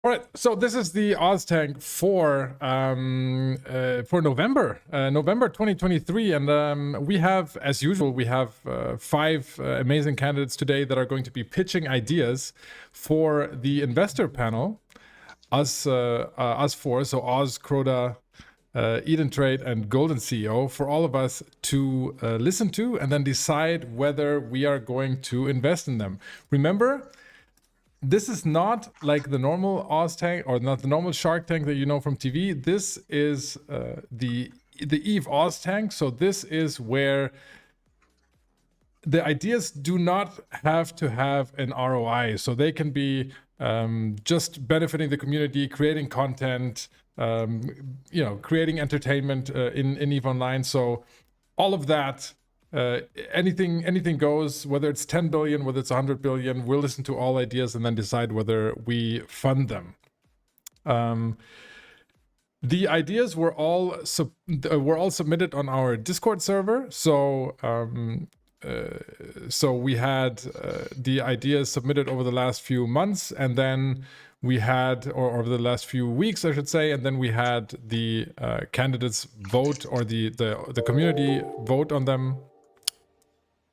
All right, so this is the OzTank for November, November 2023, and we have, as usual, we have 5 amazing candidates today that are going to be pitching ideas for the investor panel. Us 4, so Oz, Croda, Eden Trade, and Golden CEO, for all of us to listen to and then decide whether we are going to invest in them. Remember, this is not like the normal OzTank or not the normal Shark Tank that you know from TV. This is the Eve OzTank. So this is where the ideas do not have to have an ROI. So they can be just benefiting the community, creating content, creating entertainment in Eve Online. So all of that. Anything goes, whether it's 10 billion, whether it's 100 billion. We'll listen to all ideas and then decide whether we fund them. The ideas were all submitted on our Discord server. So we had the ideas submitted over the last few months, and then we had, or over the last few weeks, I should say, and then we had the candidates vote, or the community vote on them.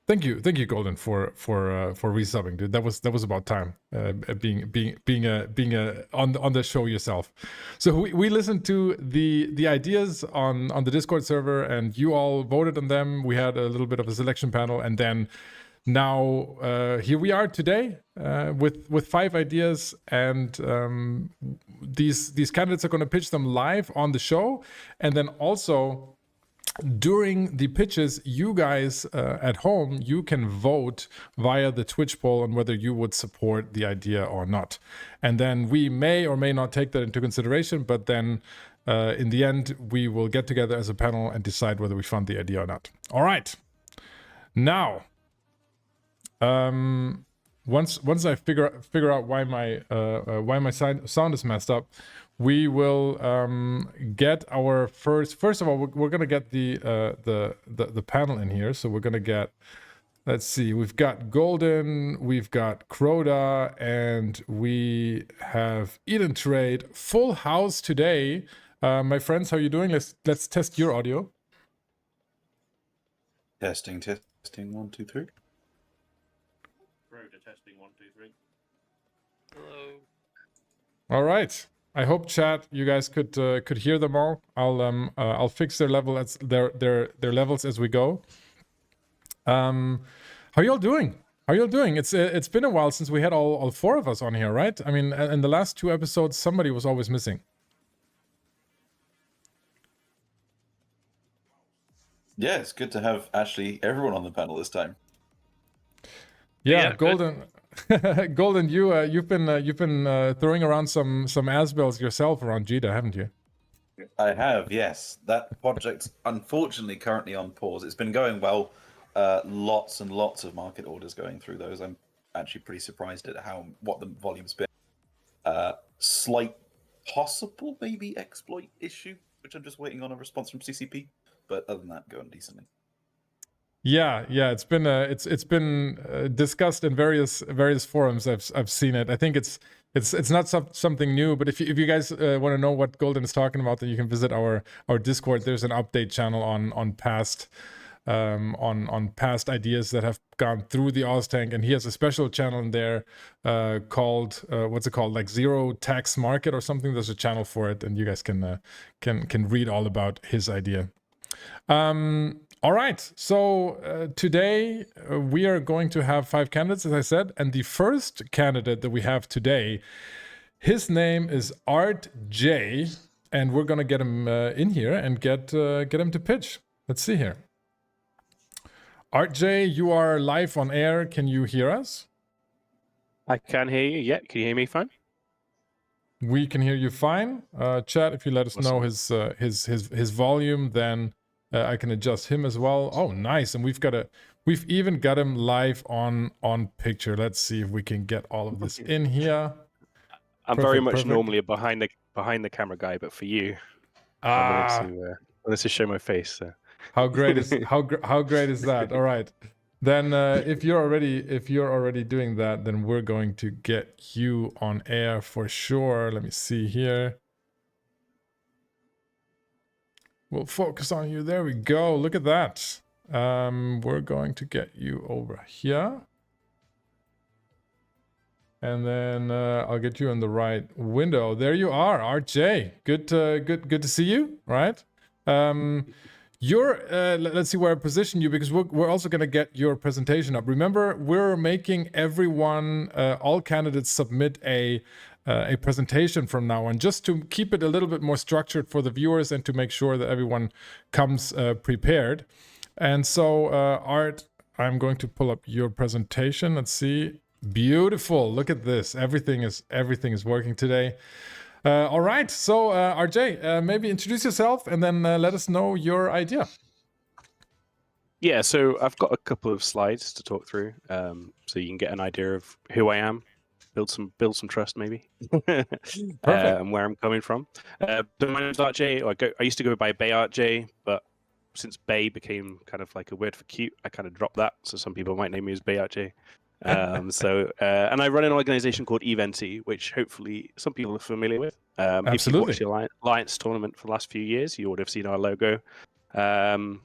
Thank you, Golden, for resubbing, dude. That was about time. Being on the show yourself. So we listened to the ideas on the Discord server, and you all voted on them. We had a little bit of a selection panel, and then now here we are today with 5 ideas, and these candidates are going to pitch them live on the show, and then also, during the pitches, you guys at home, you can vote via the Twitch poll on whether you would support the idea or not. And then we may or may not take that into consideration, but then in the end, we will get together as a panel and decide whether we fund the idea or not. All right. Now, once I figure out why my sound is messed up, we will get our first of all, we're gonna get the panel in here. So we're gonna get, let's see, we've got Golden, we've got Croda, and we have Eden Trade. Full house today. My friends, how are you doing? Let's test your audio. Testing 1 2 3. Croda testing 1 2 3. Hello. All right. I hope, chat, you guys could hear them all. I'll fix their level their levels as we go. How y'all doing? It's been a while since we had all 4 of us on here, right? I mean, in the last 2 episodes, somebody was always missing. Yeah, it's good to have actually everyone on the panel this time. Yeah, Golden. Golden, you've been throwing around some Asbels yourself around Jita, haven't you? I have, yes. That project's unfortunately currently on pause. It's been going well. Lots and lots of market orders going through those. I'm actually pretty surprised at what the volume's been. Slight possible maybe exploit issue, which I'm just waiting on a response from CCP. But other than that, going decently. Yeah, it's been discussed in various forums. I've seen it. I think it's not something new, but if you guys want to know what Golden is talking about, then you can visit our Discord. There's an update channel on past ideas that have gone through the OzTank, and he has a special channel in there called what's it called, like Zero Tax Market or something. There's a channel for it, and you guys can read all about his idea. All right, so today we are going to have 5 candidates, as I said, and the first candidate that we have today, his name is Art J, and we're gonna get him in here and get him to pitch. Let's see here. Art J, you are live on air. Can you hear us? I can hear you. Yeah, can you hear me fine? We can hear you fine. Chat, if you let us know his volume, then I can adjust him as well. Oh, nice. And we've even got him live on picture. Let's see if we can get all of this in here. I'm very much normally a behind the camera guy, but for you, I wanted to show my face. So. How great is that? All right. Then if you're already doing that, then we're going to get you on air for sure. Let me see here. We'll focus on you. There we go. Look at that. We're going to get you over here. And then I'll get you in the right window. There you are, RJ. Good to see you, right? Let's see where I position you, because we're also going to get your presentation up. Remember, we're making everyone, all candidates submit a presentation from now on, just to keep it a little bit more structured for the viewers and to make sure that everyone comes prepared. And so, Art, I'm going to pull up your presentation. Let's see. Beautiful. Look at this. Everything is working today. All right. So, RJ, maybe introduce yourself and then let us know your idea. Yeah, so I've got a couple of slides to talk through, so you can get an idea of who I am, build some trust maybe, and where I'm coming from. So my name's RJ. I used to go by Bay RJ, but since Bay became kind of like a word for cute, I kind of dropped that. So some people might name me as Bay RJ. And I run an organization called Eventy, which hopefully some people are familiar with. If you've watched the Alliance tournament for the last few years, you would have seen our logo on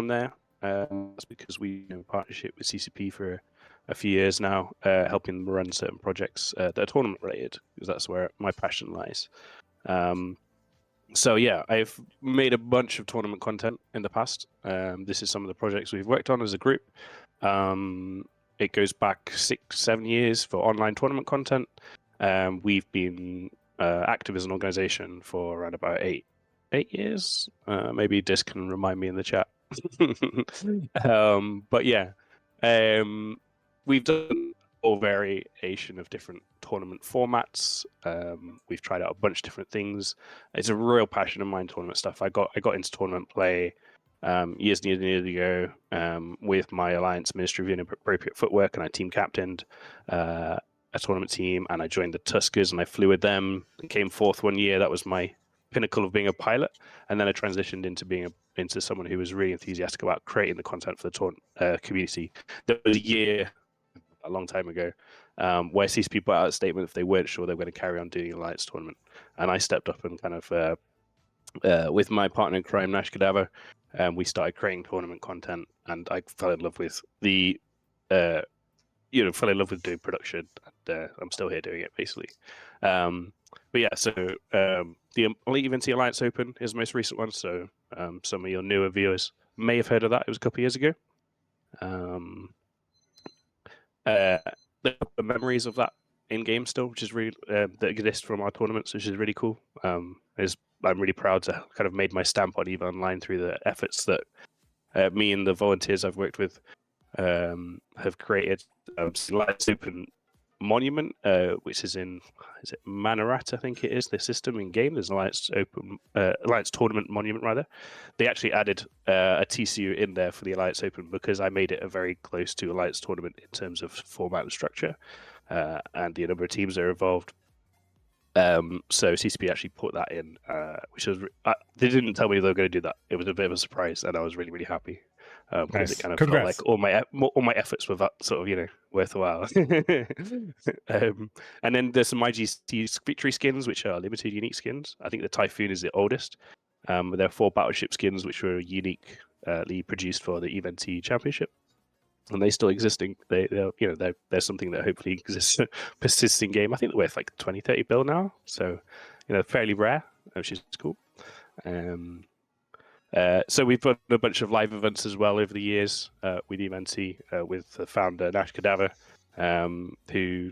there. That's because we in partnership with CCP for a few years now, helping them run certain projects that are tournament related, because that's where my passion lies. So yeah, I've made a bunch of tournament content in the past. This is some of the projects we've worked on as a group. It goes back 6-7 years for online tournament content. We've been active as an organization for around about 8 years. Maybe Dis can remind me in the chat. But yeah, we've done a variation of different tournament formats. We've tried out a bunch of different things. It's a real passion of mine, tournament stuff. I got into tournament play years and years ago with my Alliance Ministry of Inappropriate Footwork, and I team captained a tournament team, and I joined the Tuskers and I flew with them and came fourth one year. That was my pinnacle of being a pilot, and then I transitioned into someone who was really enthusiastic about creating the content for the tournament community. There was a year, a long time ago, where CCP put out a statement if they weren't sure they were going to carry on doing Alliance tournament, and I stepped up and kind of with my partner in crime, Nash Cadaver, we started creating tournament content, and I fell in love with doing production, and I'm still here doing it basically. But yeah, so the Elite Eventy Alliance Open is the most recent one, so some of your newer viewers may have heard of that. It was a couple of years ago. The memories of that in game still, which is really that exist from our tournaments, which is really cool. I'm really proud to kind of made my stamp on EVE Online through the efforts that me and the volunteers I've worked with have created. Alliance Open Monument, which is it Manarat, I think it is, the system in game. There's an Alliance Tournament Monument rather. They actually added a TCU in there for the Alliance Open because I made it a very close to Alliance Tournament in terms of format and structure, and the number of teams that are involved. So CCP actually put that in, which was they didn't tell me they were going to do that. It was a bit of a surprise, and I was really, really happy. Because nice. It kind of Congrats. felt like all my efforts were that sort of worthwhile. And then there's some IGC victory skins, which are limited unique skins. I think the Typhoon is the oldest. There are 4 battleship skins which were uniquely produced for the Eventy Championship, and they still existing. They're something that hopefully exists, persists in game. I think they're worth like 20-30 bill now, so fairly rare, which is cool. So we've done a bunch of live events as well over the years with Eventy, with the founder Nash Cadaver, who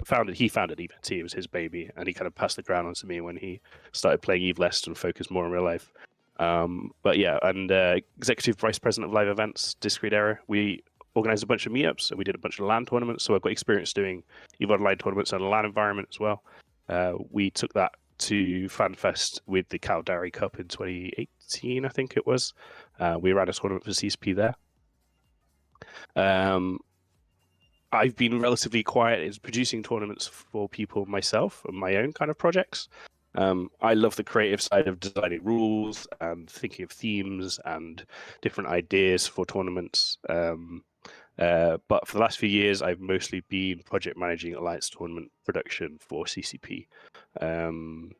founded Eventy. It was his baby, and he kind of passed the ground on to me when he started playing EVE less and focused more on real life. But yeah, and executive vice president of live events, Discreet Era. We organized a bunch of meetups, and we did a bunch of LAN tournaments. So I've got experience doing EVE Online tournaments in a LAN environment as well. We took that to FanFest with the Caldari Cup in 2018, I think it was. We ran a tournament for CSP there. I've been relatively quiet in producing tournaments for people myself and my own kind of projects. I love the creative side of designing rules and thinking of themes and different ideas for tournaments. But for the last few years, I've mostly been project managing Alliance tournament production for CCP in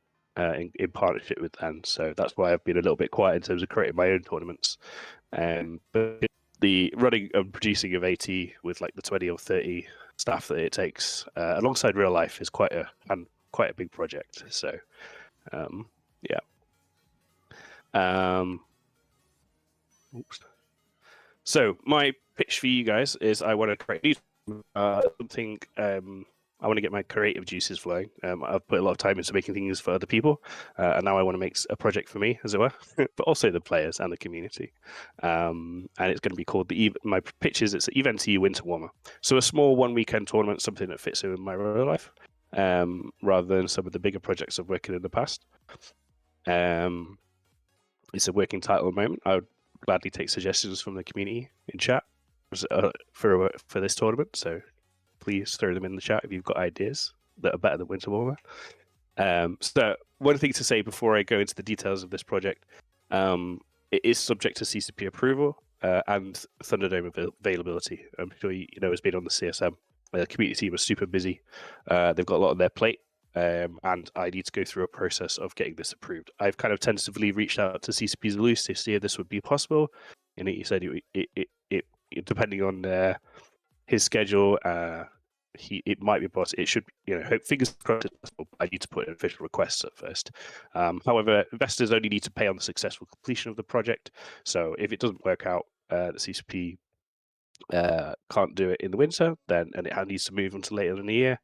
partnership with them. So that's why I've been a little bit quiet in terms of creating my own tournaments. But the running and producing of AT with like the 20 or 30 staff that it takes alongside real life is quite a big project. So yeah. Oops. So my pitch for you guys is I want to create something. I want to get my creative juices flowing. I've put a lot of time into making things for other people, and now I want to make a project for me, as it were, but also the players and the community. And it's going to be called my pitch is it's EventE Winter Warmer. So a small one-weekend tournament, something that fits in my real life, rather than some of the bigger projects I've worked in the past. It's a working title at the moment. I would gladly take suggestions from the community in chat for this tournament. So please throw them in the chat if you've got ideas that are better than Winter Warmer. So one thing to say before I go into the details of this project, it is subject to CCP approval and Thunderdome availability. I'm sure you know it's been on the CSM. The community team is super busy. They've got a lot on their plate. And I need to go through a process of getting this approved. I've kind of tentatively reached out to CCP's Luce to see if this would be possible. And he said it depending on his schedule, it might be possible. It should, fingers crossed it's possible. I need to put in official requests at first. However, investors only need to pay on the successful completion of the project. So if it doesn't work out, the CCP can't do it in the winter, and it needs to move until later in the year.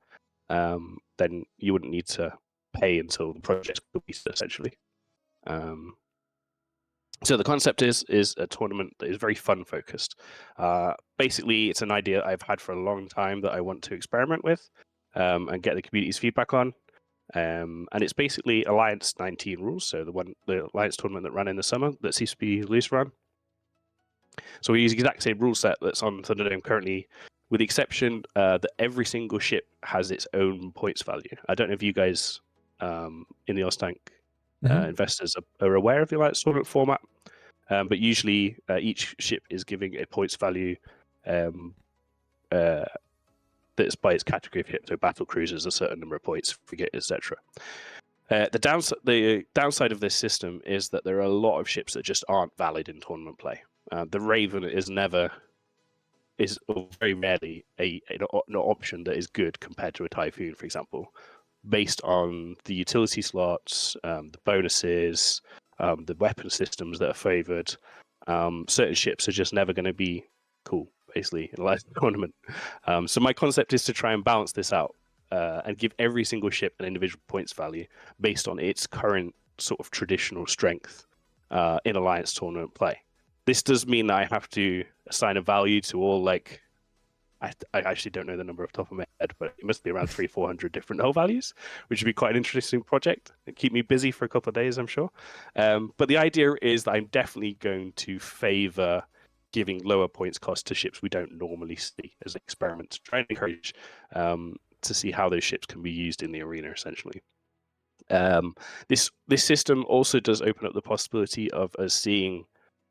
Then you wouldn't need to pay until the project's completed, essentially. So the concept is a tournament that is very fun focused. Basically, it's an idea I've had for a long time that I want to experiment with and get the community's feedback on. And it's basically Alliance 19 rules, so the Alliance tournament that ran in the summer that CCP Loose ran. So we use the exact same rule set that's on Thunderdome currently, with the exception that every single ship has its own points value. I don't know if you guys in the Ostank investors are aware of the Alliance tournament format, but usually each ship is giving a points value that's by its category of ship. So battle cruisers, a certain number of points, frigate, etc. The downside of this system is that there are a lot of ships that just aren't valid in tournament play. The Raven is very rarely an option that is good compared to a Typhoon, for example, based on the utility slots, the bonuses, the weapon systems that are favored. Certain ships are just never going to be cool, basically, in a live tournament. So my concept is to try and balance this out and give every single ship an individual points value based on its current sort of traditional strength in Alliance tournament play. This does mean that I have to assign a value to all, like, I actually don't know the number off the top of my head, but it must be around 300-400 different hull values, which would be quite an interesting project. It'd keep me busy for a couple of days, I'm sure. But the idea is that I'm definitely going to favor giving lower points cost to ships we don't normally see as an experiment, to try and encourage to see how those ships can be used in the arena, essentially. This system also does open up the possibility of us seeing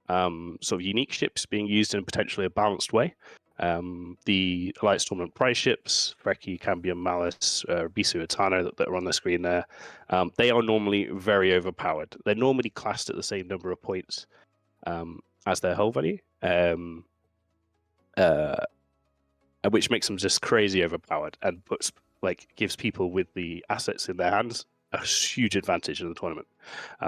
sort of unique ships being used in potentially a balanced way. The Alliance Tournament prize ships, Freki, Cambium, Malice, Bisu, Atano that are on the screen there, they are normally very overpowered. They're normally classed at the same number of points as their hull value, which makes them just crazy overpowered and gives people with the assets in their hands a huge advantage in the tournament,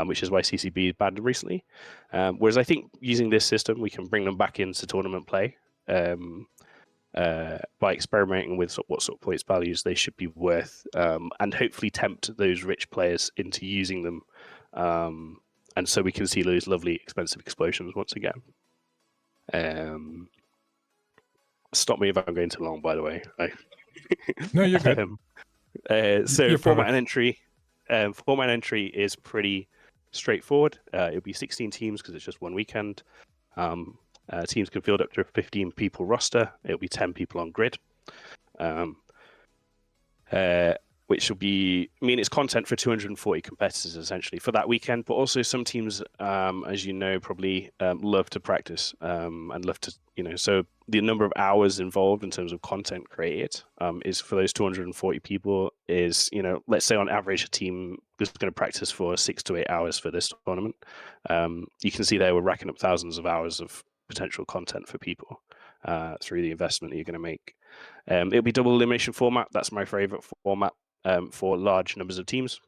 which is why CCB banned them recently. Whereas I think using this system, we can bring them back into tournament play by experimenting with what sort of points values they should be worth, and hopefully tempt those rich players into using them. And so we can see those lovely expensive explosions once again. Stop me if I'm going too long, by the way. No, you're good. So You're format perfect. and entry. Format entry is pretty straightforward. It'll be 16 teams because it's just one weekend. Teams can field up to a 15 people roster. It'll be 10 people on grid. which will be, I mean, it's content for 240 competitors essentially for that weekend. But also, some teams, as you know, probably love to practice and love to, so the number of hours involved in terms of content created is for those 240 people is, let's say on average a team is going to practice for 6 to 8 hours for this tournament. You can see there we're racking up thousands of hours of potential content for people through the investment that you're going to make. It'll be double elimination format. That's my favorite format for large numbers of teams.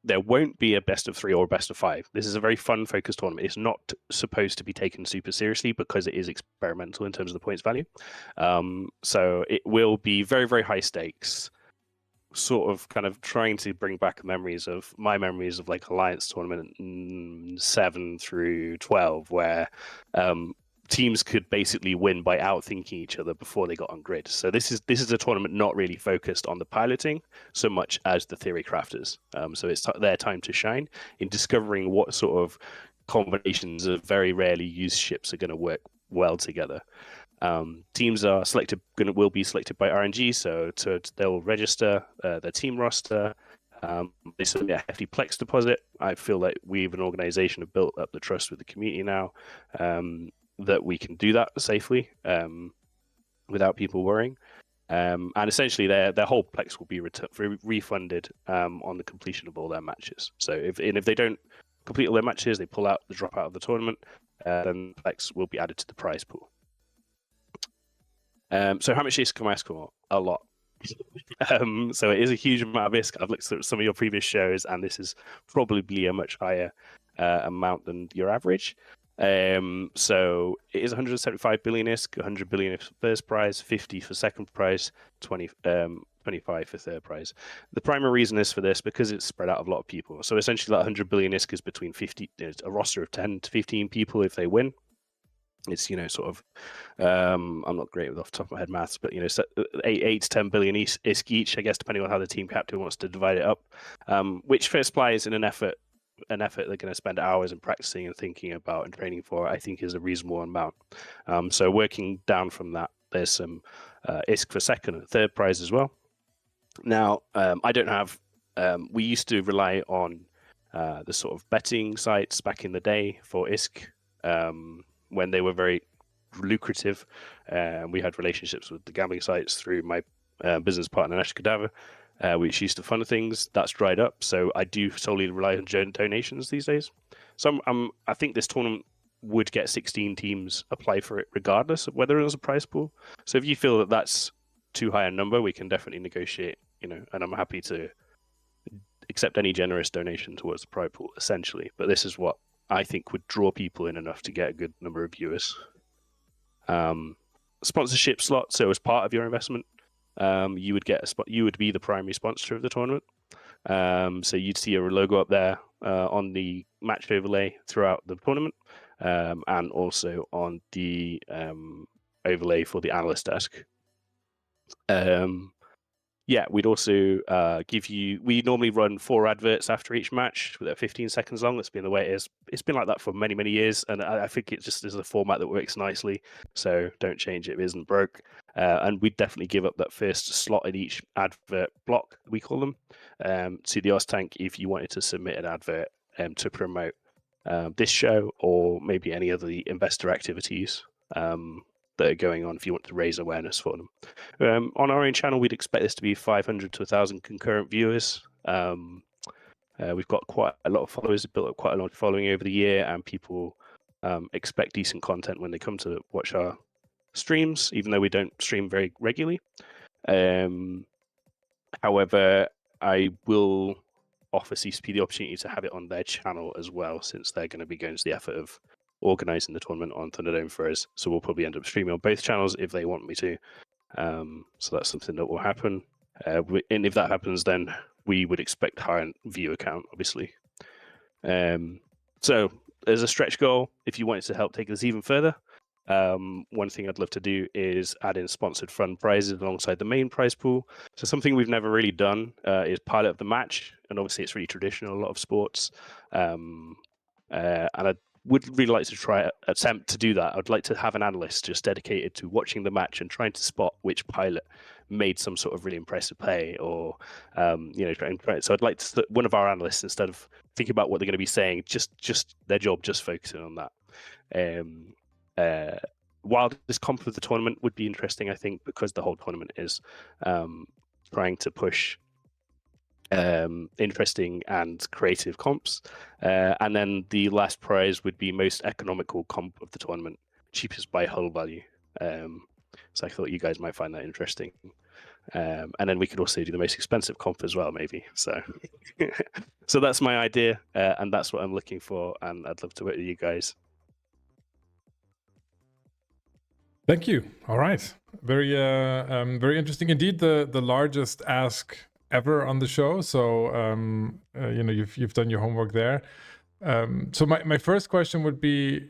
There won't be a best of 3 or a best of 5. This is a very fun focused tournament. It's not supposed to be taken super seriously because it is experimental in terms of the points value. So it will be very, very high stakes, sort of kind of trying to bring back memories of like Alliance tournament 7 through 12, where teams could basically win by outthinking each other before they got on grid. So this is a tournament not really focused on the piloting so much as the theory crafters. So it's their time to shine in discovering what sort of combinations of very rarely used ships are going to work well together. Teams are will be selected by RNG, so they'll register their team roster. They submit a hefty Plex deposit. I feel like we, an organization, have built up the trust with the community now that we can do that safely without people worrying. And essentially, their whole Plex will be refunded on the completion of all their matches. So if they don't complete all their matches, they pull out, they drop out of the tournament, then Plex will be added to the prize pool. So how much ISK can I ask for? A lot. So it is a huge amount of ISK. I've looked at some of your previous shows, and this is probably a much higher amount than your average. So it is 175 billion ISK, 100 billion for first prize, 50 for second prize, 25 for third prize. The primary reason is for this because it's spread out of a lot of people. So essentially, that 100 billion ISK is between 50, a roster of 10 to 15 people if they win. It's sort of I'm not great with off the top of my head maths, but 8 to 10 billion ISK each, I guess, depending on how the team captain wants to divide it up. Which first prize in an effort they're going to spend hours in practicing and thinking about and training for, I think is a reasonable amount. So working down from that, there's some ISK for second and third prize as well. Now, I don't have. We used to rely on the sort of betting sites back in the day for ISK. When they were very lucrative. We had relationships with the gambling sites through my business partner, Nash Cadaver, which used to fund things. That's dried up. So I do solely rely on donations these days. So I think this tournament would get 16 teams apply for it regardless of whether it was a prize pool. So if you feel that that's too high a number, we can definitely negotiate, and I'm happy to accept any generous donation towards the prize pool, essentially. But this is what I think would draw people in enough to get a good number of viewers. Sponsorship slot. So as part of your investment, you would get you would be the primary sponsor of the tournament. So you'd see your logo up there on the match overlay throughout the tournament, and also on the overlay for the analyst desk. Yeah, we'd also give you. We normally run 4 adverts after each match, with 15 seconds long. That's been the way it is. It's been like that for many, many years, and I think it just is a format that works nicely. So don't change it if it isn't broke. And we'd definitely give up that first slot in each advert block, we call them, to the OzTank if you wanted to submit an advert to promote this show or maybe any other investor activities that are going on if you want to raise awareness for them. On our own channel, we'd expect this to be 500 to 1,000 concurrent viewers. We've got quite a lot of followers, built up quite a lot of following over the year, and people expect decent content when they come to watch our streams, even though we don't stream very regularly. However, I will offer CCP the opportunity to have it on their channel as well, since they're going to be going to the effort of organizing the tournament on Thunderdome for us. So we'll probably end up streaming on both channels if they want me to. So that's something that will happen. And if that happens, then we would expect higher viewer count, obviously. So there's a stretch goal. If you wanted to help take this even further, one thing I'd love to do is add in sponsored fund prizes alongside the main prize pool. So something we've never really done is pilot of the match, and obviously it's really traditional in a lot of sports. And I would really like to attempt to do that. I'd like to have an analyst just dedicated to watching the match and trying to spot which pilot made some sort of really impressive play, or so I'd like to one of our analysts, instead of thinking about what they're going to be saying, just their job, just focusing on that. While this comp of the tournament would be interesting, I think, because the whole tournament is trying to push interesting and creative comps, and then the last prize would be most economical comp of the tournament, cheapest by hull value. So I thought you guys might find that interesting. And then we could also do the most expensive comp as well, maybe. So, so that's my idea, and that's what I'm looking for, and I'd love to work with you guys. Thank you. All right, very very interesting indeed. The largest ask ever on the show. So you've done your homework there. So my first question would be.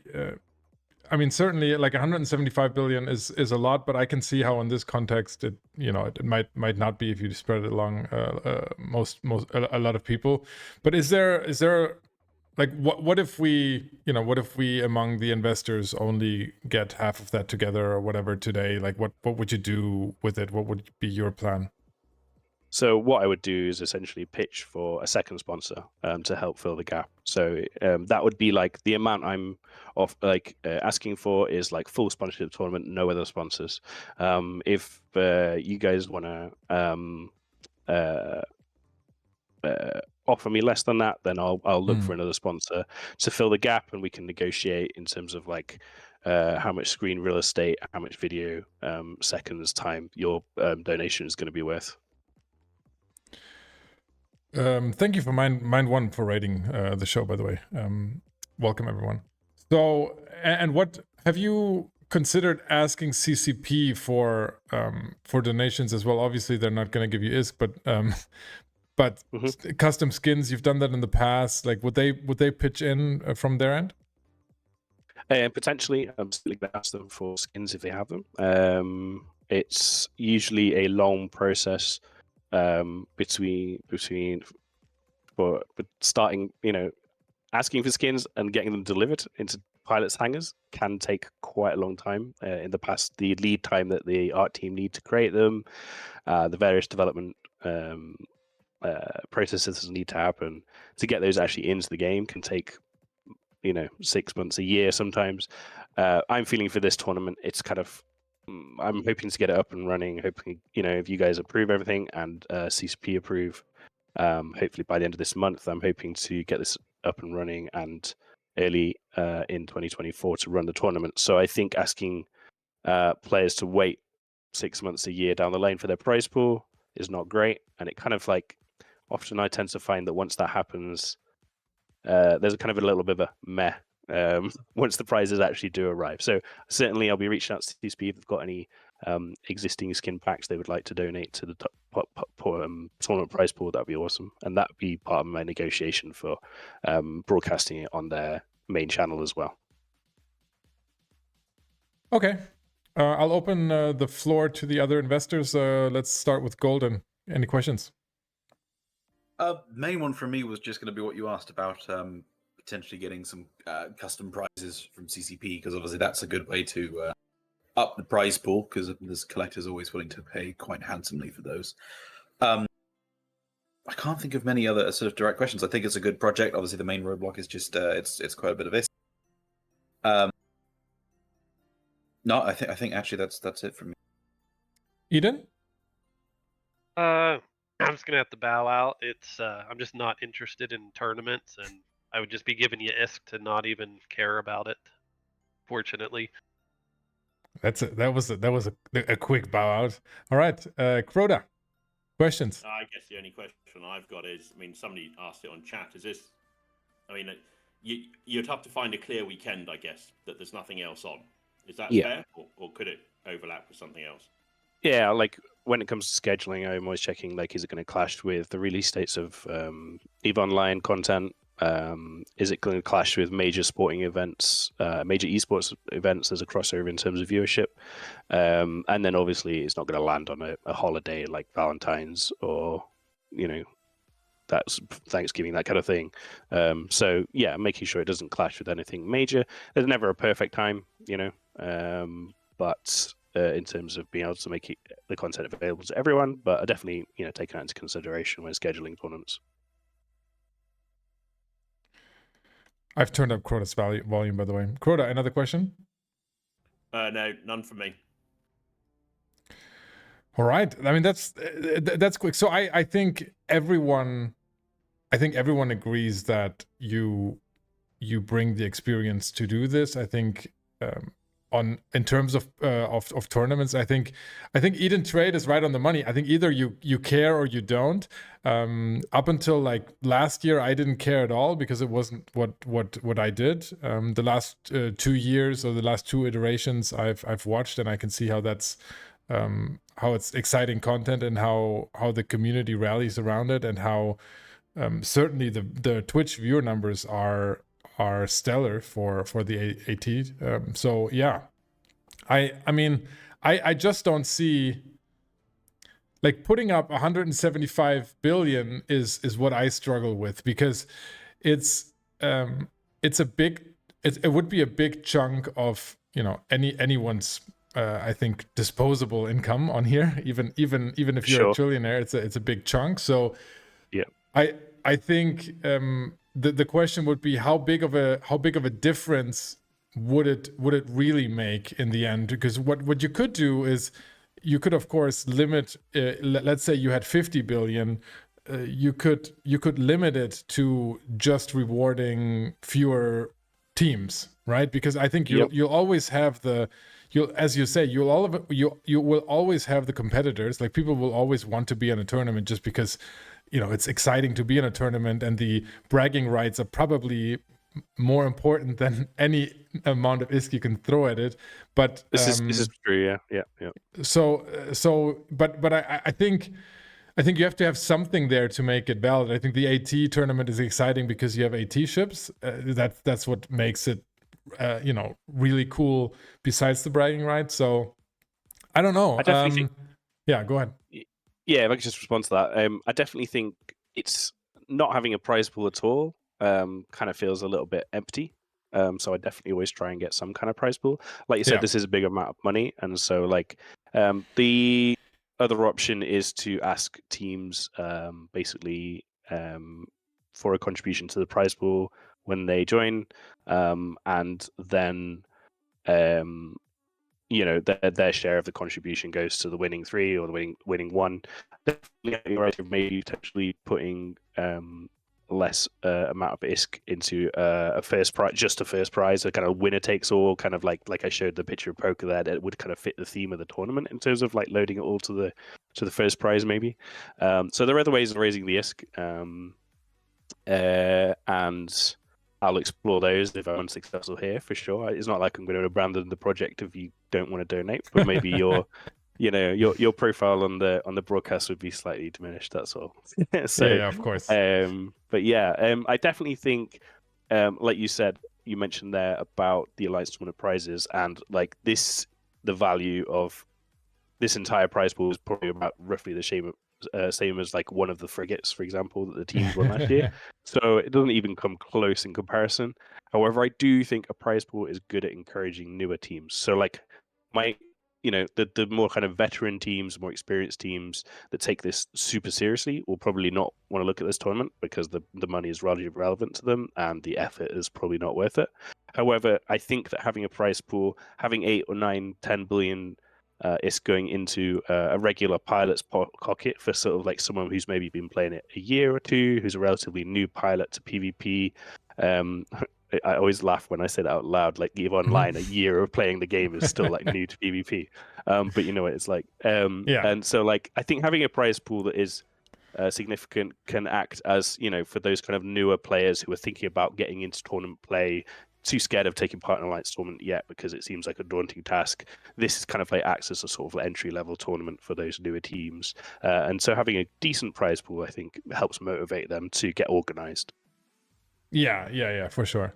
I mean, certainly, like 175 billion is a lot, but I can see how in this context, it might not be if you spread it along a lot of people. But is there like what if we among the investors only get half of that together or whatever today? Like what would you do with it? What would be your plan? So what I would do is essentially pitch for a second sponsor to help fill the gap. So that would be like the amount I'm asking for is like full sponsorship tournament, no other sponsors. If you guys want to offer me less than that, then I'll look for another sponsor to fill the gap, and we can negotiate in terms of like how much screen real estate, how much video seconds time your donation is going to be worth. Thank you for Mind One for rating the show, by the way. Welcome everyone. So, and what have you considered asking CCP for donations as well? Obviously, they're not going to give you ISK, but custom skins, you've done that in the past. Like, would they pitch in from their end? Potentially, I'm still going to ask them for skins if they have them. It's usually a long process between for starting, asking for skins and getting them delivered into pilots' hangars can take quite a long time. In the past, the lead time that the art team need to create them, the various development processes that need to happen to get those actually into the game can take 6 months, a year sometimes. I'm feeling for this tournament, it's kind of I'm hoping to get it up and running, hoping if you guys approve everything and CCP approve, hopefully by the end of this month, I'm hoping to get this up and running and early in 2024 to run the tournament. So I think asking players to wait 6 months, a year down the lane for their prize pool is not great, and it kind of like often I tend to find that once that happens, there's a kind of a little bit of a meh once the prizes actually do arrive. So certainly I'll be reaching out to CCP if they've got any existing skin packs they would like to donate to the tournament prize pool. That'd be awesome, and that'd be part of my negotiation for broadcasting it on their main channel as well. Okay, I'll open the floor to the other investors. Let's start with Golden. Any questions? Main one for me was just going to be what you asked about potentially getting some custom prizes from CCP, because obviously that's a good way to up the prize pool, because there's collectors always willing to pay quite handsomely for those. I can't think of many other sort of direct questions. I think it's a good project. Obviously, the main roadblock is just it's quite a bit of this. No, I think actually that's it from me. Eden? I'm just gonna have to bow out. It's I'm just not interested in tournaments, and I would just be giving you ISK to not even care about it. Fortunately. That's it. That was a quick bow out. All right, Crota, questions? I guess the only question I've got is, I mean, somebody asked it on chat. Is this? I mean, you'd have to find a clear weekend, I guess, that there's nothing else on. Is that fair, or could it overlap with something else? Yeah, like when it comes to scheduling, I'm always checking, like, is it going to clash with the release dates of EVE Online content? Is it going to clash with major sporting events, major esports events as a crossover in terms of viewership? And then obviously it's not going to land on a holiday like Valentine's or, that's Thanksgiving, that kind of thing. So yeah, making sure it doesn't clash with anything major. There's never a perfect time, but in terms of being able to make the content available to everyone, but are definitely taking that into consideration when scheduling tournaments. I've turned up Crota's volume, by the way. Crota, another question? No, none for me. All right. I mean, that's quick. So I think everyone agrees that you bring the experience to do this. I think in terms of tournaments, I think Eden Trade is right on the money. I think either you care or you don't. Up until like last year, I didn't care at all because it wasn't what I did. The last 2 years or the last 2 iterations I've watched, and I can see how that's how it's exciting content and how the community rallies around it, and how certainly the Twitch viewer numbers are stellar for the AT. So yeah, I mean I just don't see, like, putting up 175 billion is what I struggle with, because it would be a big chunk of anyone's I think disposable income on here, even if you're a trillionaire, it's a big chunk. So yeah, I think the question would be how big of a difference would it really make in the end? Because what you could do is you could of course limit. Let's say you had 50 billion. You could limit it to just rewarding fewer teams, right? Because I think you'll always have as you say, you will always have the competitors. Like, people will always want to be in a tournament just because it's exciting to be in a tournament, and the bragging rights are probably more important than any amount of ISK you can throw at it. But this is true. Yeah. So, but I think you have to have something there to make it valid. I think the AT tournament is exciting because you have AT ships. That's what makes it really cool, besides the bragging rights. So I don't know. I definitely think, yeah, go ahead. Yeah, if I could just respond to that, I definitely think it's not having a prize pool at all kind of feels a little bit empty. So I definitely always try and get some kind of prize pool. Like you said, this is a big amount of money, and so like the other option is to ask teams basically for a contribution to the prize pool when they join, and then their share of the contribution goes to the winning 3 or the winning 1. Definitely, right, maybe potentially putting less amount of ISK into a first prize, just a first prize, a kind of winner takes all, kind of like I showed the picture of poker there. That would kind of fit the theme of the tournament in terms of like loading it all to the first prize, maybe. So there are other ways of raising the ISK, and I'll explore those if I'm unsuccessful here, for sure. It's not like I'm going to abandon the project if you don't want to donate, but maybe your profile on the broadcast would be slightly diminished. That's all. So, yeah, of course. But yeah, I definitely think, like you said, you mentioned there about the Alliance Tournament prizes, and like the value of this entire prize pool is probably about roughly the same as like one of the frigates, for example, that the teams won last year. So it doesn't even come close in comparison. However, I do think a prize pool is good at encouraging newer teams. So like the more kind of veteran teams, more experienced teams that take this super seriously will probably not want to look at this tournament because the money is rather irrelevant to them and the effort is probably not worth it. However, I think that having a prize pool, having 8 or 9, 10 billion is going into a regular pilot's pocket for sort of like someone who's maybe been playing it a year or two, who's a relatively new pilot to PvP. I always laugh when I say that out loud. Like, EVE Online, a year of playing the game is still like new to PvP. But you know what it's like. And so like I think having a prize pool that is significant can act as, for those kind of newer players who are thinking about getting into tournament play, too scared of taking part in a Alliance tournament yet because it seems like a daunting task. This is kind of like acts as a sort of entry level tournament for those newer teams, and so having a decent prize pool, I think, helps motivate them to get organized. Yeah, for sure.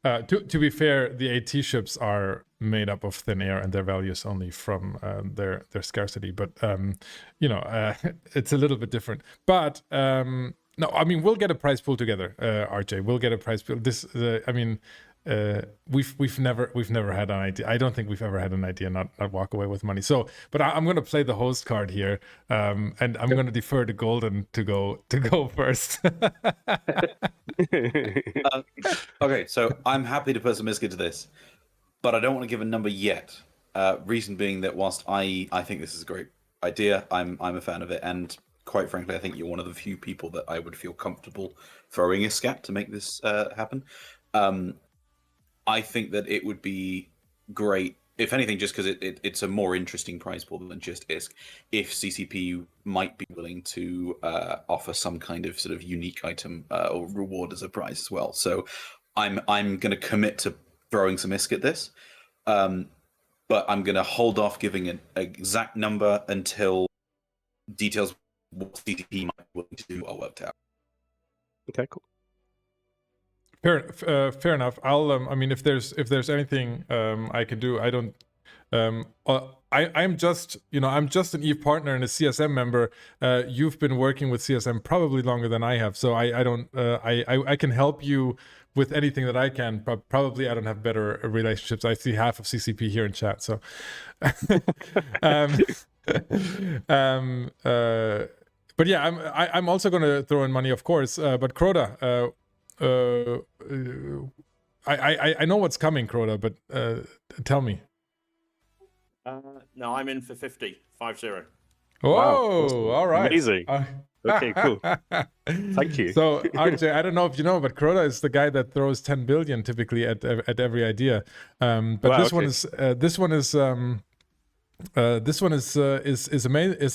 To be fair, the AT ships are made up of thin air, and their value is only from their scarcity. But it's a little bit different. But no, I mean, we'll get a prize pool together, RJ. We'll get a prize pool. we've never had an idea. I don't think we've ever had an idea not walk away with money. So, but I'm going to play the host card here, and I'm going to defer to Golden to go first. Okay, so I'm happy to put some MISC into this, but I don't want to give a number yet. Reason being that whilst I think this is a great idea, I'm a fan of it, and quite frankly, I think you're one of the few people that I would feel comfortable throwing a scat to make this happen. I think that it would be great, if anything, just because it's a more interesting prize pool than just ISK, if CCP might be willing to offer some kind of sort of unique item or reward as a prize as well. So I'm going to commit to throwing some ISK at this, but I'm going to hold off giving an exact number until details what CCP might be willing to do are worked out. Okay, cool. Fair enough. I'll I mean, if there's anything I can do, I don't. I'm just I'm just an EVE partner and a CSM member. You've been working with CSM probably longer than I have, so I don't. I can help you with anything that I can. But probably I don't have better relationships. I see half of CCP here in chat, so. But yeah, I'm also going to throw in money, of course. But Crota, I know what's coming, Crota, but tell me. No, I'm in for 50. Whoa! Wow, awesome. All right, amazing. Okay, cool. Thank you. So RJ, I don't know if you know, but Crota is the guy that throws 10 billion typically at every idea. But wow, this one is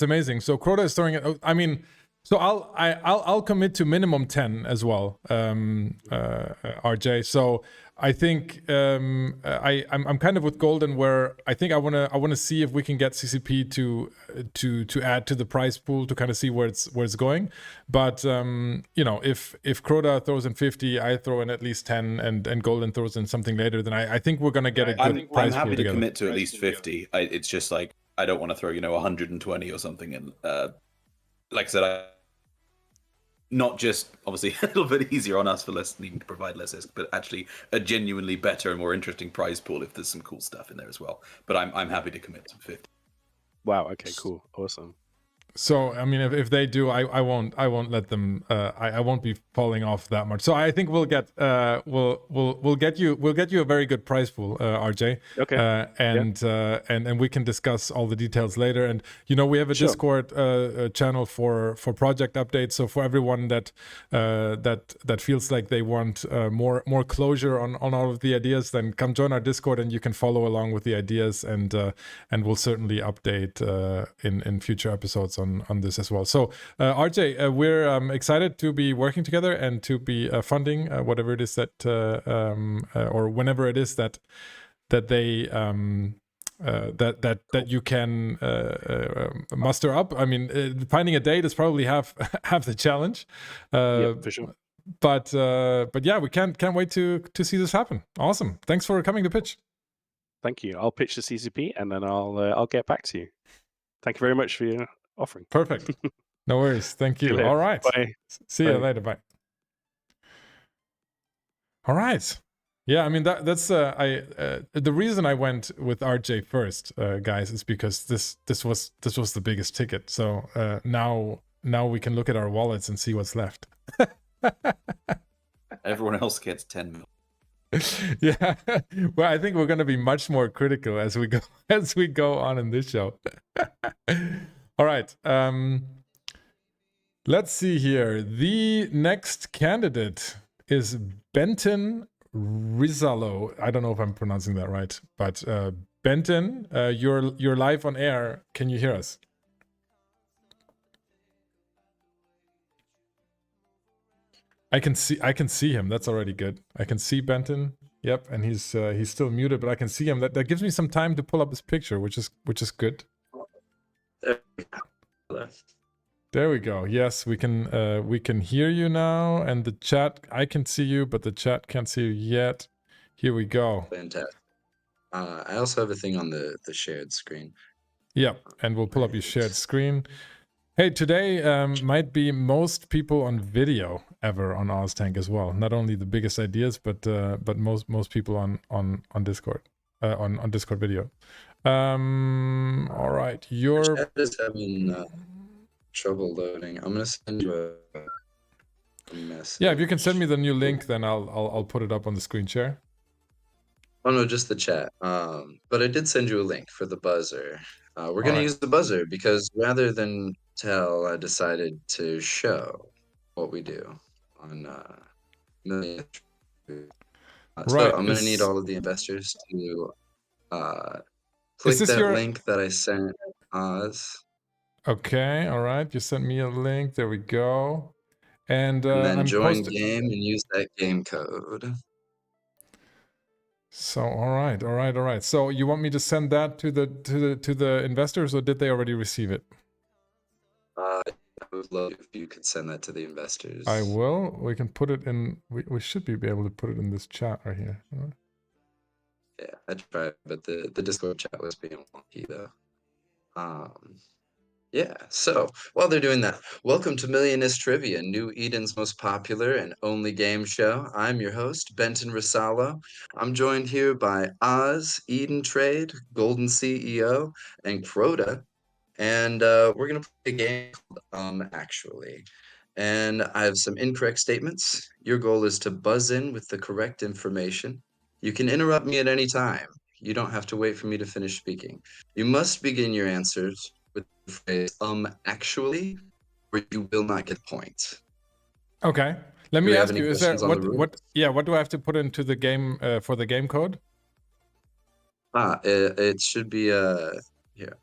amazing. So Crota is throwing it. I mean, so I'll commit to minimum 10 as well, RJ. So I think I'm kind of with Golden, where I think I wanna see if we can get CCP to add to the prize pool to kind of see where it's going. But if Crota throws in 50, I throw in at least 10, and Golden throws in something later, then I think we're gonna get a good prize pool. I'm happy to together. commit to at least 50. It's just like I don't want to throw 120 or something in. Like I said, not just obviously a little bit easier on us for needing to provide less ISK, but actually a genuinely better and more interesting prize pool if there's some cool stuff in there as well. But I'm happy to commit to 50. Wow. Okay. Cool. Awesome. So I mean, if they do, I won't let them. I won't be falling off that much. So I think we'll get we'll get you a very good prize pool, RJ. Okay. And we can discuss all the details later. And we have a Discord channel for project updates. So for everyone that feels like they want more closure on all of the ideas, then come join our Discord and you can follow along with the ideas, and we'll certainly update in future episodes on this as well. So RJ, we're excited to be working together and to be funding whatever it is that or whenever it is that they that you can muster up. I mean, finding a date is probably half the challenge. Yeah, for sure. But yeah, we can't wait to see this happen. Awesome. Thanks for coming to pitch. Thank you. I'll pitch the CCP and then I'll get back to you. Thank you very much for your offering. Perfect. No worries. Thank you. All right. Bye. See you later. Bye. All right. Yeah, I mean that's the reason I went with RJ first, guys, is because this was the biggest ticket. So now we can look at our wallets and see what's left. Everyone else gets 10 mil. Yeah. Well, I think we're going to be much more critical as we go on in this show. All right. Let's see here. The next candidate is Benton Rizalo. I don't know if I'm pronouncing that right, but Benton, you're live on air. Can you hear us? I can see him. That's already good. I can see Benton. Yep, and he's still muted, but I can see him. That gives me some time to pull up his picture, which is good. There we go. Yes, we can hear you now, and the chat, I can see you, but the chat can't see you yet. Here we go. Fantastic. I also have a thing on the shared screen. Yep, and we'll pull up your shared screen. Hey, today might be most people on video, ever on Oztank as well. Not only the biggest ideas, but most people on Discord, on Discord video. All right, you're Chat is having trouble loading. I'm gonna send you a message. yeah. If you can send me the new link, then I'll put it up on the screen share. Oh no, just the chat. But I did send you a link for the buzzer. We're gonna Alright. use the buzzer because rather than tell, I decided to show what we do on Million. So Right, I'm gonna need is all of the investors to click this that your link that I sent Oz, okay? All right, you sent me a link. There we go. And then I'm join posting. game and use that game code. So all right. So you want me to send that to the investors, or did they already receive it? I would love if you could send that to the investors. I will. We can put it in. We should be able to put it in this chat right here. Yeah, I tried, but the Discord chat was being wonky though. Yeah, so while they're doing that, welcome to Millionist Trivia, New Eden's most popular and only game show. I'm your host, Benton Rosalo. I'm joined here by Oz, Eden Trade, Golden CEO, and Crota. And we're going to play a game called Actually. And I have some incorrect statements. Your goal is to buzz in with the correct information. You can interrupt me at any time. You don't have to wait for me to finish speaking. You must begin your answers with the phrase actually, or you will not get points. Okay. Let Do me we have ask any you: is there questions on the rules? what do I have to put into the game for the game code? It should be here.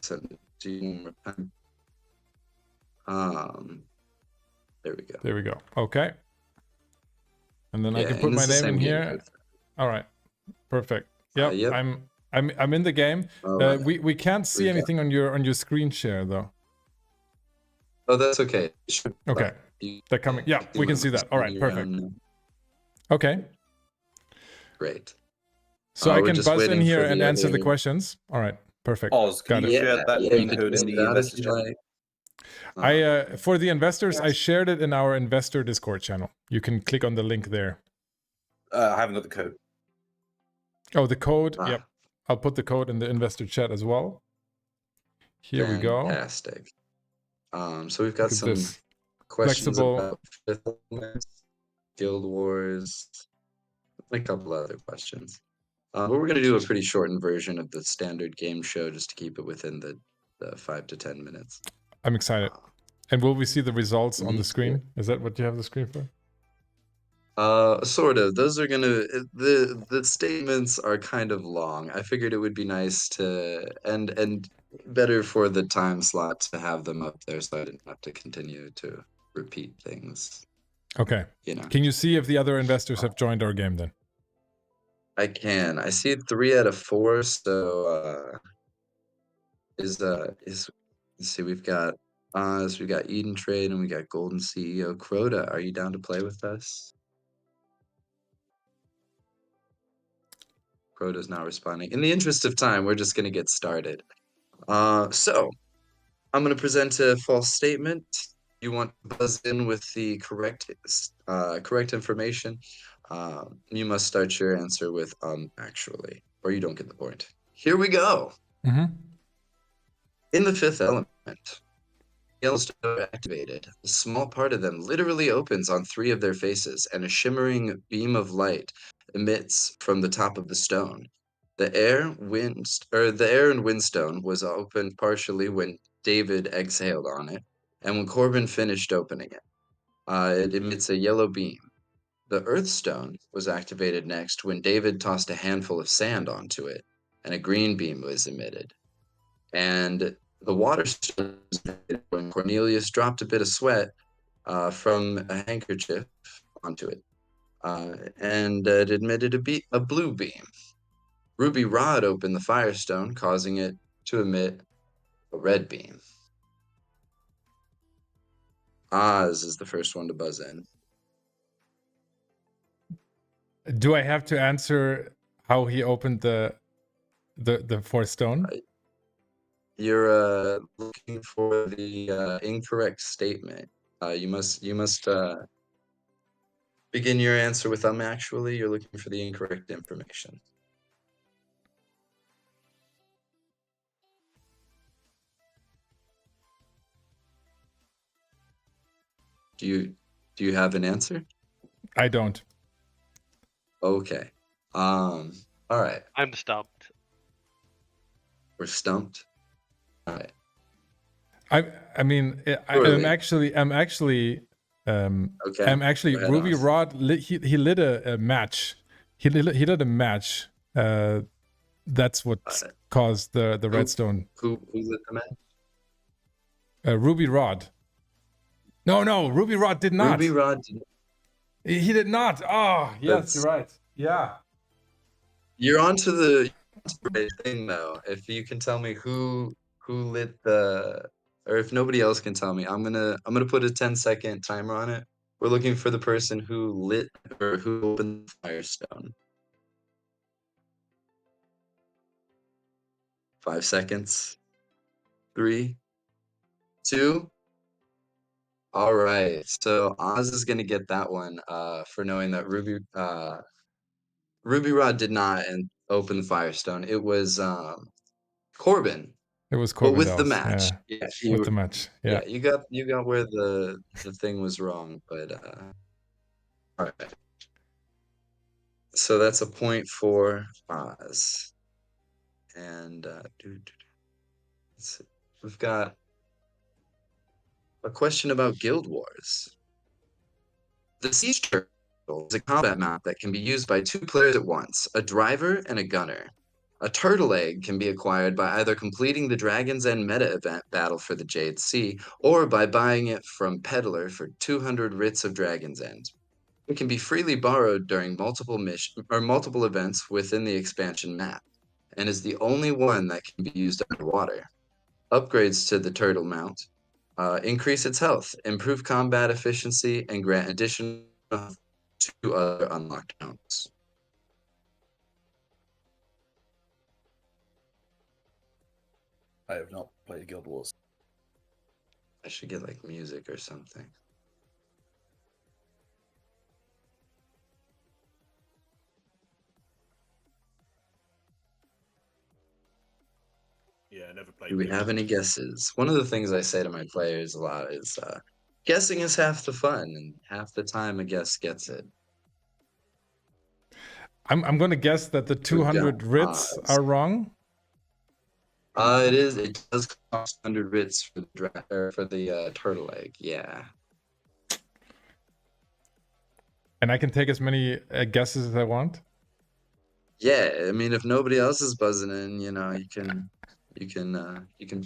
Send it to you one more time. There we go. There we go. Okay. And then I Yeah, can and put my it's the name same in game here. code. All right. Perfect. Yep. Yep. I'm in the game. All right. We can't see We got- anything on your screen share though. Oh, that's okay. It should- Okay. They're coming. Yeah, we can see that. All right. Perfect. Okay. Great. So I we're can just buzz in waiting here for and the answer the other- questions. All right. Perfect. Oz, can Got you it. share that you game can code in test the it out if investor you chat? like. I for the investors, I shared it in our investor Discord channel. You can click on the link there. I haven't got the code. Oh, the code. Ah. Yep. I'll put the code in the investor chat as well. Here we go. Fantastic. So we've got Look at some this. questions Flexible. about Fifth Element, Guild Wars, and a couple other questions. But we're going to do a pretty shortened version of the standard game show just to keep it within the 5 to 10 minutes. I'm excited. And will we see the results on Me the screen? too. Is that what you have the screen for? Sort of. Those are gonna the statements are kind of long. I figured it would be nice to and better for the time slot to have them up there so I didn't have to continue to repeat things. Okay. You know. Can you see if the other investors have joined our game then? I can. I see 3 out of 4, so let's see, we've got Oz, we got Eden Trade, and we got Golden CEO Crota. Are you down to play with us? Crota's not responding. In the interest of time, we're just gonna get started. So I'm gonna present a false statement. You want to buzz in with the correct information. You must start your answer with actually, or you don't get the point. Here we go. Mm-hmm. In the Fifth Element, yellow stone activated. A small part of them literally opens on 3 of their faces, and a shimmering beam of light emits from the top of the stone. The air and windstone was opened partially when David exhaled on it, and when Corbin finished opening it, it emits a yellow beam. The Earthstone was activated next when David tossed a handful of sand onto it, and a green beam was emitted. And the Waterstone was activated when Cornelius dropped a bit of sweat from a handkerchief onto it, and it emitted a blue beam. Ruby Rod opened the Firestone, causing it to emit a red beam. Oz is the first one to buzz in. Do I have to answer how he opened the 4th stone? You're looking for the incorrect statement. You must begin your answer with actually. You're looking for the incorrect information. Do you have an answer? I don't. Okay. All right. I'm stumped. We're stumped. All right. I mean, Surely. I'm actually Okay. Go ahead, Ruby Oz. Rod. He lit a match. He lit a match. That's what caused the redstone. Who lit the match? Ruby Rod. No, Ruby Rod did not. Ruby Rod. He did not. Oh, yes, That's- you're right. Yeah. You're onto the right thing though. If you can tell me who lit the, or if nobody else can tell me, I'm gonna put a 10-second timer on it. We're looking for the person who lit or who opened the firestone. 5 seconds. 3, 2. All right. So Oz is gonna get that one for knowing that Ruby Rod did not open the firestone. It was Corbin. It was But Corbin with the Dallas. match. Yeah. Yeah, With the match. Yeah. you got where the thing was wrong, but all right. So that's a point for Oz. And let's see. We've got a question about Guild Wars. The Siege Turtle is a combat map that can be used by 2 players at once, a driver and a gunner. A turtle egg can be acquired by either completing the Dragon's End meta event Battle for the Jade Sea, or by buying it from Peddler for 200 writs of Dragon's End. It can be freely borrowed during multiple events within the expansion map, and is the only one that can be used underwater. Upgrades to the turtle mount increase its health, improve combat efficiency, and grant additional health to other unlocked mounts. I have not played Guild Wars. I should get like music or something. Yeah, I never played. Do we Guild have any Wars. guesses? One of the things I say to my players a lot is guessing is half the fun, and half the time a guess gets it. I'm going to guess that the 200 writs are wrong. It does cost 100 writs for the turtle egg. Yeah. And I can take as many guesses as I want. Yeah, I mean, if nobody else is buzzing in, you know, you can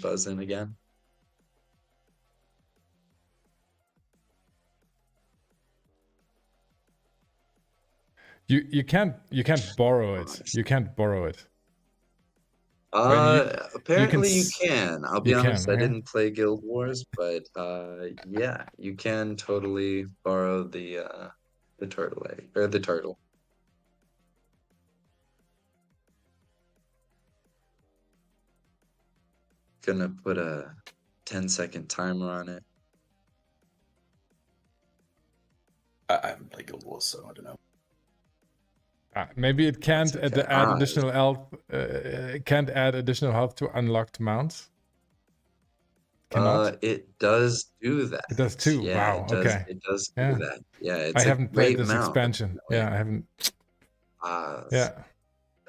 buzz in again. You can't borrow it. You can't borrow it. Apparently you can. I'll be you honest, can, I okay. didn't play Guild Wars, but yeah, you can totally borrow the turtle egg or the turtle. Gonna put a 10-second timer on it. I haven't played Guild Wars, so I don't know. Maybe it can't That's okay. add additional health. Can't add additional health to unlocked mounts. Cannot. It does do that. It does too. Yeah, Wow. it does. Okay. It does do Yeah. that. Yeah, it's I haven't played this mount, expansion. definitely. Yeah, I haven't. Yeah.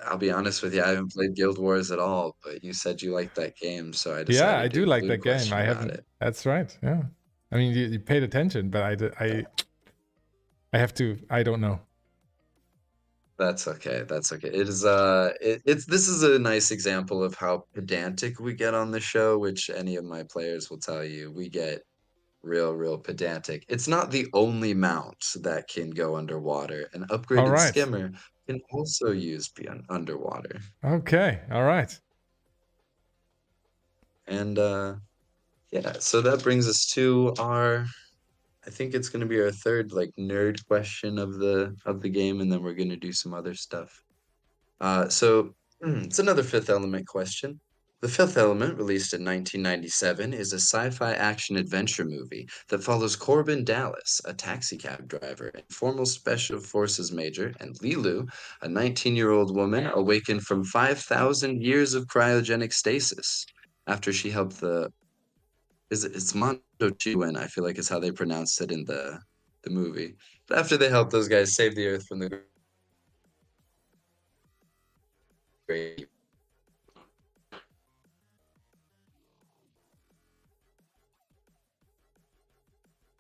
I'll be honest with you, I haven't played Guild Wars at all, but you said you liked that game, so I decided Yeah, I do like that game. I haven't. It. That's right. Yeah. I mean, you paid attention, but I have to. I don't know. That's okay. That's okay. It is this is a nice example of how pedantic we get on the show, which any of my players will tell you. We get real pedantic. It's not the only mount that can go underwater. An upgraded All right. skimmer can also use beyond underwater. Okay. All right. And yeah, so that brings us to our, I think it's going to be our third like nerd question of the game, and then we're going to do some other stuff. So it's another Fifth Element question. The Fifth Element, released in 1997, is a sci-fi action-adventure movie that follows Corbin Dallas, a taxicab driver, and former Special Forces major, and Lilu, a 19-year-old woman awakened from 5,000 years of cryogenic stasis after she helped it's Mondo Chiwen, I feel like is how they pronounced it in the movie. But after they helped those guys save the Earth from the Great.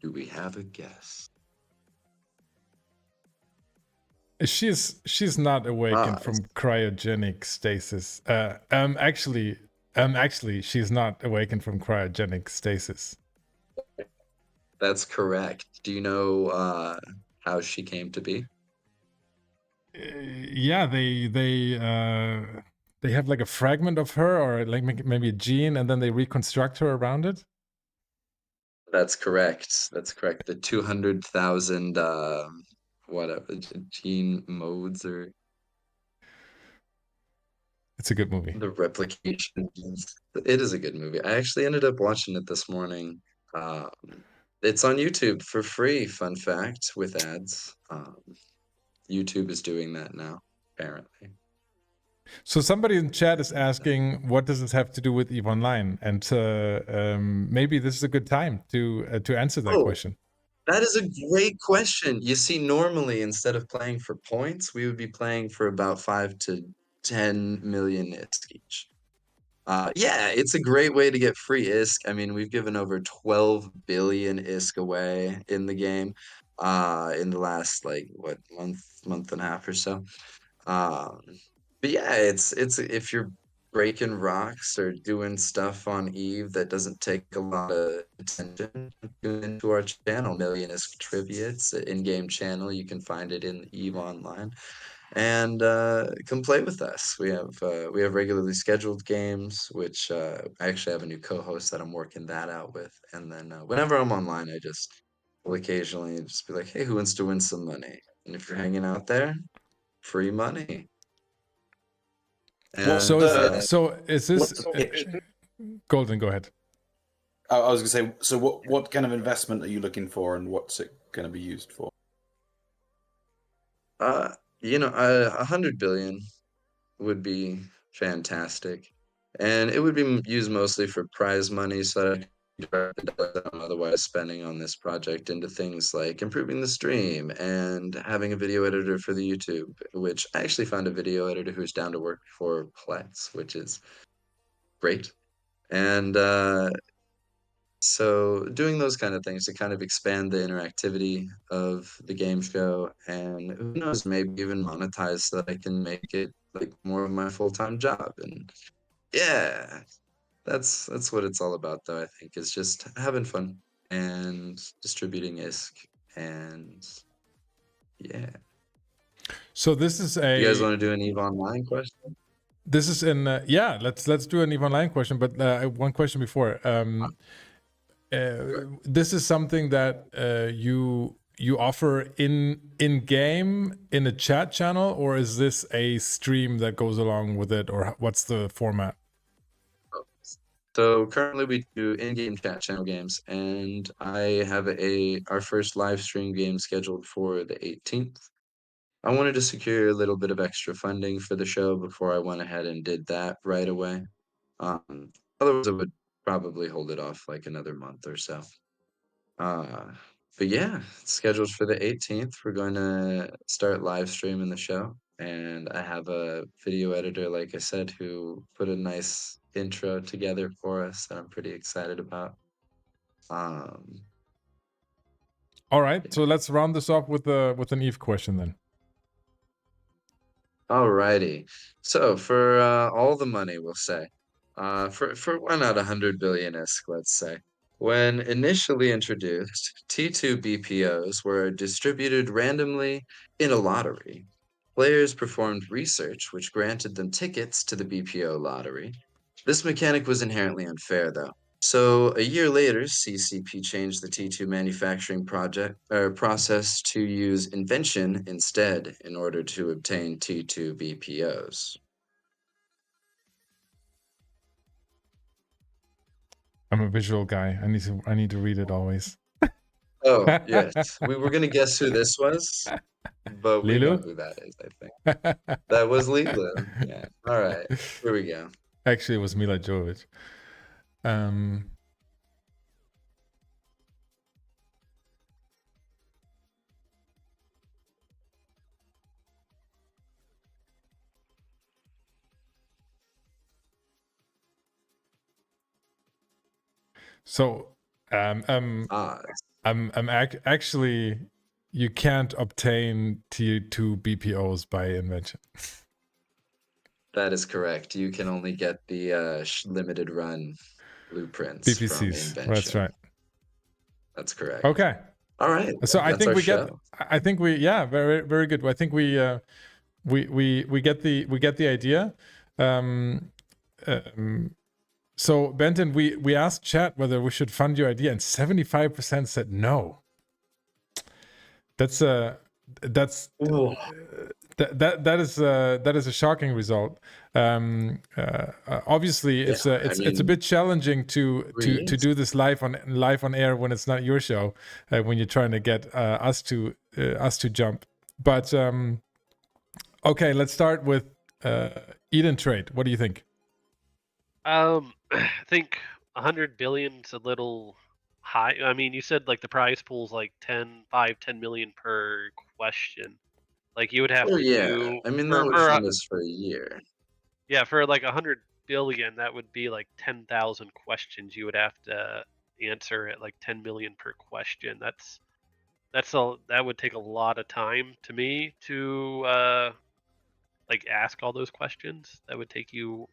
Do we have a guess? She's not awakened Ah, from cryogenic stasis. Actually, she's not awakened from cryogenic stasis. that's correct. Do you know how she came to be? Yeah, they have like a fragment of her, or like maybe a gene, and then they reconstruct her around it. That's correct. That's correct. The 200,000 whatever gene modes or It's a good movie. the replication. It is a good movie. I actually ended up watching it this morning. Um, it's on YouTube for free, fun fact, with ads. YouTube is doing that now, apparently. So somebody in chat is asking, what does this have to do with EVE Online? And maybe this is a good time to answer that Oh, question. that is a great question. You see, normally instead of playing for points, we would be playing for about 5 to 10 million ISK each. Yeah, it's a great way to get free ISK. I mean, we've given over 12 billion ISK away in the game in the last like what month and a half or so. Um, but yeah, it's if you're breaking rocks or doing stuff on Eve that doesn't take a lot of attention, tune into our channel, Million ISK Trivia. It's an in-game channel. You can find it in Eve Online and come play with us. We have regularly scheduled games, which I actually have a new co-host that I'm working that out with. And then whenever I'm online, I just will occasionally just be like, "Hey, who wants to win some money?" And if you're hanging out there, free money. What's So the- is this what's the pitch? Golden? Go ahead. I was going to say, so what kind of investment are you looking for, and what's it going to be used for? 100 billion would be fantastic, and it would be used mostly for prize money, so that I can direct the dollars that I'm otherwise spending on this project into things like improving the stream and having a video editor for the YouTube, which I actually found a video editor who's down to work for Plex, which is great. And so doing those kind of things to kind of expand the interactivity of the game show, and who knows, maybe even monetize so that I can make it like more of my full-time job. And yeah, that's what it's all about though, I think, is just having fun and distributing ISK. And yeah. So this is You guys want to do an EVE Online question? This is in yeah. Let's do an EVE Online question, but one question before. This is something that you offer in game in a chat channel, or is this a stream that goes along with it, or what's the format? So currently we do in-game chat channel games, and I have our first live stream game scheduled for the 18th. I wanted to secure a little bit of extra funding for the show before I went ahead and did that right away. Otherwise I would probably hold it off like another month or so. But yeah, it's scheduled for the 18th. We're going to start live streaming the show. And I have a video editor, like I said, who put a nice intro together for us that I'm pretty excited about. All right, so let's round this off with an Eve question then. Alrighty. So for all the money, we'll say, for why not 100 billion ISK, let's say. When initially introduced, T2 BPOs were distributed randomly in a lottery. Players performed research which granted them tickets to the BPO lottery. This mechanic was inherently unfair, though. So a year later, CCP changed the T2 manufacturing process to use invention instead in order to obtain T2 BPOs. I'm a visual guy. I need to read it always. Oh, yes. We were gonna guess who this was, but we know Lilu? who that is, I think. That was Lilo. Yeah. All right. Here we go. Actually, it was Mila Jovovich. So, I'm actually, you can't obtain T2 BPOs by invention. That is correct. You can only get the limited run blueprints from BPCs. Invention. That's right. That's correct. Okay. All right. So I That's think our we show. I think we, yeah, very, very good. I think we get the idea. So Benton, we asked chat whether we should fund your idea, and 75% said no. That's that is a shocking result. Obviously, it's a bit challenging to do this live on air when it's not your show, when you're trying to get us to jump. But okay, let's start with Eden Trade. What do you think? I think 100 billion's a little high. I mean, you said like the prize pool's like 10 million per question. Like you would have Oh to yeah. do I mean, that for would fund us for a year. yeah, for like 100 billion, that would be like 10,000 questions you would have to answer at like 10 million per question. That would take a lot of time to me to like ask all those questions. That would take you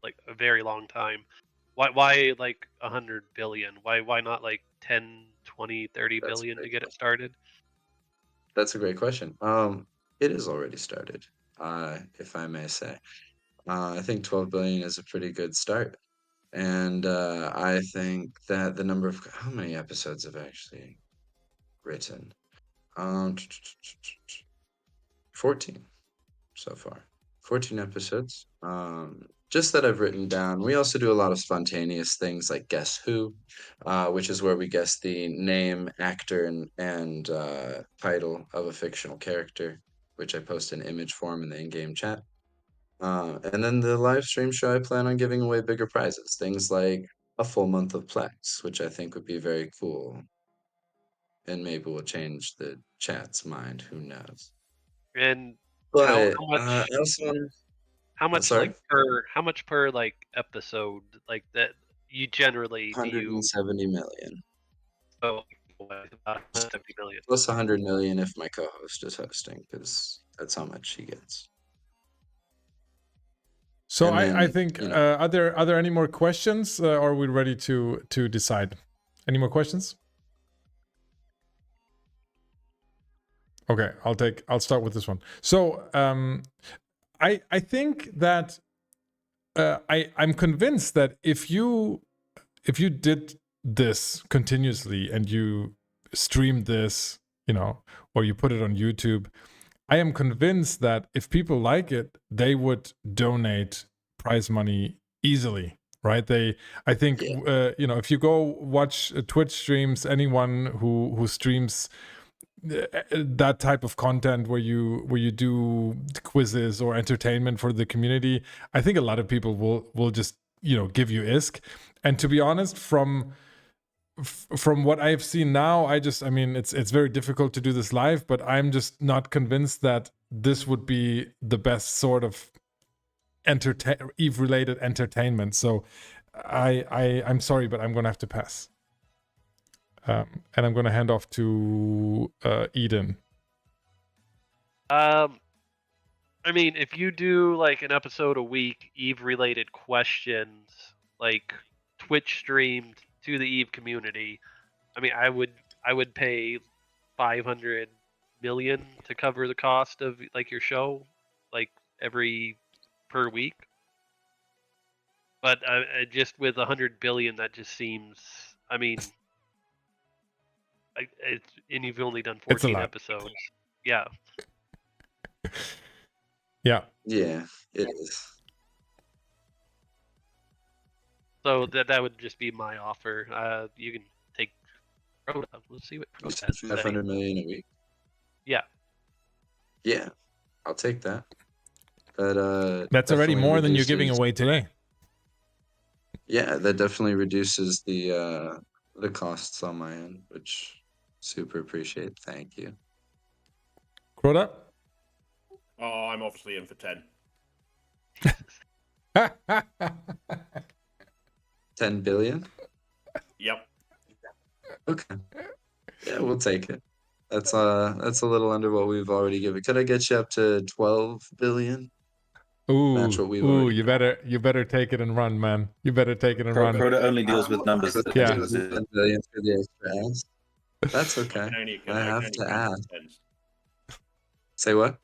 like a very long time. Why like 100 billion? Why not like 10, 20, 30 That's a billion to great get it question. started? That's a great question. It is already started, if I may say. I think 12 billion is a pretty good start. And I think that the number of how many episodes I've actually written? 14 so far. 14 episodes. Just that I've written down. We also do a lot of spontaneous things like Guess Who, which is where we guess the name, actor, and title of a fictional character, which I post in image form in the in-game chat. And then the live stream show, I plan on giving away bigger prizes, things like a full month of Plex, which I think would be very cool. And maybe will change the chat's mind. Who knows? And how But much I also want how to. much Sorry? like per like episode like that you generally do you 170 million. oh about 170 million. Plus 100 million if my co-host is hosting, because that's how much she gets. So And I then, think you know, are there any more questions, or are we ready to decide? Any more questions? Okay, I'll start with this one. So I think that I'm convinced that if you did this continuously and you streamed this, or you put it on YouTube, I am convinced that if people like it, they would donate prize money easily, right? I think, yeah. if you go watch Twitch streams, anyone who streams that type of content where you do quizzes or entertainment for the community, I think a lot of people will just give you ISK. And to be honest, from what I've seen now, I mean, it's very difficult to do this live, but I'm just not convinced that this would be the best sort of Eve related entertainment. So I'm sorry, but I'm gonna have to pass. And I'm gonna hand off to Eden. I mean, if you do like an episode a week, Eve related questions, like Twitch streamed to the Eve community, I mean, I would pay 500 million to cover the cost of like your show, like every per week. But just with 100 billion, that just seems. I mean, and you've only done 14 episodes. Yeah. Yeah. Yeah, it is. So that would just be my offer. You can take Crota. Let's see what Crota has to say. 500 million a week. Yeah. Yeah, I'll take that. That That's already definitely more than you're giving reduces- away today. Yeah, that definitely reduces the costs on my end, which super appreciate. Thank you. Crota? Oh, I'm obviously in for 10. 10 billion? Yep. Okay. Yeah, we'll take it. That's a little under what we've already given. Could I get you up to 12 billion? Match what we've already you better take it and run, man. You better take it and run. Crota only deals with numbers So that Yeah. exist. 10 billion for the extra ass. That's okay. I have to ask. in tens. Say what?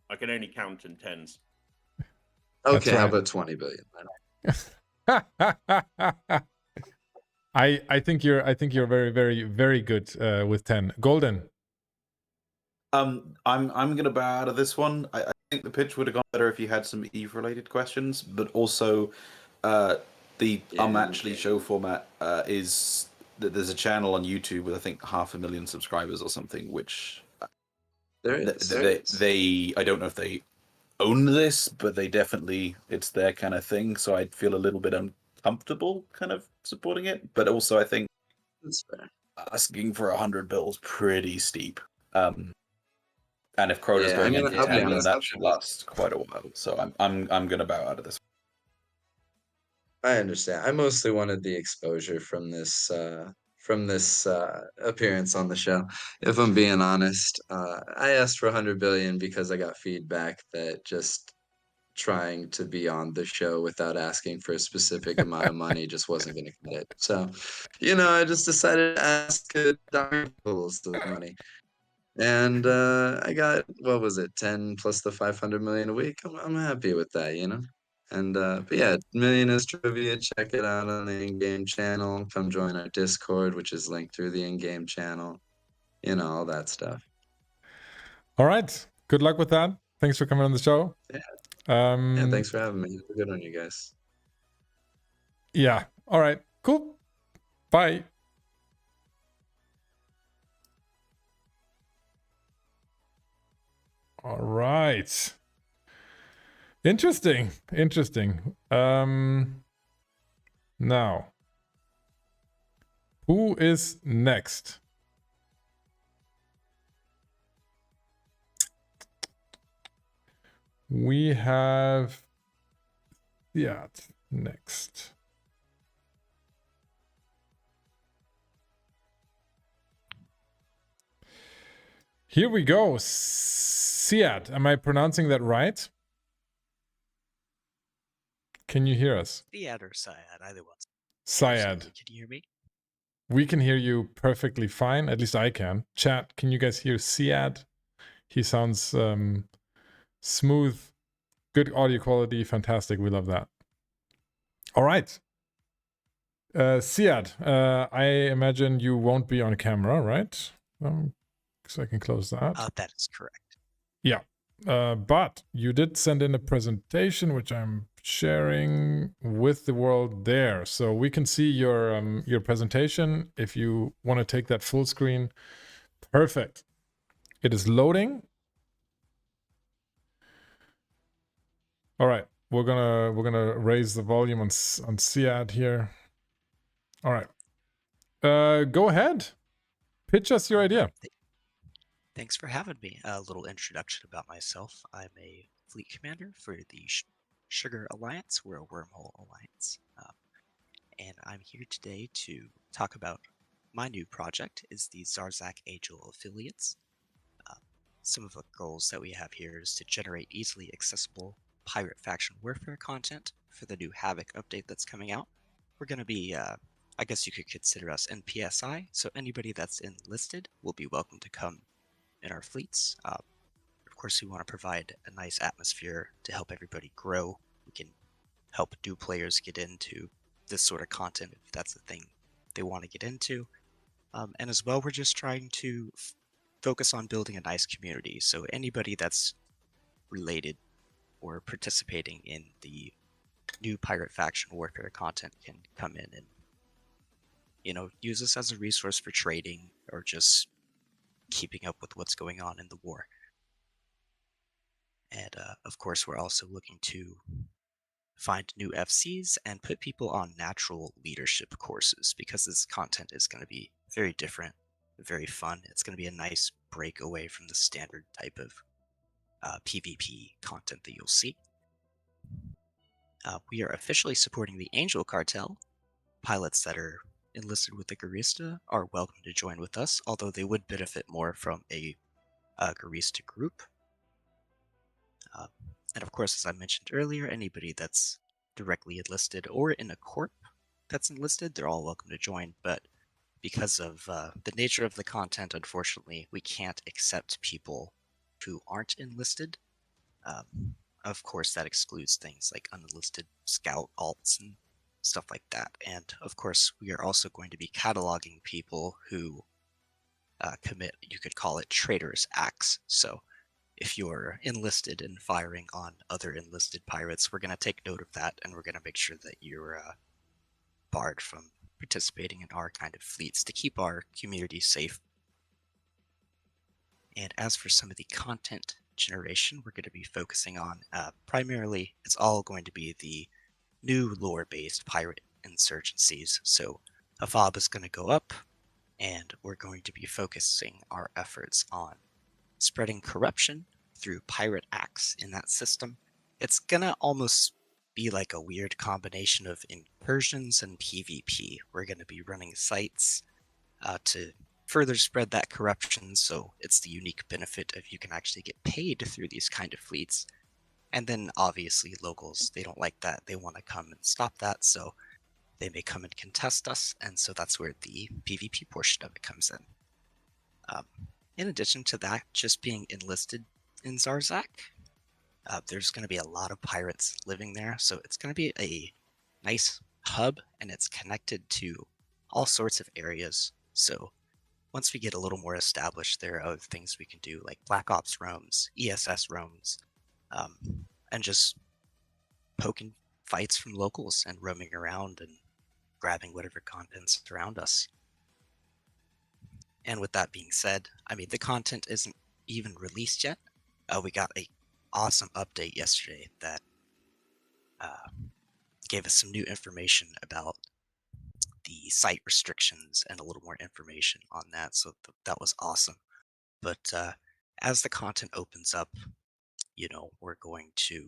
I can only count in tens. Okay, how right. about 20 billion? I think you're very, very, very good with 10. Golden. I'm gonna bow out of this one. I think the pitch would have gone better if you had some Eve related questions, but also the Actually show format is that there's a channel on YouTube with I think 500,000 subscribers or something, which they I don't know if they own this, but they definitely it's their kind of thing. So I'd feel a little bit uncomfortable kind of supporting it, but also I think That's fair. asking for 100 bills pretty steep. And if Crota's Yeah, going I in mean, for I'll be 10, then honest, that should last quite a while. So I'm gonna bow out of this. I understand. I mostly wanted the exposure from this appearance on the show. If I'm being honest, I asked for 100 billion because I got feedback that just trying to be on the show without asking for a specific amount of money just wasn't going to cut it. So, I just decided to ask pools of money. And I got, what was it, 10 plus the 500 million a week? I'm happy with that, And but yeah, Millionaires Trivia, check it out on the in-game channel. Come join our Discord, which is linked through the in-game channel. All that stuff. All right. Good luck with that. Thanks for coming on the show. Yeah. Yeah, Thanks for having me. Have a good one, you guys. Yeah. All right. Cool. Bye. All right. Interesting. Now, who is next? We have next. Here we go. Siad, am I pronouncing that right? Can you hear us? Siad or Syad, either one. Syad. Can you hear me? We can hear you perfectly fine. At least I can. Chat, can you guys hear Siad? He sounds smooth, good audio quality, fantastic. We love that. All right. Siad, I imagine you won't be on camera, right? So I can close that. That is correct. Yeah. But you did send in a presentation, which I'm sharing with the world there. So we can see your presentation. If you want to take that full screen, perfect. It is loading. All right. We're gonna raise the volume on Siad here. All right. Go ahead. Pitch us your idea. Thanks for having me. A little introduction about myself. I'm a fleet commander for the Sugar Alliance. We're a wormhole alliance. And I'm here today to talk about my new project is the Zarzak Angel Affiliates. Some of the goals that we have here is to generate easily accessible pirate faction warfare content for the new Havoc update that's coming out. We're going to be, I guess you could consider us NPSI, so anybody that's enlisted will be welcome to come in our fleets. Of course, we want to provide a nice atmosphere to help everybody grow. We can help new players get into this sort of content if that's the thing they want to get into. And as well, we're just trying to focus on building a nice community. So anybody that's related or participating in the new pirate faction warfare content can come in and, use this as a resource for trading or just keeping up with what's going on in the war. And of course, we're also looking to find new FCs and put people on natural leadership courses, because this content is going to be very different, very fun. It's going to be a nice break away from the standard type of PvP content that you'll see. We are officially supporting the Angel Cartel. Pilots that are enlisted with the Garista are welcome to join with us, although they would benefit more from a Garista group. And of course, as I mentioned earlier, anybody that's directly enlisted or in a corp that's enlisted, they're all welcome to join. But because of the nature of the content, unfortunately, we can't accept people who aren't enlisted. Of course, that excludes things like unenlisted scout alts and stuff like that. And of course, we are also going to be cataloging people who commit, you could call it, traitorous acts. So if you're enlisted and firing on other enlisted pirates, we're going to take note of that, and we're going to make sure that you're barred from participating in our kind of fleets to keep our community safe. And as for some of the content generation, we're going to be focusing on primarily, it's all going to be the new lore-based pirate insurgencies. So a fob is going to go up, and we're going to be focusing our efforts on spreading corruption through pirate acts in that system. It's gonna almost be like a weird combination of incursions and PvP. We're gonna be running sites to further spread that corruption, so it's the unique benefit of you can actually get paid through these kind of fleets. And then obviously locals, they don't like that. They want to come and stop that, so they may come and contest us, and so that's where the PvP portion of it comes in. In addition to that, just being enlisted in Zarzak, there's going to be a lot of pirates living there, so it's going to be a nice hub, and it's connected to all sorts of areas. So once we get a little more established, there are other things we can do, like Black Ops roams, ESS roams, and just poking fights from locals and roaming around and grabbing whatever content's around us. And with that being said, I mean, the content isn't even released yet. We got a awesome update yesterday that gave us some new information about the site restrictions and a little more information on that. So that was awesome. But as the content opens up, we're going to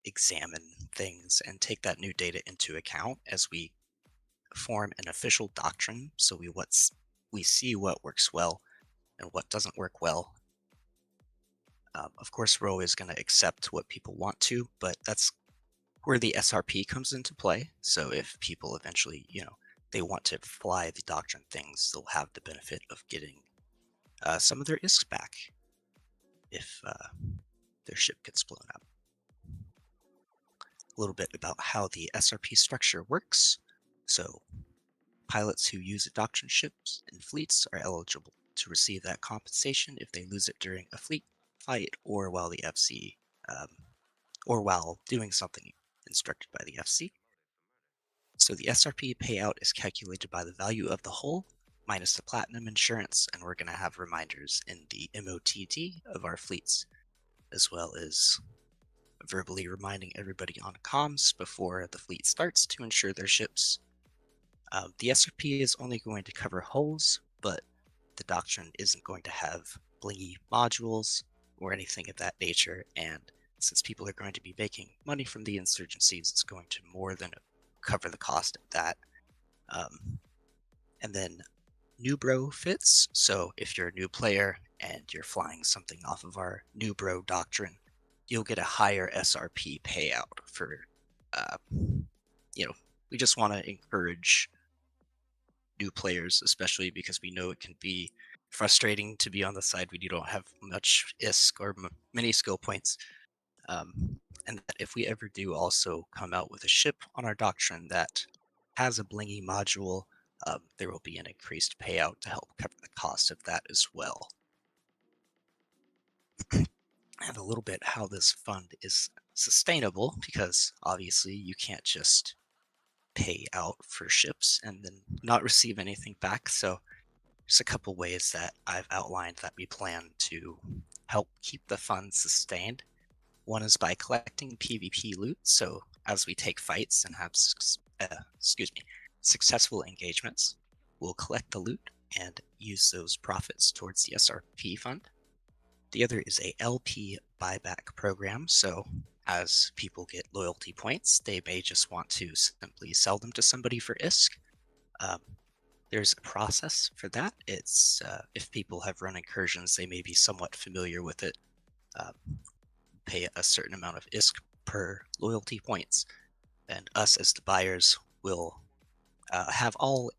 examine things and take that new data into account as we form an official doctrine. So we see what works well and what doesn't work well. Of course, we're always going to accept what people want to, but that's where the SRP comes into play. So if people eventually, they want to fly the doctrine things, they'll have the benefit of getting some of their ISK back if their ship gets blown up. A little bit about how the SRP structure works. So pilots who use doctrine ships and fleets are eligible to receive that compensation if they lose it during a fleet fight or while the FC, or while doing something instructed by the FC. So the SRP payout is calculated by the value of the hull minus the platinum insurance, and we're going to have reminders in the MOTT of our fleets, as well as verbally reminding everybody on comms before the fleet starts to ensure their ships. The SRP is only going to cover hulls, but the doctrine isn't going to have blingy modules or anything of that nature, and since people are going to be making money from the insurgencies, it's going to more than cover the cost of that. And then new bro fits. So if you're a new player and you're flying something off of our new bro doctrine, you'll get a higher SRP payout for, we just want to encourage new players, especially because we know it can be frustrating to be on the side when you don't have much ISK or many skill points. And that if we ever do also come out with a ship on our doctrine that has a blingy module, there will be an increased payout to help cover the cost of that as well. and a little bit how this fund is sustainable, because obviously you can't just pay out for ships and then not receive anything back. So there's a couple ways that I've outlined that we plan to help keep the fund sustained. One is by collecting PvP loot. So as we take fights and have successful engagements, we'll collect the loot and use those profits towards the SRP fund. The other is a LP buyback program. So as people get loyalty points, they may just want to simply sell them to somebody for ISK. There's a process for that. It's if people have run incursions, they may be somewhat familiar with it. Pay a certain amount of ISK per loyalty points, and us as the buyers will have all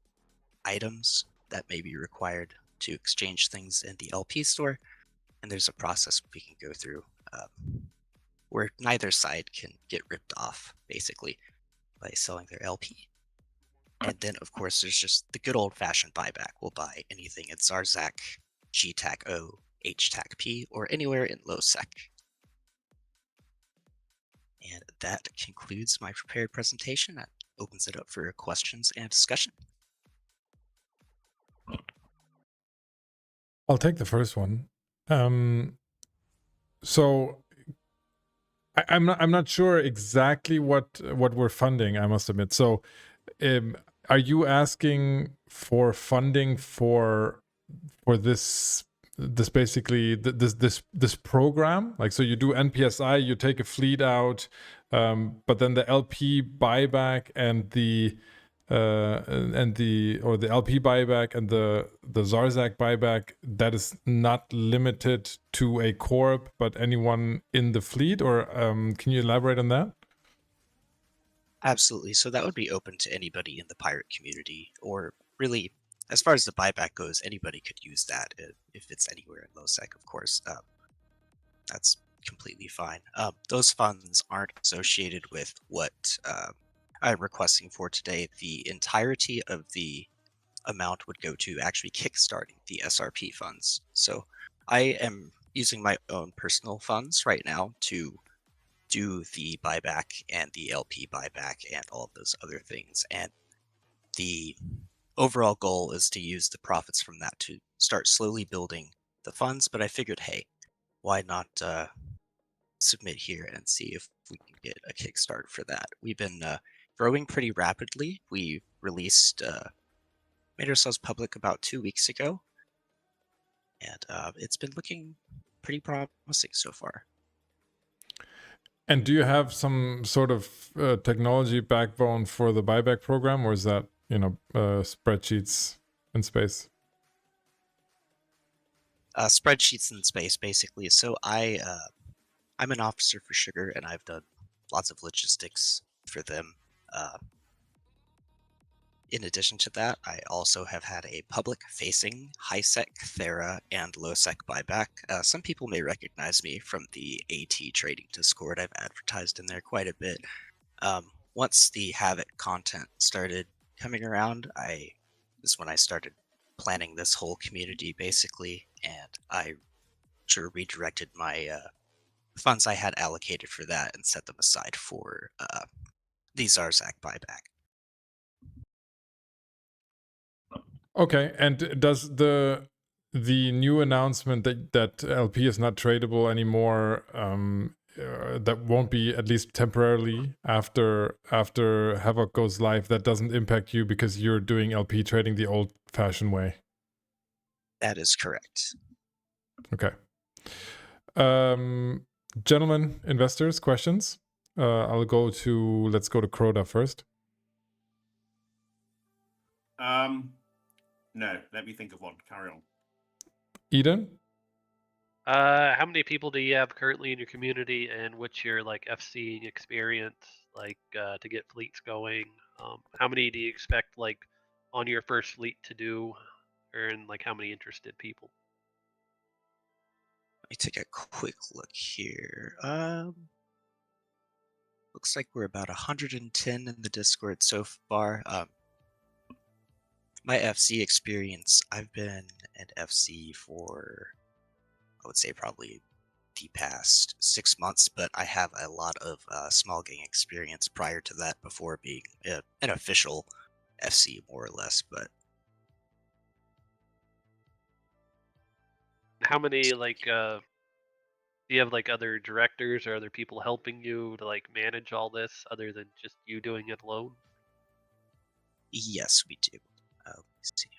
items that may be required to exchange things in the LP store, and there's a process we can go through where neither side can get ripped off, basically, by selling their LP. And then, of course, there's just the good old-fashioned buyback. We'll buy anything in Zarzak, GTAC O, HTAC P, or anywhere in low sec. And that concludes my prepared presentation. That opens it up for questions and discussion. I'll take the first one. So I'm not sure exactly what we're funding, I must admit. So are you asking for funding for this basically this program? Like, so you do NPSI, you take a fleet out, but then the LP buyback and the LP buyback and the Zarzak buyback, that is not limited to a corp, but anyone in the fleet, or can you elaborate on that? Absolutely. So that would be open to anybody in the pirate community, or really, as far as the buyback goes, anybody could use that if it's anywhere in low sec, of course. That's completely fine. Those funds aren't associated with what I'm requesting for today. The entirety of the amount would go to actually kickstarting the SRP funds. So I am using my own personal funds right now to do the buyback and the LP buyback and all of those other things. And the overall goal is to use the profits from that to start slowly building the funds. But I figured, hey, why not submit here and see if we can get a kickstart for that. We've been growing pretty rapidly. We released, made ourselves public about 2 weeks ago, and it's been looking pretty promising so far. And do you have some sort of technology backbone for the buyback program, or is that spreadsheets in space? Spreadsheets in space, basically. So I'm an officer for Sugar, and I've done lots of logistics for them. In addition to that, I also have had a public-facing high-sec, Thera, and low-sec buyback. Some people may recognize me from the AT Trading Discord. I've advertised in there quite a bit. Once the Havoc content started coming around, is when I started planning this whole community, basically, and I sure redirected my funds I had allocated for that and set them aside for the Zarzak buyback. Okay, and does the new announcement that LP is not tradable anymore, that won't be, at least temporarily, after Havoc goes live, that doesn't impact you because you're doing LP trading the old-fashioned way? That is correct. Okay. Gentlemen, investors, questions? Let's go to Crota first. No, let me think of one. Carry on. Eden? How many people do you have currently in your community, and what's your FCing experience to get fleets going? How many do you expect on your first fleet to do, and how many interested people? Let me take a quick look here. Looks like we're about 110 in the Discord so far. My FC experience, I've been an FC for, I would say, probably the past 6 months, but I have a lot of small gang experience prior to that before being an official FC, more or less. But How many do you have like other directors or other people helping you to like manage all this other than just you doing it alone? yes, we do. Let's see.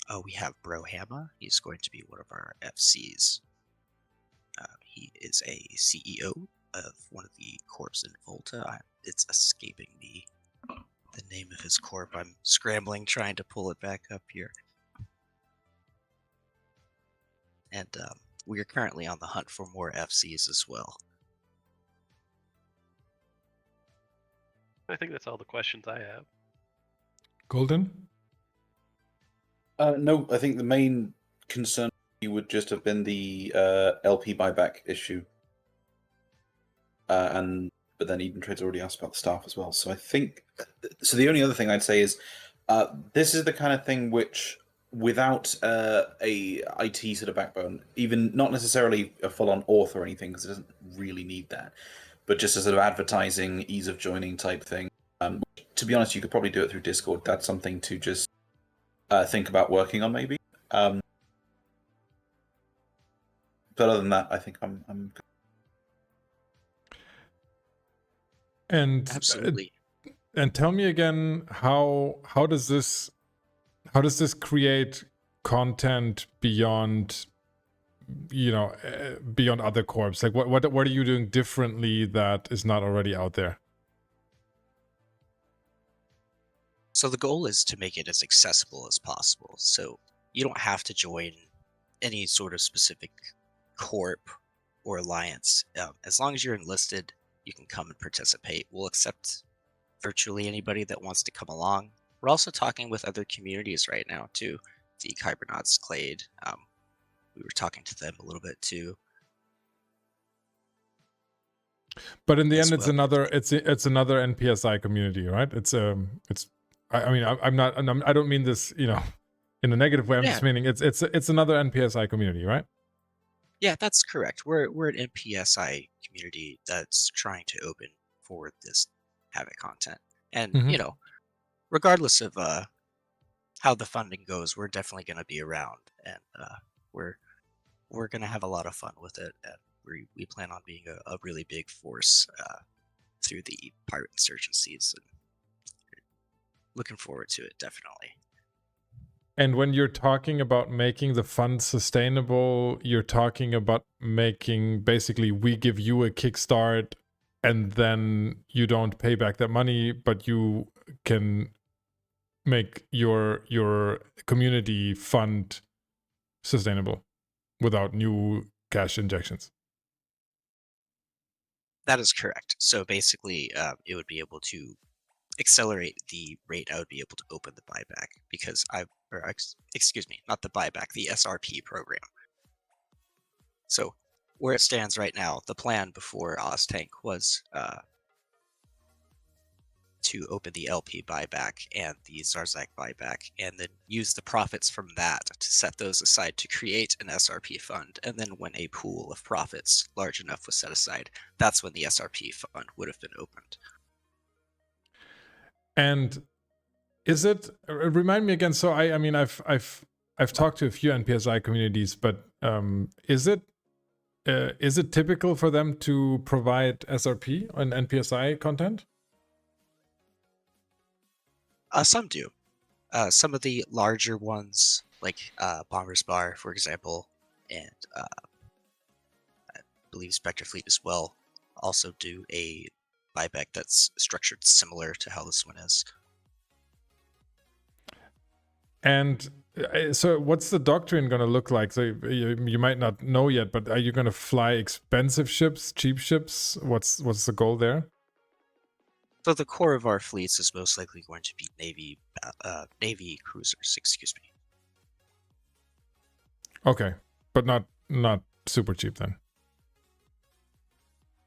Oh, we have Brohama. He's going to be one of our FCs. He is a CEO of one of the corps in Volta. It's escaping me the name of his corp. I'm scrambling trying to pull it back up here. And we are currently on the hunt for more FCs as well. I think that's all the questions I have. Golden? No, I think the main concern would just have been the LP buyback issue. But then Eden Trade's already asked about the staff as well. So I think the only other thing I'd say is this is the kind of thing which, without a IT sort of backbone, even not necessarily a full-on author or anything, because it doesn't really need that, but just a sort of advertising, ease of joining type thing. To be honest, you could probably do it through Discord. That's something to just think about working on, maybe. But other than that, I think I'm. And Absolutely. And tell me again, how does this create content beyond, beyond other corps? Like what are you doing differently that is not already out there? So the goal is to make it as accessible as possible. So you don't have to join any sort of specific corp or alliance. As long as you're enlisted, you can come and participate. We'll accept virtually anybody that wants to come along. We're also talking with other communities right now too. The Kybernauts, Clade. We were talking to them a little bit too. But in the end, it's well. another NPSI community, right? I mean, I don't mean this, in a negative way. I'm just meaning it's another NPSI community, right? Yeah, that's correct. We're an NPSI community that's trying to open for this Havoc content, and regardless of how the funding goes, we're definitely going to be around, and we're going to have a lot of fun with it, and we plan on being a really big force through the pirate insurgencies, and looking forward to it, definitely. And when you're talking about making the fund sustainable, you're talking about making, basically, we give you a kickstart and then you don't pay back that money, but you can make your community fund sustainable without new cash injections. That is correct. So basically, it would be able to accelerate the rate I would be able to open the buyback, because excuse me, not the buyback, the SRP program. So where it stands right now, the plan before OzTank was to open the LP buyback and the Zarzak buyback, and then use the profits from that to set those aside to create an SRP fund. And then when a pool of profits large enough was set aside, that's when the SRP fund would have been opened. And is it, remind me again? So I mean, I've talked to a few NPSI communities, but is it typical for them to provide SRP and NPSI content? Some do. Some of the larger ones, like Bomber's Bar, for example, and I believe Spectre Fleet as well, also do a buyback that's structured similar to how this one is. And so what's the doctrine going to look like? So you might not know yet, but are you going to fly expensive ships, cheap ships? What's the goal there? So the core of our fleets is most likely going to be Navy cruisers, excuse me. Okay, but not super cheap then.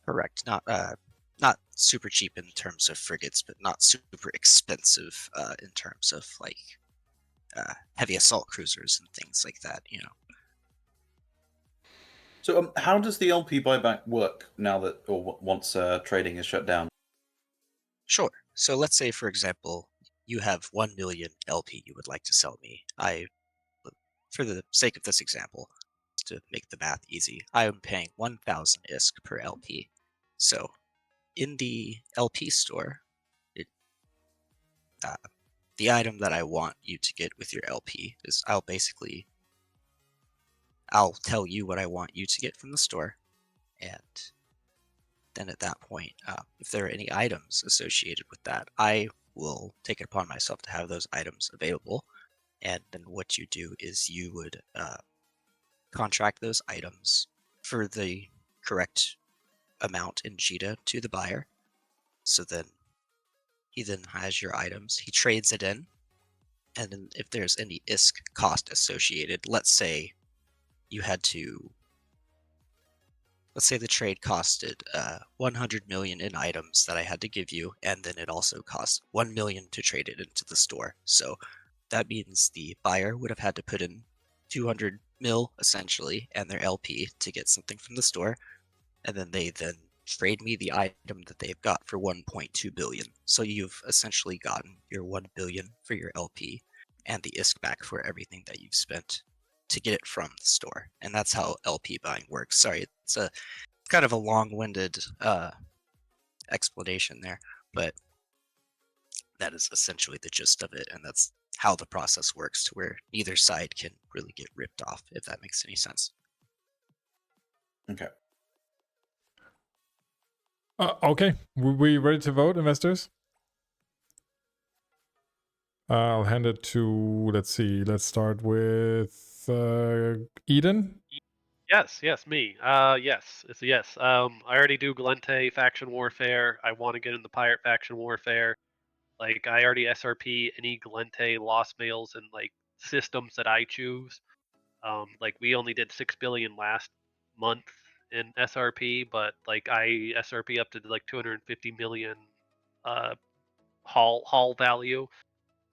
Correct. Not super cheap in terms of frigates, but not super expensive in terms of like heavy assault cruisers and things like that. So how does the LP buyback work now that, or once trading is shut down? Sure. So let's say, for example, you have 1 million LP you would like to sell me. For the sake of this example, to make the math easy, I am paying 1,000 ISK per LP. So in the LP store, the item that I want you to get with your LP is I'll tell you what I want you to get from the store, and then at that point, if there are any items associated with that, I will take it upon myself to have those items available. And then what you do is you would contract those items for the correct amount in JITA to the buyer. So then he then has your items, he trades it in, and then if there's any ISK cost associated, let's say the trade costed 100 million in items that I had to give you, and then it also cost 1 million to trade it into the store. So that means the buyer would have had to put in 200 mil essentially and their LP to get something from the store, and then they trade me the item that they've got for 1.2 billion. So you've essentially gotten your 1 billion for your LP and the ISK back for everything that you've spent to get it from the store. And that's how LP buying works. Sorry, it's a kind of a long-winded explanation there, but that is essentially the gist of it, and that's how the process works, to where neither side can really get ripped off, if that makes any sense. Okay. Okay, we ready to vote, investors? I'll hand it to, let's see, let's start with Eden. Yes, me. Yes, it's a yes. I already do Galente faction warfare. I want to get into pirate faction warfare. Like, I already SRP any Galente lost mails and like systems that I choose. Like, we only did 6 billion last month in SRP, but like I SRP up to like 250 million haul value.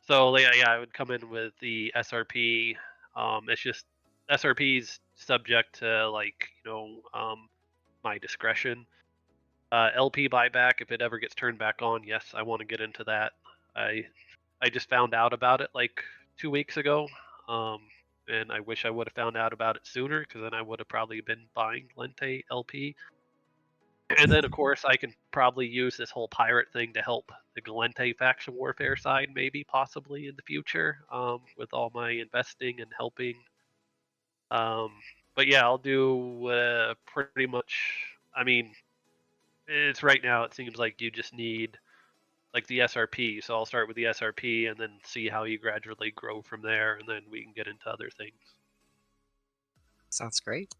So like, yeah, I would come in with the SRP. It's just SRP's subject to like my discretion. LP buyback, if it ever gets turned back on, yes, I want to get into that. I just found out about it like 2 weeks ago, and I wish I would have found out about it sooner, because then I would have probably been buying Lente LP. And then, of course, I can probably use this whole pirate thing to help the Galente faction warfare side, maybe, possibly in the future, with all my investing and helping. But yeah, I'll do pretty much. I mean, it's right now. It seems like you just need like the SRP. So I'll start with the SRP and then see how you gradually grow from there, and then we can get into other things. Sounds great.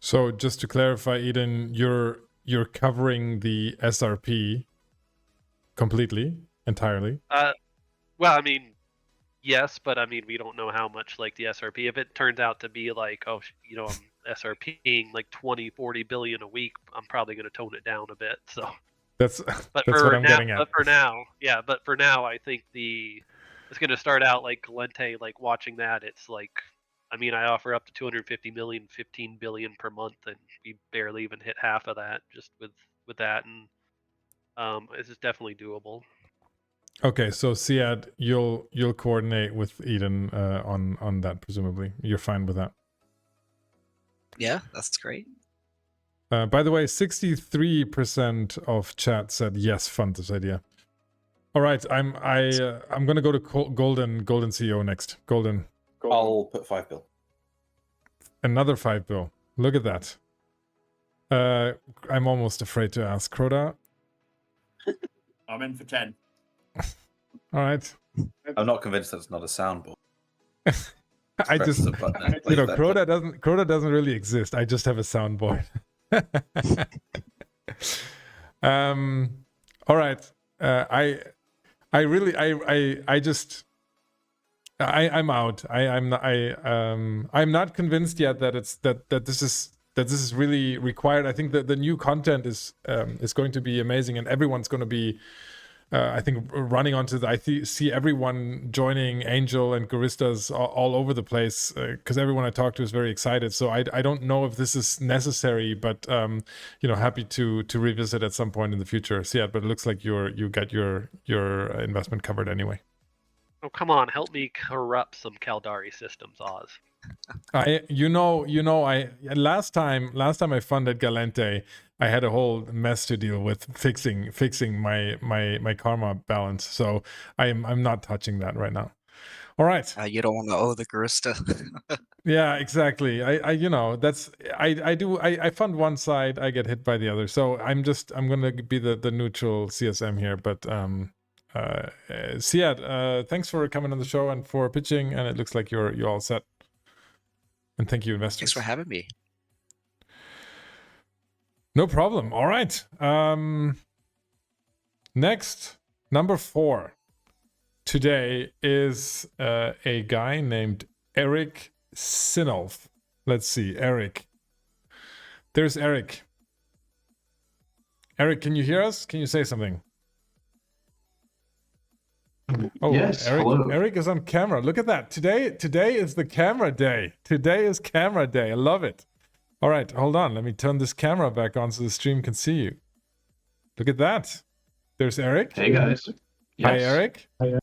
So just to clarify, Eden, you're covering the SRP completely, entirely. Well, I mean, yes, but I mean, we don't know how much like the SRP. If it turns out to be like, I'm SRPing like 20, 40 billion a week, I'm probably going to tone it down a bit. So that's but that's what I'm getting at. But for now, I think it's going to start out like Galente. Like, watching that, it's like, I mean, I offer up to 250 million, 15 billion per month, and we barely even hit half of that just with that, and this is definitely doable. Okay, so Siad, you'll coordinate with Eden on that, presumably. You're fine with that. Yeah, that's great. By the way, 63% of chat said yes, fund this idea. All right, I'm gonna go to Golden CEO next. Golden. I'll put 5 bill. Another 5 bill. Look at that. I'm almost afraid to ask Crota. I'm in for 10. All right. I'm not convinced that's not a soundboard. I just, Crota doesn't really exist. I just have a soundboard. All right. I'm out. I'm not convinced yet that this is really required. I think that the new content is going to be amazing, and everyone's going to be I think running onto see everyone joining Angel and Goristas all over the place, because everyone I talk to is very excited. So I don't know if this is necessary, but happy to revisit at some point in the future. So yeah, but it looks like you got your investment covered anyway. Oh, come on, help me corrupt some Caldari systems, Oz. Last time I funded Galente, I had a whole mess to deal with fixing my karma balance. So I'm not touching that right now. All right. You don't want to owe the Garista. Yeah, exactly. I fund one side, I get hit by the other. So I'm gonna be the neutral CSM here. But Siad, thanks for coming on the show and for pitching. And it looks like you're all set. And thank you, investors. Thanks for having me. No problem. All right. Next, number 4 today is a guy named Eric Sinolf. Let's see, Eric. There's Eric. Eric, can you hear us? Can you say something? Oh, yes, Eric, hello. Eric is on camera. Look at that. Today is the camera day. Today is camera day. I love it. All right, hold on. Let me turn this camera back on so the stream can see you. Look at that. There's Eric. Hey guys. Hi, Eric. Hi.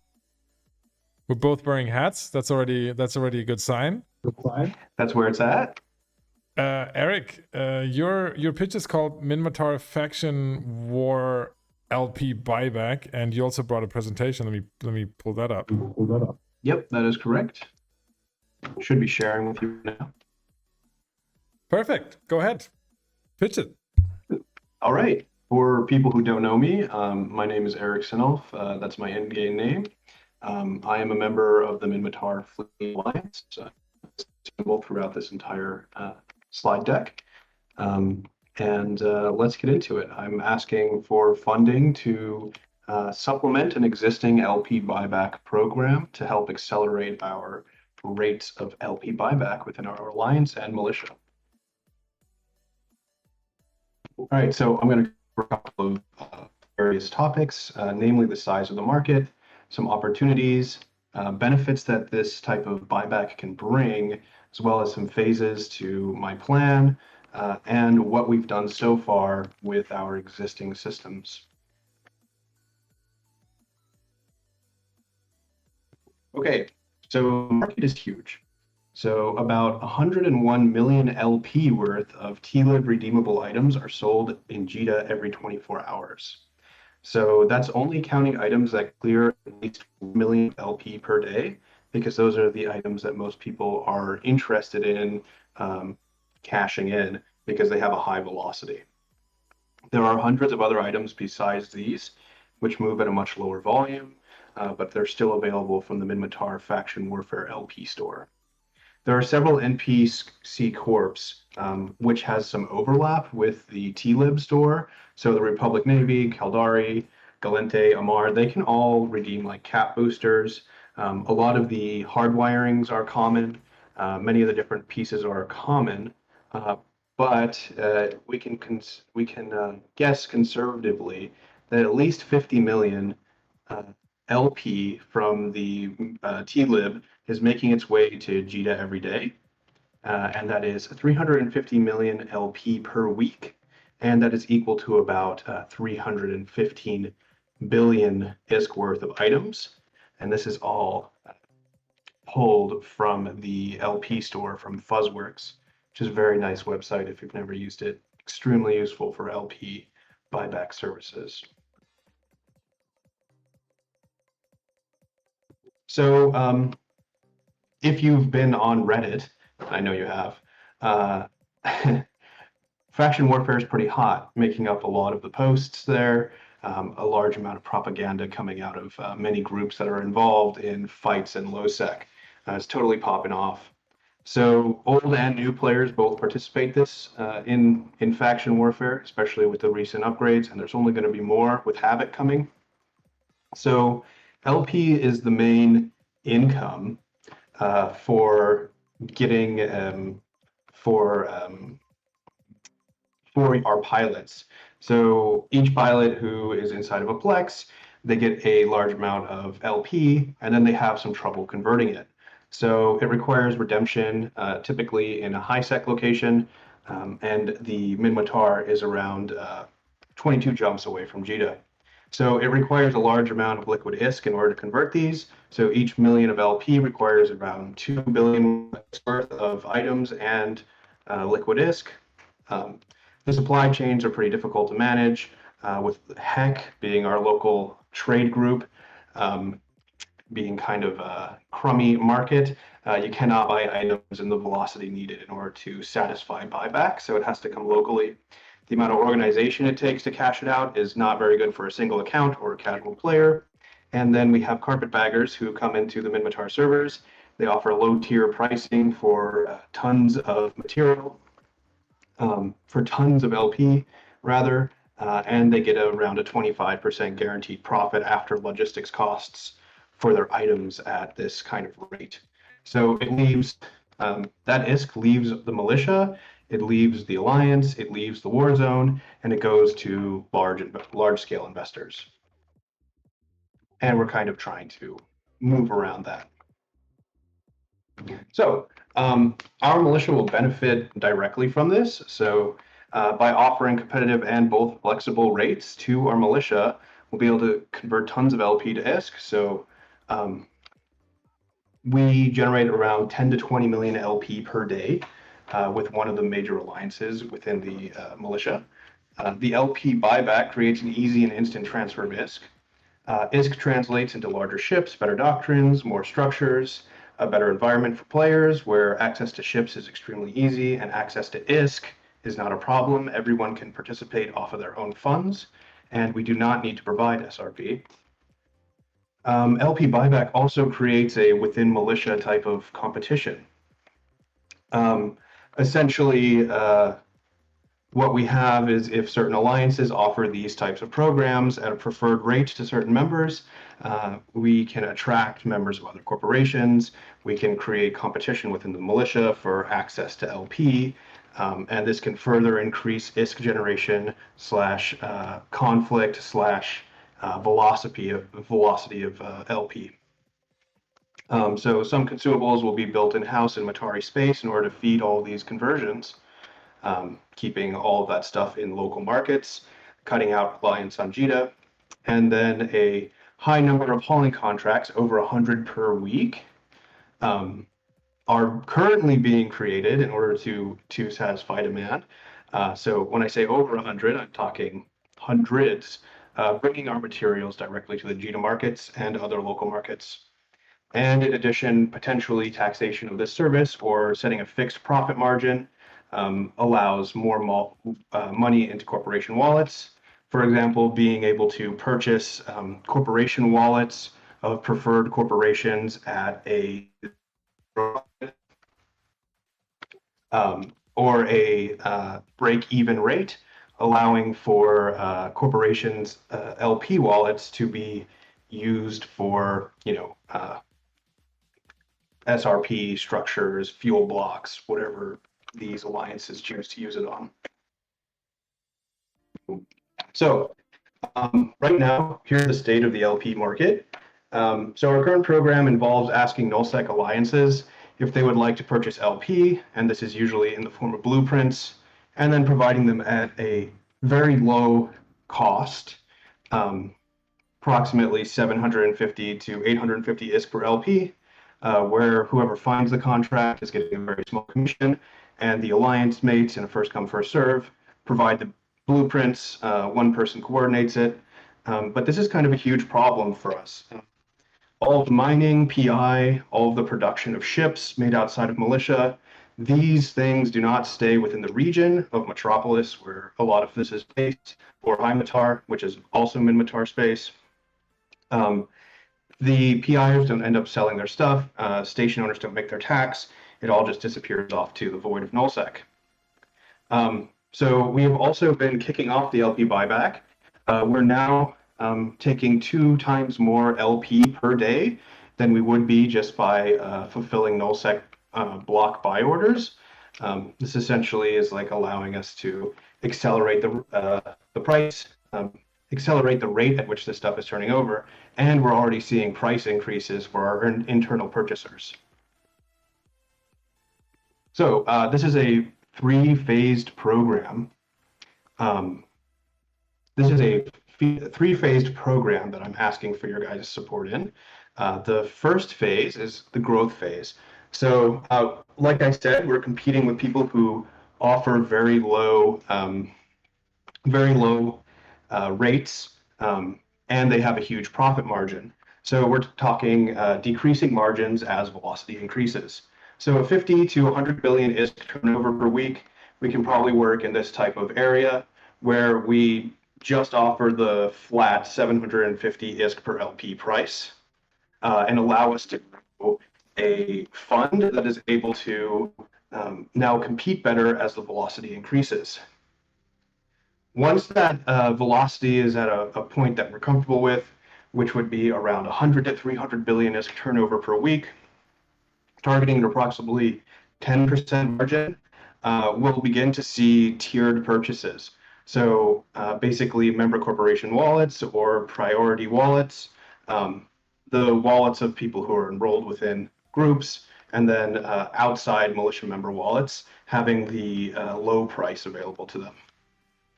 We're both wearing hats. That's already a good sign. That's where it's at. Eric, your pitch is called Minmatar Faction War LP buyback, and you also brought a presentation. Let me pull that up. Yep, that is correct. Should be sharing with you now. Perfect. Go ahead. Pitch it. All right. For people who don't know me, my name is Eric Sinolf. That's my in-game name. I am a member of the Minmatar Fleet Alliance, symbol throughout this entire slide deck. And let's get into it. I'm asking for funding to supplement an existing LP buyback program to help accelerate our rates of LP buyback within our alliance and militia. All right, so I'm going to cover a couple of various topics, namely the size of the market, some opportunities, benefits that this type of buyback can bring, as well as some phases to my plan, and what we've done so far with our existing systems. Okay, so the market is huge. So about 101 million LP worth of TLIB redeemable items are sold in JITA every 24 hours. So that's only counting items that clear at least 1 million LP per day, because those are the items that most people are interested in cashing in because they have a high velocity. There are hundreds of other items besides these, which move at a much lower volume, but they're still available from the Minmatar Faction Warfare LP store. There are several NPC corps, which has some overlap with the TLIB store. So the Republic Navy, Caldari, Galente, Amar, they can all redeem like cap boosters. A lot of the hardwirings are common. Many of the different pieces are common, but we can guess conservatively that at least 50 million LP from the TLIB is making its way to JITA every day, and that is 350 million LP per week, and that is equal to about 315 billion ISK worth of items, and this is all pulled from the LP store from Fuzzworks, which is a very nice website if you've never used it. Extremely useful for LP buyback services. So if you've been on Reddit, I know you have, faction warfare is pretty hot, making up a lot of the posts there, a large amount of propaganda coming out of many groups that are involved in fights and LowSec. It's totally popping off. So old and new players both participate in faction warfare, especially with the recent upgrades, and there's only going to be more with Havoc coming. So LP is the main income for getting for our pilots. So each pilot who is inside of a Plex they get a large amount of LP, and then they have some trouble converting it. So it requires redemption, typically in a high sec location, and the Minmatar is around 22 jumps away from JITA. So it requires a large amount of liquid ISK in order to convert these. So each million of LP requires around 2 billion worth of items and liquid ISK. The supply chains are pretty difficult to manage, with HEC being our local trade group, being kind of a crummy market. You cannot buy items in the velocity needed in order to satisfy buyback, so it has to come locally. The amount of organization it takes to cash it out is not very good for a single account or a casual player. And then we have carpetbaggers who come into the Minmatar servers. They offer low tier pricing for tons of material, for tons of LP rather, and they get around a 25% guaranteed profit after logistics costs for their items at this kind of rate. So it leaves, that ISK leaves the militia, it leaves the alliance, it leaves the war zone, and it goes to large scale investors. And we're kind of trying to move around that. So our militia will benefit directly from this. So by offering competitive and both flexible rates to our militia, we'll be able to convert tons of LP to ISK. So we generate around 10 to 20 million LP per day with one of the major alliances within the militia. The LP buyback creates an easy and instant transfer of ISK. ISK translates into larger ships, better doctrines, more structures, a better environment for players where access to ships is extremely easy and access to ISK is not a problem. Everyone can participate off of their own funds, and we do not need to provide SRP. LP buyback also creates a within militia type of competition. Essentially, what we have is if certain alliances offer these types of programs at a preferred rate to certain members, we can attract members of other corporations. We can create competition within the militia for access to LP, and this can further increase ISK generation / conflict / velocity of LP. So some consumables will be built in-house in Matari space in order to feed all of these conversions, keeping all of that stuff in local markets, cutting out reliance on JITA, and then a high number of hauling contracts, over 100 per week, are currently being created in order to satisfy demand. So when I say over 100, I'm talking hundreds, bringing our materials directly to the JITA markets and other local markets. And in addition, potentially taxation of this service or setting a fixed profit margin allows more money into corporation wallets. For example, being able to purchase corporation wallets of preferred corporations at a or a break-even rate, allowing for corporations' LP wallets to be used for, SRP structures, fuel blocks, whatever these alliances choose to use it on. So right now, here's the state of the LP market. So our current program involves asking nullsec alliances if they would like to purchase LP, and this is usually in the form of blueprints, and then providing them at a very low cost, approximately 750 to 850 ISK per LP, where whoever finds the contract is getting a very small commission, and the alliance mates in a first come, first serve provide the blueprints, one person coordinates it. But this is kind of a huge problem for us. All of the mining, PI, all of the production of ships made outside of militia, these things do not stay within the region of Metropolis, where a lot of this is based, or High Matar, which is also Min-Matar space. The PIs don't end up selling their stuff. Station owners don't make their tax. It all just disappears off to the void of nullsec. So we have also been kicking off the LP buyback. We're now taking 2 times more LP per day than we would be just by fulfilling nullsec block buy orders. This essentially is like allowing us to accelerate the price, accelerate the rate at which this stuff is turning over, and we're already seeing price increases for our internal purchasers. So this is a three-phased program. This is a three-phased program that I'm asking for your guys' support in. The first phase is the growth phase. So like I said, we're competing with people who offer very low rates, and they have a huge profit margin. So we're talking decreasing margins as velocity increases. So 50 to 100 billion ISK turnover per week, we can probably work in this type of area where we just offer the flat 750 ISK per LP price and allow us to grow a fund that is able to now compete better as the velocity increases. Once that velocity is at a point that we're comfortable with, which would be around 100 to 300 billion ISK turnover per week, targeting approximately 10% margin, we'll begin to see tiered purchases. So basically member corporation wallets or priority wallets, the wallets of people who are enrolled within groups, and then outside militia member wallets having the low price available to them.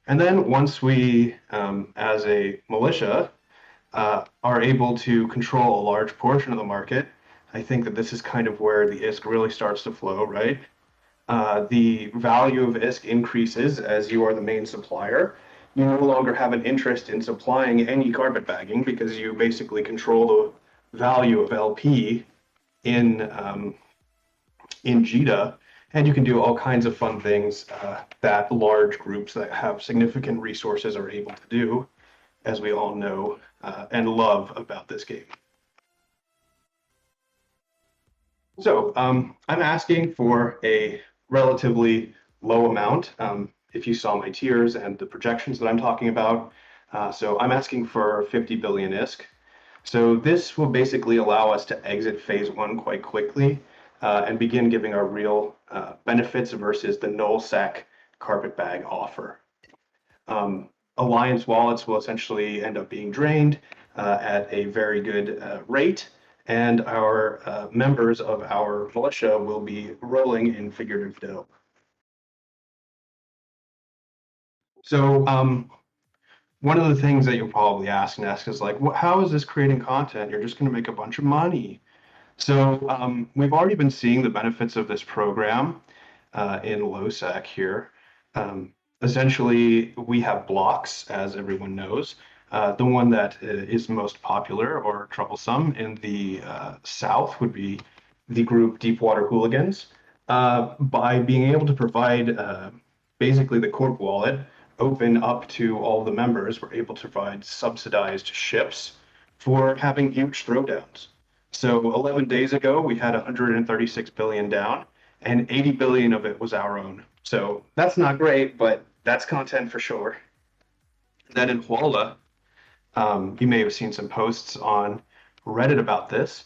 And then once we, as a militia, are able to control a large portion of the market, I think that this is kind of where the ISK really starts to flow, right? The value of ISK increases as you are the main supplier. You no longer have an interest in supplying any carpetbagging because you basically control the value of LP in JITA, and you can do all kinds of fun things that large groups that have significant resources are able to do, as we all know and love about this game. So I'm asking for a relatively low amount, if you saw my tiers and the projections that I'm talking about. So I'm asking for 50 billion ISK. So this will basically allow us to exit phase one quite quickly and begin giving our real benefits versus the null sec carpetbag offer. Alliance wallets will essentially end up being drained at a very good rate, and our members of our militia will be rolling in figurative dough. So one of the things that you'll probably ask is like, how is this creating content? You're just going to make a bunch of money. So we've already been seeing the benefits of this program in LowSec here. Essentially, we have blocks, as everyone knows. The one that is most popular or troublesome in the South would be the group Deepwater Hooligans. By being able to provide basically the corp wallet open up to all the members, we're able to provide subsidized ships for having huge throwdowns. So 11 days ago, we had 136 billion down, and 80 billion of it was our own. So that's not great, but that's content for sure. Then in Huala, you may have seen some posts on Reddit about this,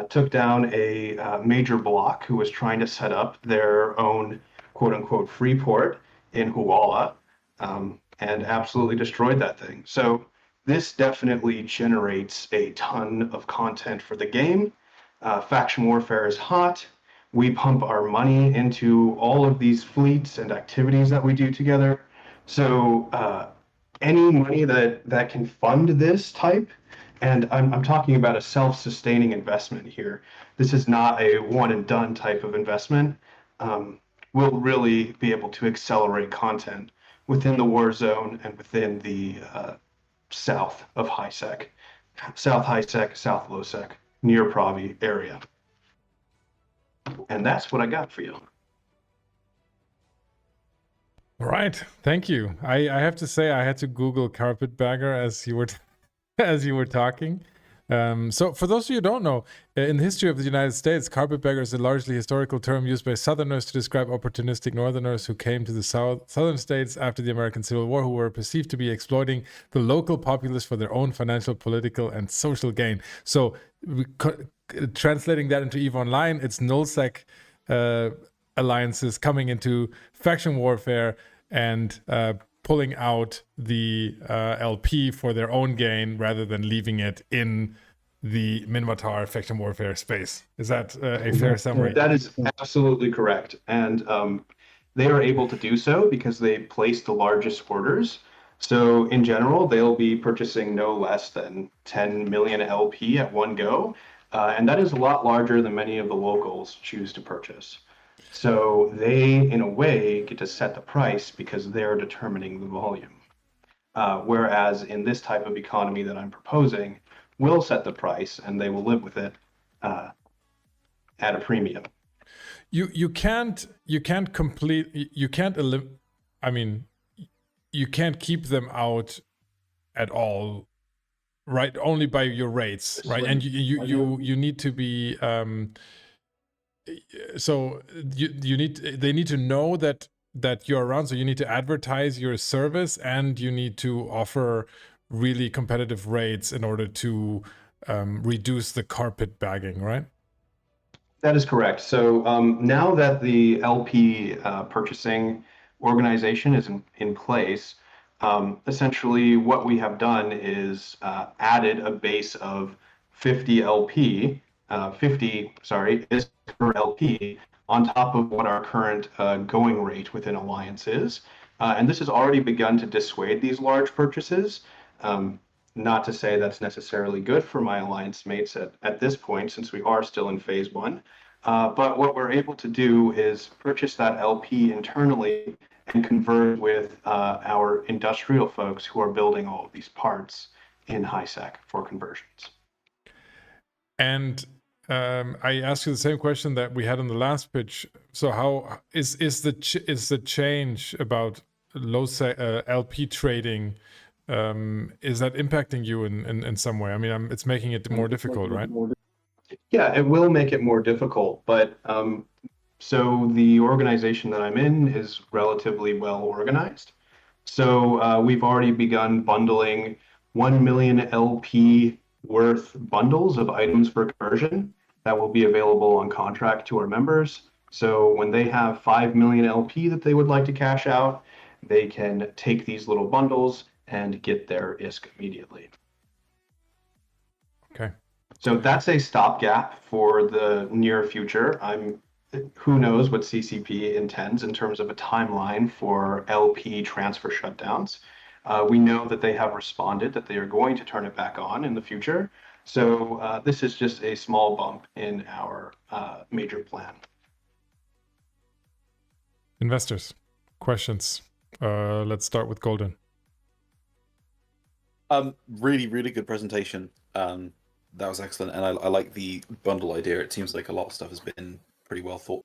took down a major block who was trying to set up their own quote unquote free port in Huala, and absolutely destroyed that thing. So this definitely generates a ton of content for the game. Faction warfare is hot. We pump our money into all of these fleets and activities that we do together. So any money that can fund this type, and I'm talking about a self-sustaining investment here. This is not a one and done type of investment. Will really be able to accelerate content within the war zone and within the south of HighSec, South HighSec, South LowSec, near Pravi area. And that's what I got for you. All right, thank you. I have to say I had to Google carpetbagger as you were talking. So for those of you who don't know, in the history of the United States, carpetbagger is a largely historical term used by Southerners to describe opportunistic Northerners who came to the southern states after the American Civil War, who were perceived to be exploiting the local populace for their own financial, political, and social gain. So translating that into EVE Online, it's nullsec alliances coming into faction warfare and pulling out the LP for their own gain rather than leaving it in the Minmatar Faction Warfare space. Is that a fair summary? That is absolutely correct. And they are able to do so because they place the largest orders. So in general, they'll be purchasing no less than 10 million LP at one go. And that is a lot larger than many of the locals choose to purchase. So they, in a way, get to set the price because they're determining the volume. Whereas in this type of economy that I'm proposing, we'll set the price and they will live with it at a premium. You can't keep them out at all, right? Only by your rates, right? And you need to be they need to know that you're around, so you need to advertise your service and you need to offer really competitive rates in order to reduce the carpet bagging, right? That is correct. So now that the LP purchasing organization is in place, essentially what we have done is added a base of 50 LP, is per LP on top of what our current going rate within Alliance is. And this has already begun to dissuade these large purchases. Not to say that's necessarily good for my Alliance mates at this point, since we are still in phase 1. But what we're able to do is purchase that LP internally and convert with our industrial folks who are building all of these parts in HiSec for conversions. And I asked you the same question that we had on the last pitch. So how is the change about low LP trading? Is that impacting you in some way? I mean, it's making it more difficult, right? Yeah, it will make it more difficult, but so the organization that I'm in is relatively well organized. So we've already begun bundling 1 million LP worth bundles of items for conversion that will be available on contract to our members. So when they have 5 million LP that they would like to cash out, they can take these little bundles and get their ISK immediately. Okay. So that's a stopgap for the near future. Who knows what CCP intends in terms of a timeline for LP transfer shutdowns. We know that they have responded that they are going to turn it back on in the future. So this is just a small bump in our major plan. Investors, questions. Let's start with Golden. Really, really good presentation. That was excellent, and I like the bundle idea. It seems like a lot of stuff has been pretty well thought.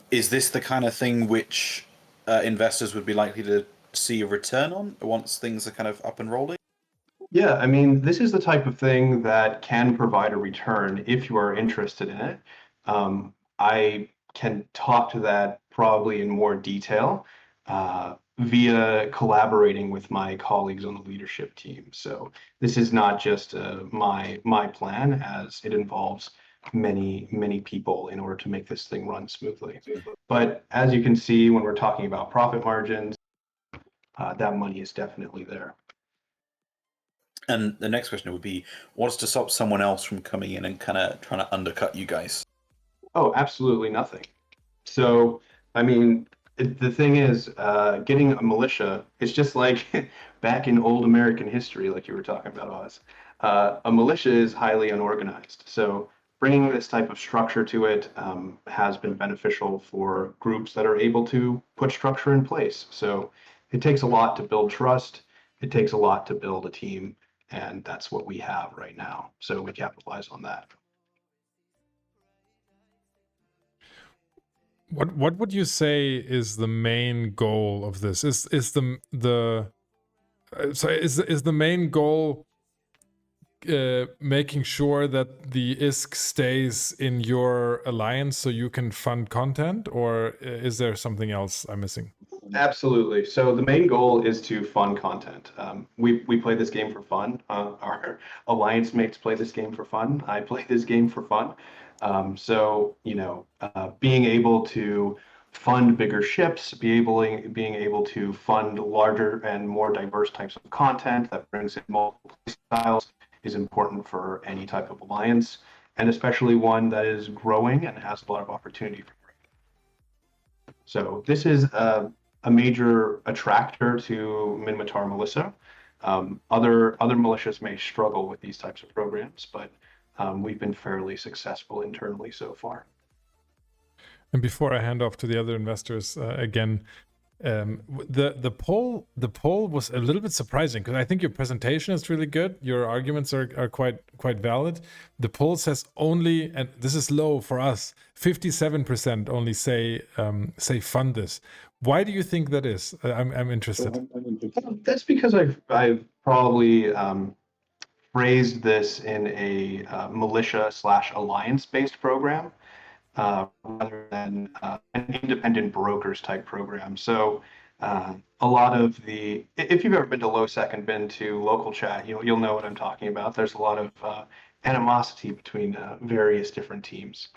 Is this the kind of thing which investors would be likely to see a return on once things are kind of up and rolling? Yeah, I mean, this is the type of thing that can provide a return if you are interested in it. I can talk to that probably in more detail via collaborating with my colleagues on the leadership team. So this is not just my plan, as it involves many people in order to make this thing run smoothly. But as you can see, when we're talking about profit margins, that money is definitely there. And the next question would be, what's to stop someone else from coming in and kind of trying to undercut you guys? Oh, absolutely nothing. So, I mean, the thing is, getting a militia, it's just like back in old American history, like you were talking about, Oz. A militia is highly unorganized. So bringing this type of structure to it has been beneficial for groups that are able to put structure in place. So it takes a lot to build trust. It takes a lot to build a team. And that's what we have right now. So we capitalize on that. What would you say is the main goal of this? Is the main goal making sure that the ISK stays in your alliance so you can fund content, or is there something else I'm missing? Absolutely. So the main goal is to fund content. We play this game for fun. Our alliance mates play this game for fun. I play this game for fun. So, you know, being able to fund bigger ships, being able to fund larger and more diverse types of content that brings in multiple styles is important for any type of alliance, and especially one that is growing and has a lot of opportunity for growth. So this is a major attractor to Minmatar Melissa. Other militias may struggle with these types of programs, but we've been fairly successful internally so far. And before I hand off to the other investors again, the poll was a little bit surprising because I think your presentation is really good. Your arguments are quite valid. The poll says only, and this is low for us, 57% only say fund this. Why do you think that is? I'm interested. That's because I've probably phrased this in a militia/alliance-based program rather than an independent brokers type program. So a lot of if you've ever been to LowSec and been to local chat, you'll know what I'm talking about. There's a lot of animosity between various different teams.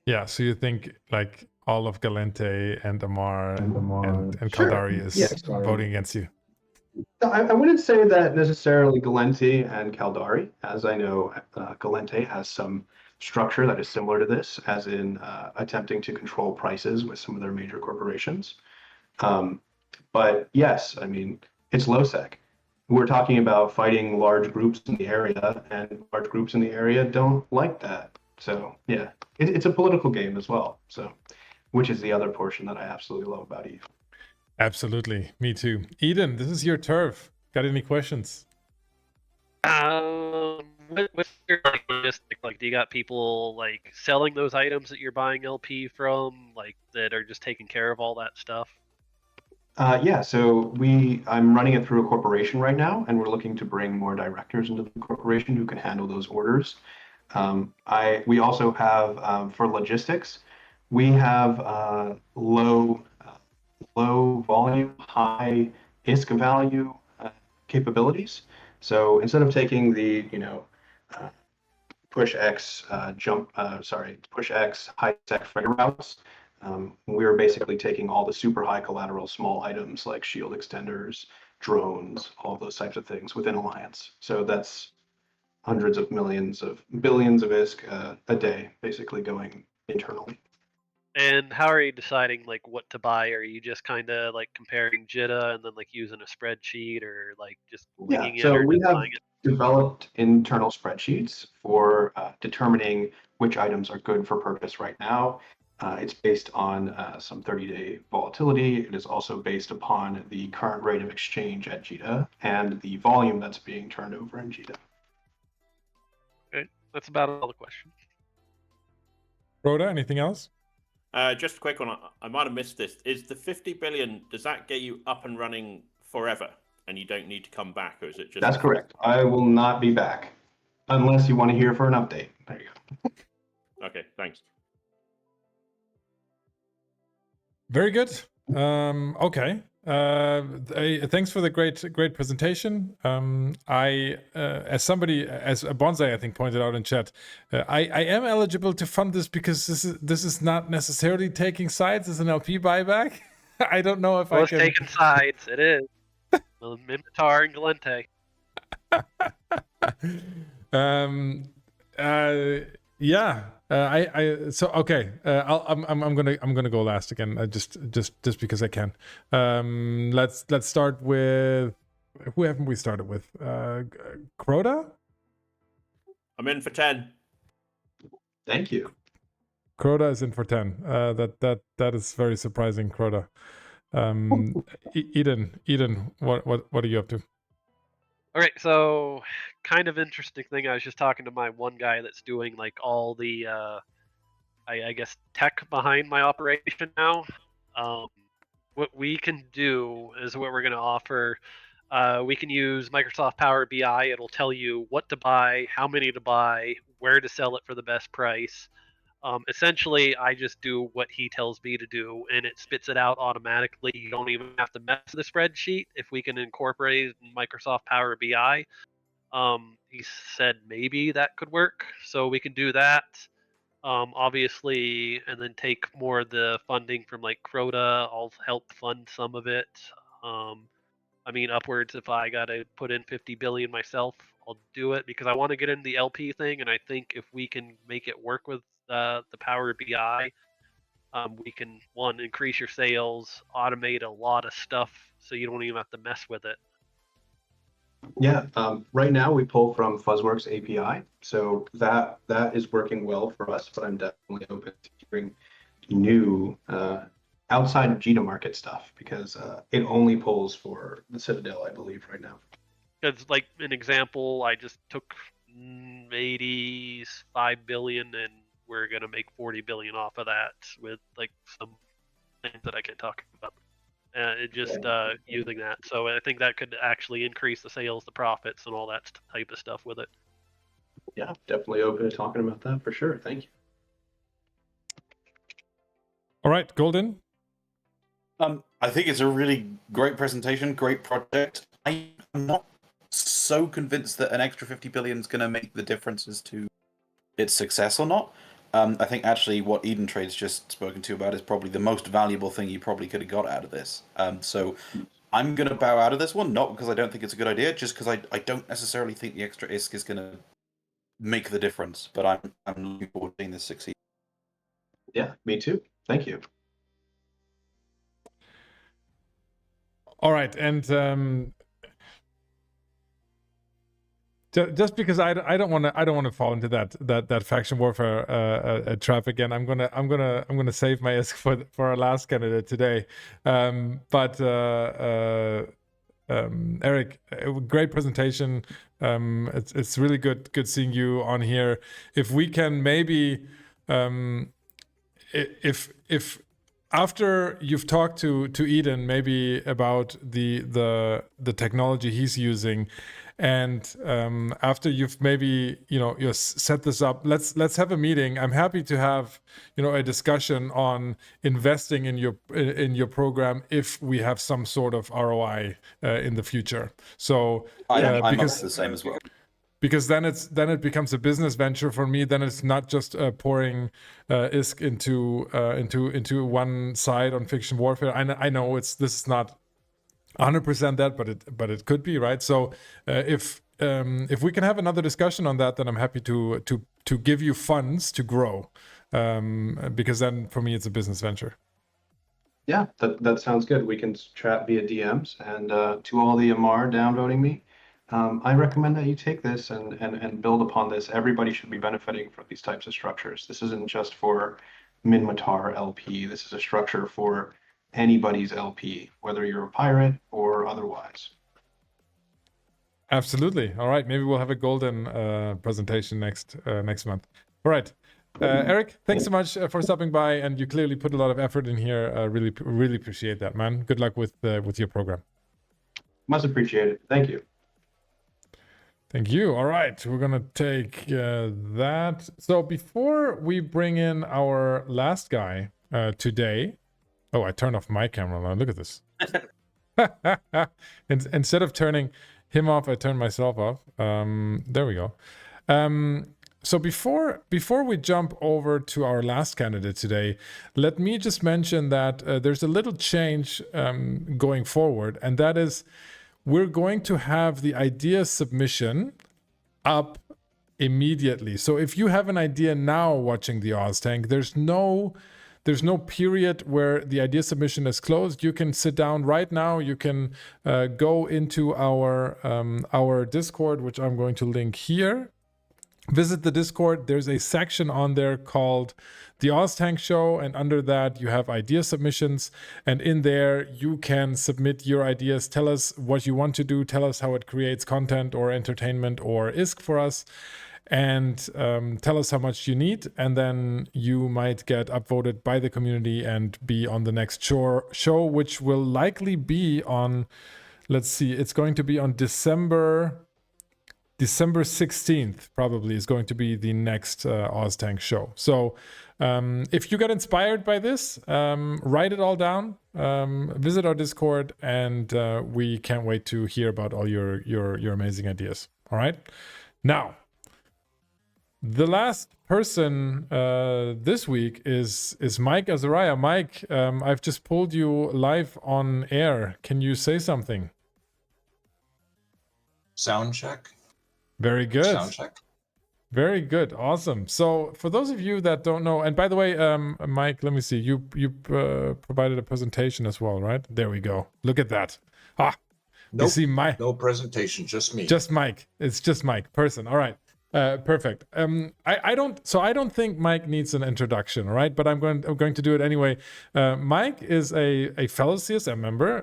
Yeah, so you think like all of Galente and Amar and Sure. Kaldari is voting against you? I wouldn't say that necessarily Galente and Kaldari, as I know Galente has some structure that is similar to this, as in attempting to control prices with some of their major corporations. But yes, I mean, it's LowSec. We're talking about fighting large groups in the area, and large groups in the area don't like that. So yeah, it's a political game as well. So, which is the other portion that I absolutely love about EVE. Absolutely, me too. Eden, this is your turf. Got any questions? What's your logistic? Like, do you got people like selling those items that you're buying LP from, like that are just taking care of all that stuff? Yeah, so I'm running it through a corporation right now, and we're looking to bring more directors into the corporation who can handle those orders. We also have for logistics, we have low volume, high ISK value capabilities. So instead of taking the push X push X high tech freighter routes, we were basically taking all the super high collateral small items like shield extenders, drones, all those types of things within Alliance. So that's hundreds of millions of billions of ISK a day, basically going internally. And how are you deciding like what to buy? Are you just kind of like comparing JITA and then like using a spreadsheet, or like just winging it, So or we just have buying it? developed internal spreadsheets for determining which items are good for purchase right now. It's based on some 30-day volatility. It is also based upon the current rate of exchange at JITA and the volume that's being turned over in JITA. Okay, that's about all the questions. Rhoda, anything else? Just a quick one. I might have missed this. Is the 50 billion, does that get you up and running forever and you don't need to come back, or is it just... That's correct. I will not be back unless you want to hear for an update. There you go. Okay, thanks. Very good. Okay. Thanks for the great presentation. As a Bonsai, I think, pointed out in chat, I am eligible to fund this because this is not necessarily taking sides as an LP buyback. I don't know if I It's can. taking sides. It is. Mimitar and Galente. Yeah. Okay. I'm gonna go last again. Just because I can. Let's start with who haven't we started with? Crota. I'm in for 10. Thank you. Crota is in for 10. That is very surprising, Crota. Eden, what are you up to? All right, so kind of interesting thing. I was just talking to my one guy that's doing like all the, I guess, tech behind my operation now. What we can do is what we're going to offer. We can use Microsoft Power BI. It'll tell you what to buy, how many to buy, where to sell it for the best price. Essentially, I just do what he tells me to do, and it spits it out automatically. You don't even have to mess with the spreadsheet. If we can incorporate Microsoft Power BI, he said maybe that could work. So we can do that. obviously, and then take more of the funding from like Crota. I'll help fund some of it. I mean, upwards. If I got to put in 50 billion myself, I'll do it because I want to get into the LP thing, and I think if we can make it work with the Power BI, we can increase your sales, automate a lot of stuff, so you don't even have to mess with it. Yeah, right now we pull from Fuzzworks API, so that is working well for us. But I'm definitely open to hearing new outside of Jita market stuff because it only pulls for the Citadel, I believe, right now. Because, like an example, I just took 85 billion, and we're gonna make 40 billion off of that with like some things that I can't talk about. Using that, so I think that could actually increase the sales, the profits, and all that type of stuff with it. Yeah, definitely open to talking about that for sure. Thank you. All right, Golden. I think it's a really great presentation, great project. I'm not so convinced that an extra 50 billion is going to make the difference as to its success or not. I think actually what Eden Trade's just spoken to about is probably the most valuable thing you probably could have got out of this. So I'm going to bow out of this one, not because I don't think it's a good idea, just because I don't necessarily think the extra ISK is going to make the difference. But I'm looking forward to seeing this succeed. Yeah, me too. Thank you. All right, and just because I don't want to fall into that faction warfare trap again, I'm gonna save my ISK for our last candidate today. But Eric, great presentation. It's really good seeing you on here. If we can maybe, if after you've talked to Eden maybe about the technology he's using, and after you've maybe you set this up, let's have a meeting. I'm happy to have a discussion on investing in your program if we have some sort of ROI in the future. So I'm because the same as well. Because then it becomes a business venture for me. Then it's not just pouring ISK into one side on fiction warfare. I know this is not 100% that, but it could be, right? So if we can have another discussion on that, then I'm happy to give you funds to grow, because then for me it's a business venture. Yeah, that sounds good. We can chat via DMs, and to all the Amar downvoting me, I recommend that you take this and build upon this. Everybody should be benefiting from these types of structures. This isn't just for Minmatar LP. This is a structure for anybody's LP, whether you're a pirate or otherwise. Absolutely. All right. Maybe we'll have a golden presentation next month. All right. Eric, thanks so much for stopping by, and you clearly put a lot of effort in here. Really appreciate that, man. Good luck with your program. Much appreciated. Thank you. Thank you. All right, we're gonna take that. So before we bring in our last guy today, oh, I turned off my camera now. Look at this. Instead of turning him off, I turned myself off. There we go. So before we jump over to our last candidate today, let me just mention that there's a little change going forward, and that is we're going to have the idea submission up immediately. So if you have an idea now watching the OzTank, there's no period where the idea submission is closed. You can sit down right now. You can go into our Discord, which I'm going to link here. Visit the Discord. There's a section on there called the OzTank Show, and under that you have idea submissions, and in there you can submit your ideas. Tell us what you want to do. Tell us how it creates content or entertainment or ISK for us, and tell us how much you need, and then you might get upvoted by the community and be on the next show, which will likely be on, let's see, it's going to be on December 16th, probably, is going to be the next OzTank show. So if you got inspired by this, write it all down, visit our Discord, and we can't wait to hear about all your amazing ideas. All right. Now, The last person this week is Mike Azariah. Mike, I've just pulled you live on air. Can you say something? Sound check. Very good. Sound check. Very good. Awesome. So for those of you that don't know, and by the way, Mike, let me see. You provided a presentation as well, right? There we go. Look at that. Nope, you see Mike. No presentation, just me. Just Mike. It's just Mike. Person. All right. Perfect. I don't think Mike needs an introduction, all right? But I'm going to do it anyway. Mike is a fellow CSM member,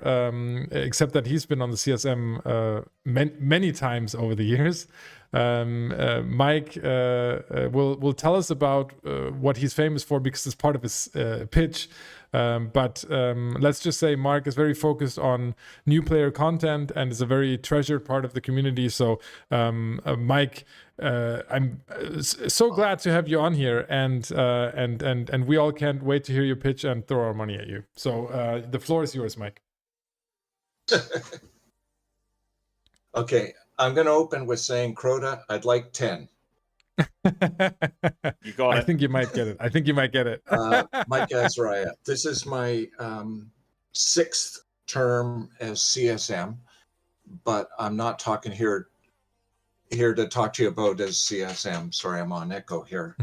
except that he's been on the CSM many times over the years. Mike will tell us about what he's famous for because it's part of his pitch. But let's just say Mark is very focused on new player content and is a very treasured part of the community. So Mike, I'm so glad to have you on here, and we all can't wait to hear your pitch and throw our money at you. So the floor is yours, Mike. Okay, I'm going to open with saying, Crota, I'd like 10. You got it. I think you might get it. Mike Azariah. This is my 6th term as CSM, but I'm not talking here to talk to you about as CSM. Sorry, I'm on echo here.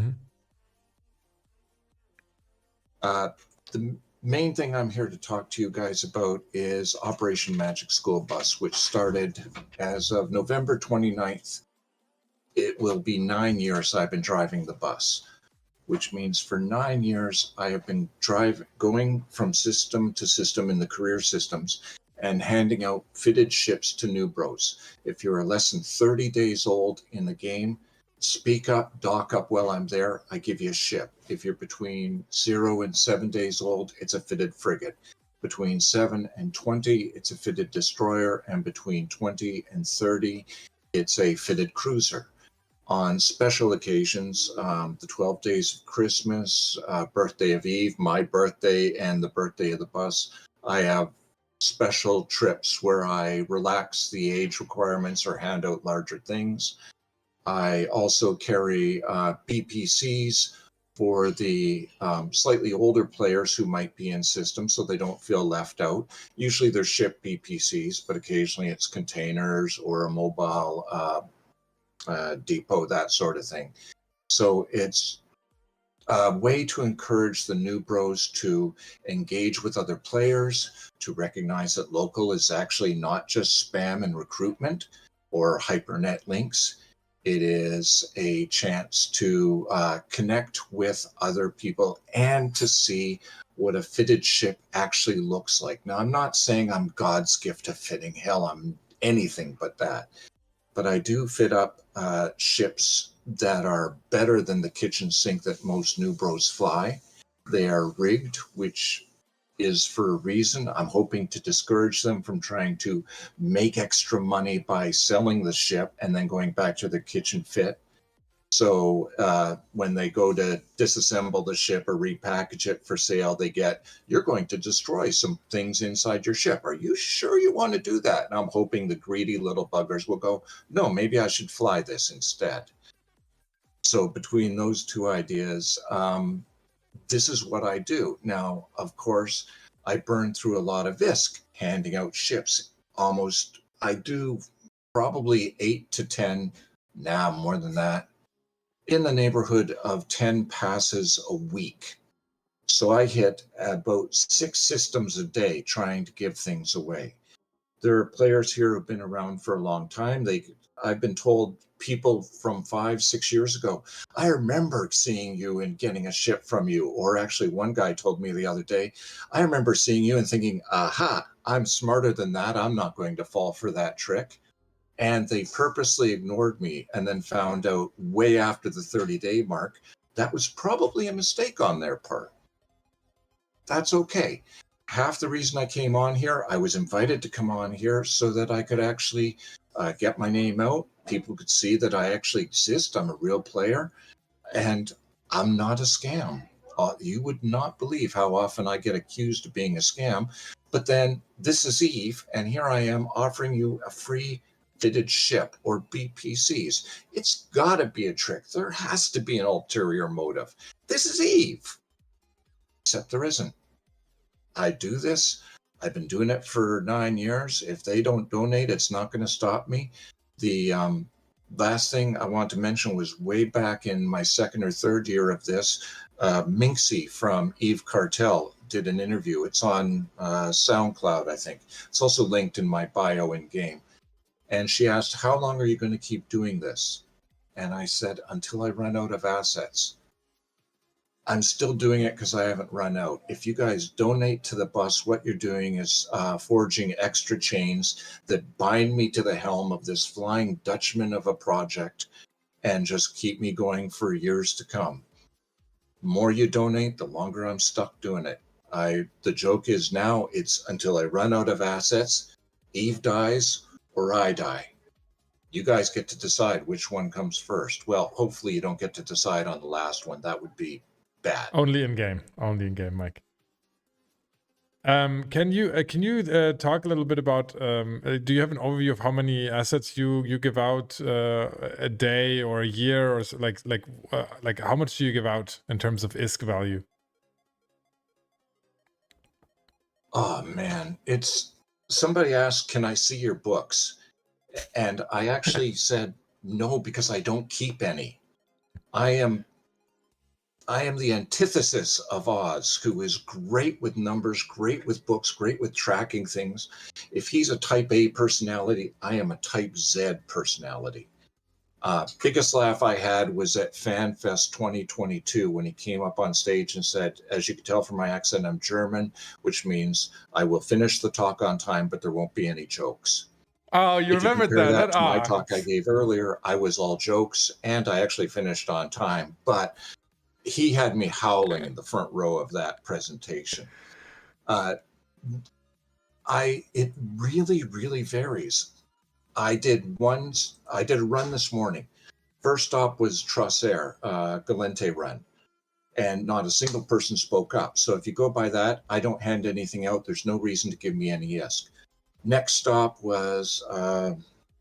The main thing I'm here to talk to you guys about is Operation Magic School Bus, which started as of November 29th. It will be 9 years I've been driving the bus, which means for 9 years I have been going from system to system in the career systems and handing out fitted ships to new bros. If you're less than 30 days old in the game, speak up, dock up while I'm there, I give you a ship. If you're between 0 and 7 days old, it's a fitted frigate. Between 7 and 20, it's a fitted destroyer, and between 20 and 30, it's a fitted cruiser. On special occasions, the 12 days of Christmas, birthday of Eve, my birthday, and the birthday of the bus, I have special trips where I relax the age requirements or hand out larger things. I also carry PPCs for the slightly older players who might be in systems so they don't feel left out. Usually they're ship PPCs, but occasionally it's containers or a mobile depot, that sort of thing. So it's a way to encourage the new bros to engage with other players, to recognize that local is actually not just spam and recruitment or hypernet links. It is a chance to connect with other people and to see what a fitted ship actually looks like. Now, I'm not saying I'm God's gift to fitting. Hell, I'm anything but that. But I do fit up ships that are better than the kitchen sink that most new bros fly. They are rigged, which is for a reason. I'm hoping to discourage them from trying to make extra money by selling the ship and then going back to their kitchen fit. So when they go to disassemble the ship or repackage it for sale, they get, you're going to destroy some things inside your ship. Are you sure you want to do that? And I'm hoping the greedy little buggers will go, no, maybe I should fly this instead. So between those two ideas, this is what I do. Now, of course, I burn through a lot of VISC handing out ships. I do probably 8 to 10, more than that, in the neighborhood of 10 passes a week. So I hit about 6 systems a day trying to give things away. There are players here who've been around for a long time. I've been told people from 5-6 years ago, I remember seeing you and getting a ship from you. Or actually one guy told me the other day, I remember seeing you and thinking, aha, I'm smarter than that. I'm not going to fall for that trick. And they purposely ignored me and then found out way after the 30-day mark, that was probably a mistake on their part. That's okay. Half the reason I came on here, I was invited to come on here so that I could actually get my name out. People could see that I actually exist. I'm a real player and I'm not a scam. You would not believe how often I get accused of being a scam. But then this is Eve, and here I am offering you a free fitted ship or BPCs. It's got to be a trick. There has to be an ulterior motive. This is Eve. Except there isn't. I do this. I've been doing it for 9 years. If they don't donate, it's not going to stop me. The last thing I want to mention was way back in my second or third year of this, Minxie from Eve Cartel did an interview. It's on SoundCloud, I think. It's also linked in my bio in game. And she asked, how long are you going to keep doing this? And I said, until I run out of assets. I'm still doing it because I haven't run out. If you guys donate to the bus, what you're doing is forging extra chains that bind me to the helm of this Flying Dutchman of a project and just keep me going for years to come. The more you donate, the longer I'm stuck doing it. The joke is now it's until I run out of assets, Eve dies, or I die. You guys get to decide which one comes first. Well, hopefully you don't get to decide on the last one. That would be bad. Only in game, Mike. Can you talk a little bit about? Do you have an overview of how many assets you give out a day or a year, or like how much do you give out in terms of ISK value? Oh man, it's somebody asked, "Can I see your books?" And I actually said no because I don't keep any. I am the antithesis of Oz, who is great with numbers, great with books, great with tracking things. If he's a type A personality, I am a type Z personality. Biggest laugh I had was at FanFest 2022 when he came up on stage and said, as you can tell from my accent, I'm German, which means I will finish the talk on time, but there won't be any jokes. Oh, you remembered compare that? to my talk I gave earlier, I was all jokes and I actually finished on time, but he had me howling in the front row of that presentation. It really, really varies. I did a run this morning. First stop was Trosser, Galente run, and not a single person spoke up. So if you go by that, I don't hand anything out. There's no reason to give me any ISK. Next stop was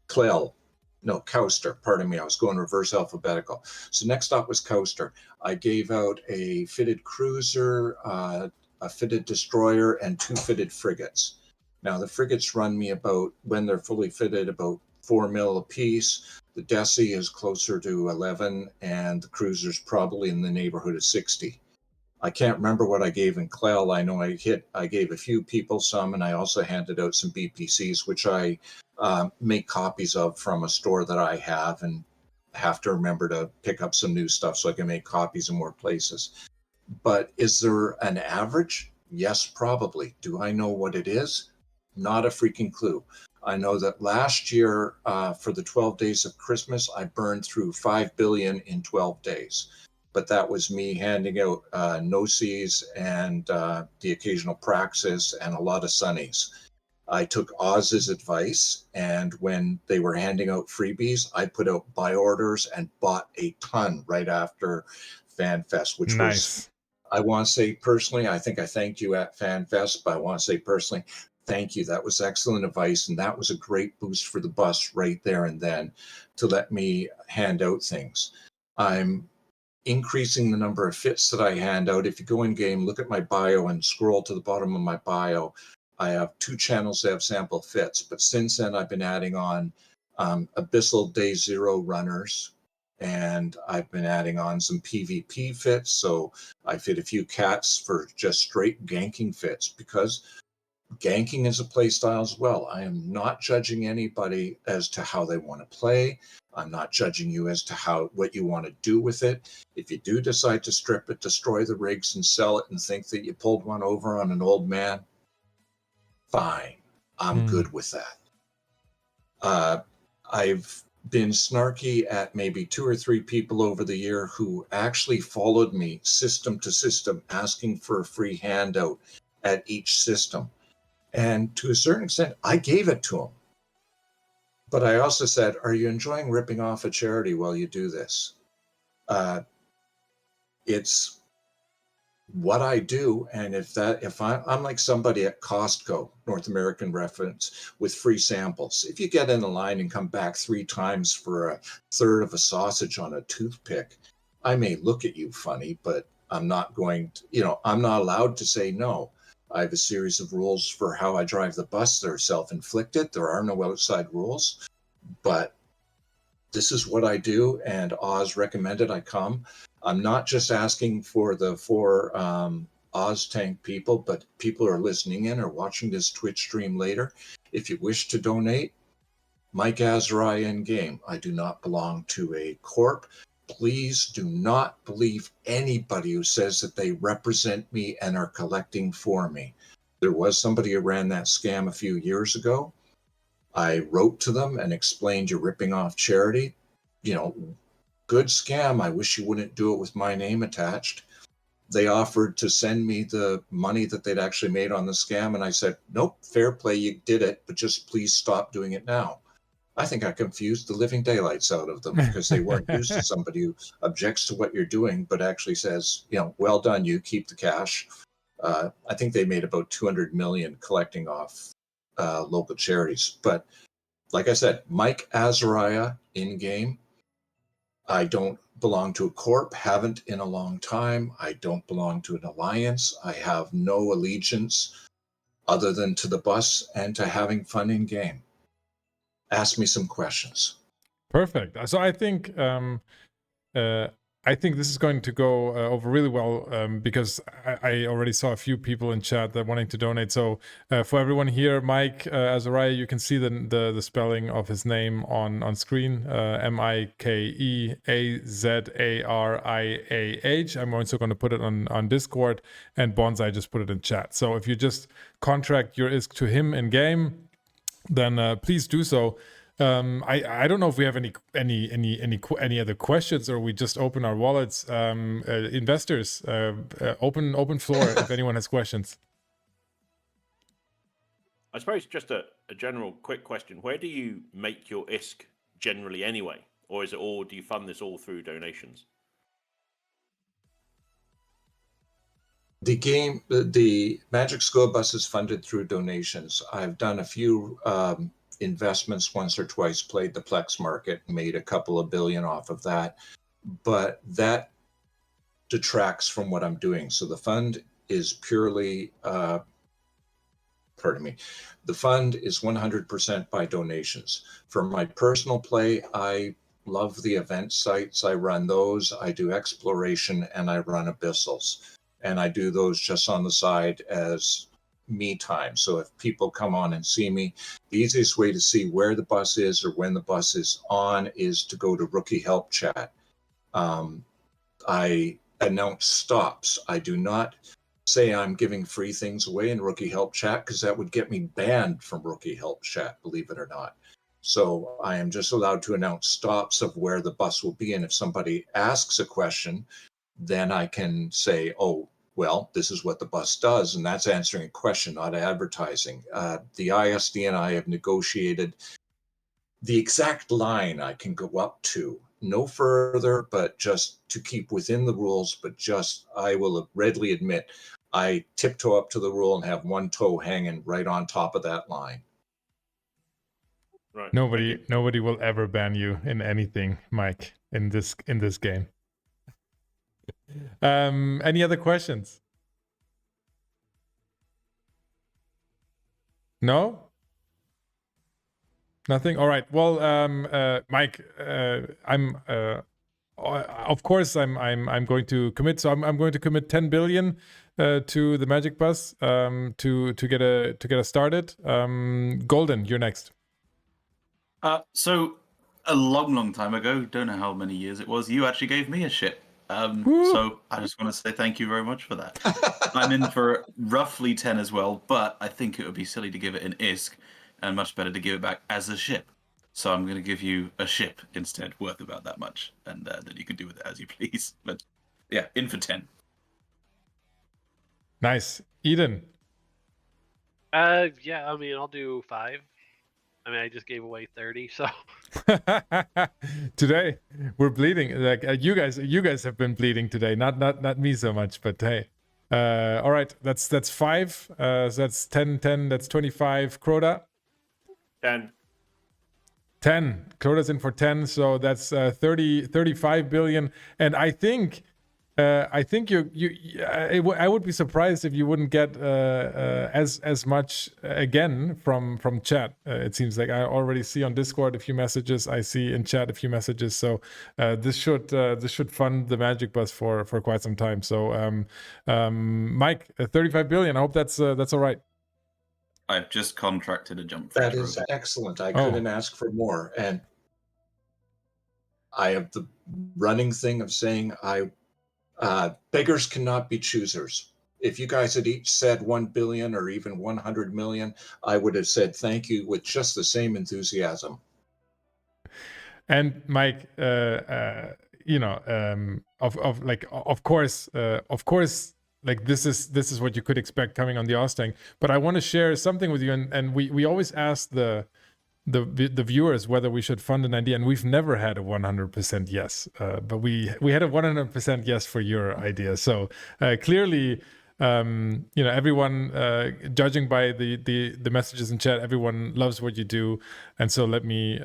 Coaster. Pardon me, I was going reverse alphabetical. So next stop was Coaster. I gave out a fitted cruiser, a fitted destroyer, and 2 fitted frigates. Now the frigates run me about, when they're fully fitted, about 4 mil a piece. The Desi is closer to 11, and the cruiser's probably in the neighborhood of 60. I can't remember what I gave in Clell. I know I gave a few people some, and I also handed out some BPCs, which I make copies of from a store that I have, and have to remember to pick up some new stuff so I can make copies in more places. But is there an average? Yes, probably. Do I know what it is? Not a freaking clue. I know that last year, for the 12 days of Christmas, I burned through 5 billion in 12 days. But that was me handing out no-sees and the occasional praxis and a lot of sunnies. I took Oz's advice, and when they were handing out freebies, I put out buy orders and bought a ton right after FanFest, which was, I want to say personally, I think I thanked you at FanFest, but I want to say personally, thank you. That was excellent advice, and that was a great boost for the bus right there and then to let me hand out things. I'm increasing the number of fits that I hand out. If you go in game, look at my bio and scroll to the bottom of my bio, I have 2 channels that have sample fits, but since then I've been adding on Abyssal Day Zero runners, and I've been adding on some PvP fits. So I fit a few cats for just straight ganking fits, because ganking is a play style as well. I am not judging anybody as to how they want to play. I'm not judging you as to what you want to do with it. If you do decide to strip it, destroy the rigs, and sell it, and think that you pulled one over on an old man, fine. I'm good with that. I've been snarky at maybe 2 or 3 people over the year who actually followed me system to system, asking for a free handout at each system. And to a certain extent, I gave it to them. But I also said, are you enjoying ripping off a charity while you do this? It's what I do, and if I'm like somebody at Costco, North American reference, with free samples. If you get in a line and come back 3 times for a third of a sausage on a toothpick, I may look at you funny, but I'm not going to, I'm not allowed to say no. I have a series of rules for how I drive the bus. They're self-inflicted. There are no outside rules, but this is what I do, and Oz recommended I come. I'm not just asking for the 4 Oz Tank people, but people who are listening in or watching this Twitch stream later. If you wish to donate, Mike Azariah in game. I do not belong to a corp. Please do not believe anybody who says that they represent me and are collecting for me. There was somebody who ran that scam a few years ago. I wrote to them and explained you're ripping off charity. Good scam. I wish you wouldn't do it with my name attached. They offered to send me the money that they'd actually made on the scam. And I said, nope, fair play, you did it, but just please stop doing it now. I think I confused the living daylights out of them because they weren't used to somebody who objects to what you're doing, but actually says, well done, you keep the cash. I think they made about 200 million collecting off local charities. But like I said, Mike Azariah in game. I don't belong to a corp, haven't in a long time. I don't belong to an alliance. I have no allegiance other than to the bus and to having fun in game. Ask me some questions. Perfect. So I think this is going to go over really well because I already saw a few people in chat that wanting to donate. So for everyone here, Mike Azariah, you can see the spelling of his name on screen. MikeAzariah. I'm also going to put it on Discord, and Bonsai just put it in chat. So if you just contract your ISK to him in game, then please do so. I don't know if we have any other questions, or we just open our wallets. Investors, open floor if anyone has questions. I suppose just a general quick question: where do you make your ISK generally anyway, or is it all? Do you fund this all through donations? The Magic School Bus is funded through donations. I've done a few investments once or twice, played the Plex market, made a couple of billion off of that, but that detracts from what I'm doing. So the fund is purely, the fund is 100% by donations. For my personal play, I love the event sites. I run those. I do exploration, and I run abyssals. And I do those just on the side as me time. So if people come on and see me, the easiest way to see where the bus is or when the bus is on is to go to Rookie Help Chat. I announce stops. I do not say I'm giving free things away in Rookie Help Chat because that would get me banned from Rookie Help Chat, believe it or not. So I am just allowed to announce stops of where the bus will be. And if somebody asks a question, then I can say, oh, well, this is what the bus does, and that's answering a question, not advertising. The ISD and I have negotiated the exact line I can go up to, no further, but just to keep within the rules, but just, I will readily admit, I tiptoe up to the rule and have one toe hanging right on top of that line. Right. Nobody will ever ban you in anything, Mike, in this game. Any other questions? No? Nothing? All right. Well, Mike, I'm of course I'm going to commit. So I'm going to commit 10 billion to the Magic Bus to get us started. Golden, you're next. So a long time ago, don't know how many years it was, you actually gave me a ship. So I just want to say thank you very much for that. I'm in for roughly 10 as well, but I think it would be silly to give it an ISK and much better to give it back as a ship. So I'm going to give you a ship instead, worth about that much, and then you can do with it as you please. But yeah, in for 10. Nice. Eden. Yeah, I mean, I'll do 5. I mean, I just gave away 30, so. Today we're bleeding. Like you guys have been bleeding today. Not me so much, but hey. All right, that's 5. So that's 10, 10. That's 25. Crota. 10. 10. Crota's in for 10. So that's 35 billion. And I think I would be surprised if you wouldn't get as much again from chat. It seems like I already see on Discord a few messages. I see in chat a few messages. So this should fund the Magic Bus for quite some time. So Mike, 35 billion. I hope that's all right. I've just contracted a jump. That is excellent. I couldn't ask for more. And I have the running thing of saying beggars cannot be choosers. If you guys had each said 1 billion or even 100 million, I would have said thank you with just the same enthusiasm. And Mike, of course, like this is what you could expect coming on the Ostang. But I want to share something with you, and we always ask the viewers whether we should fund an idea, and we've never had a 100% yes, but we had a 100% yes for your idea. So clearly, everyone, judging by the messages in chat, everyone loves what you do, and so let me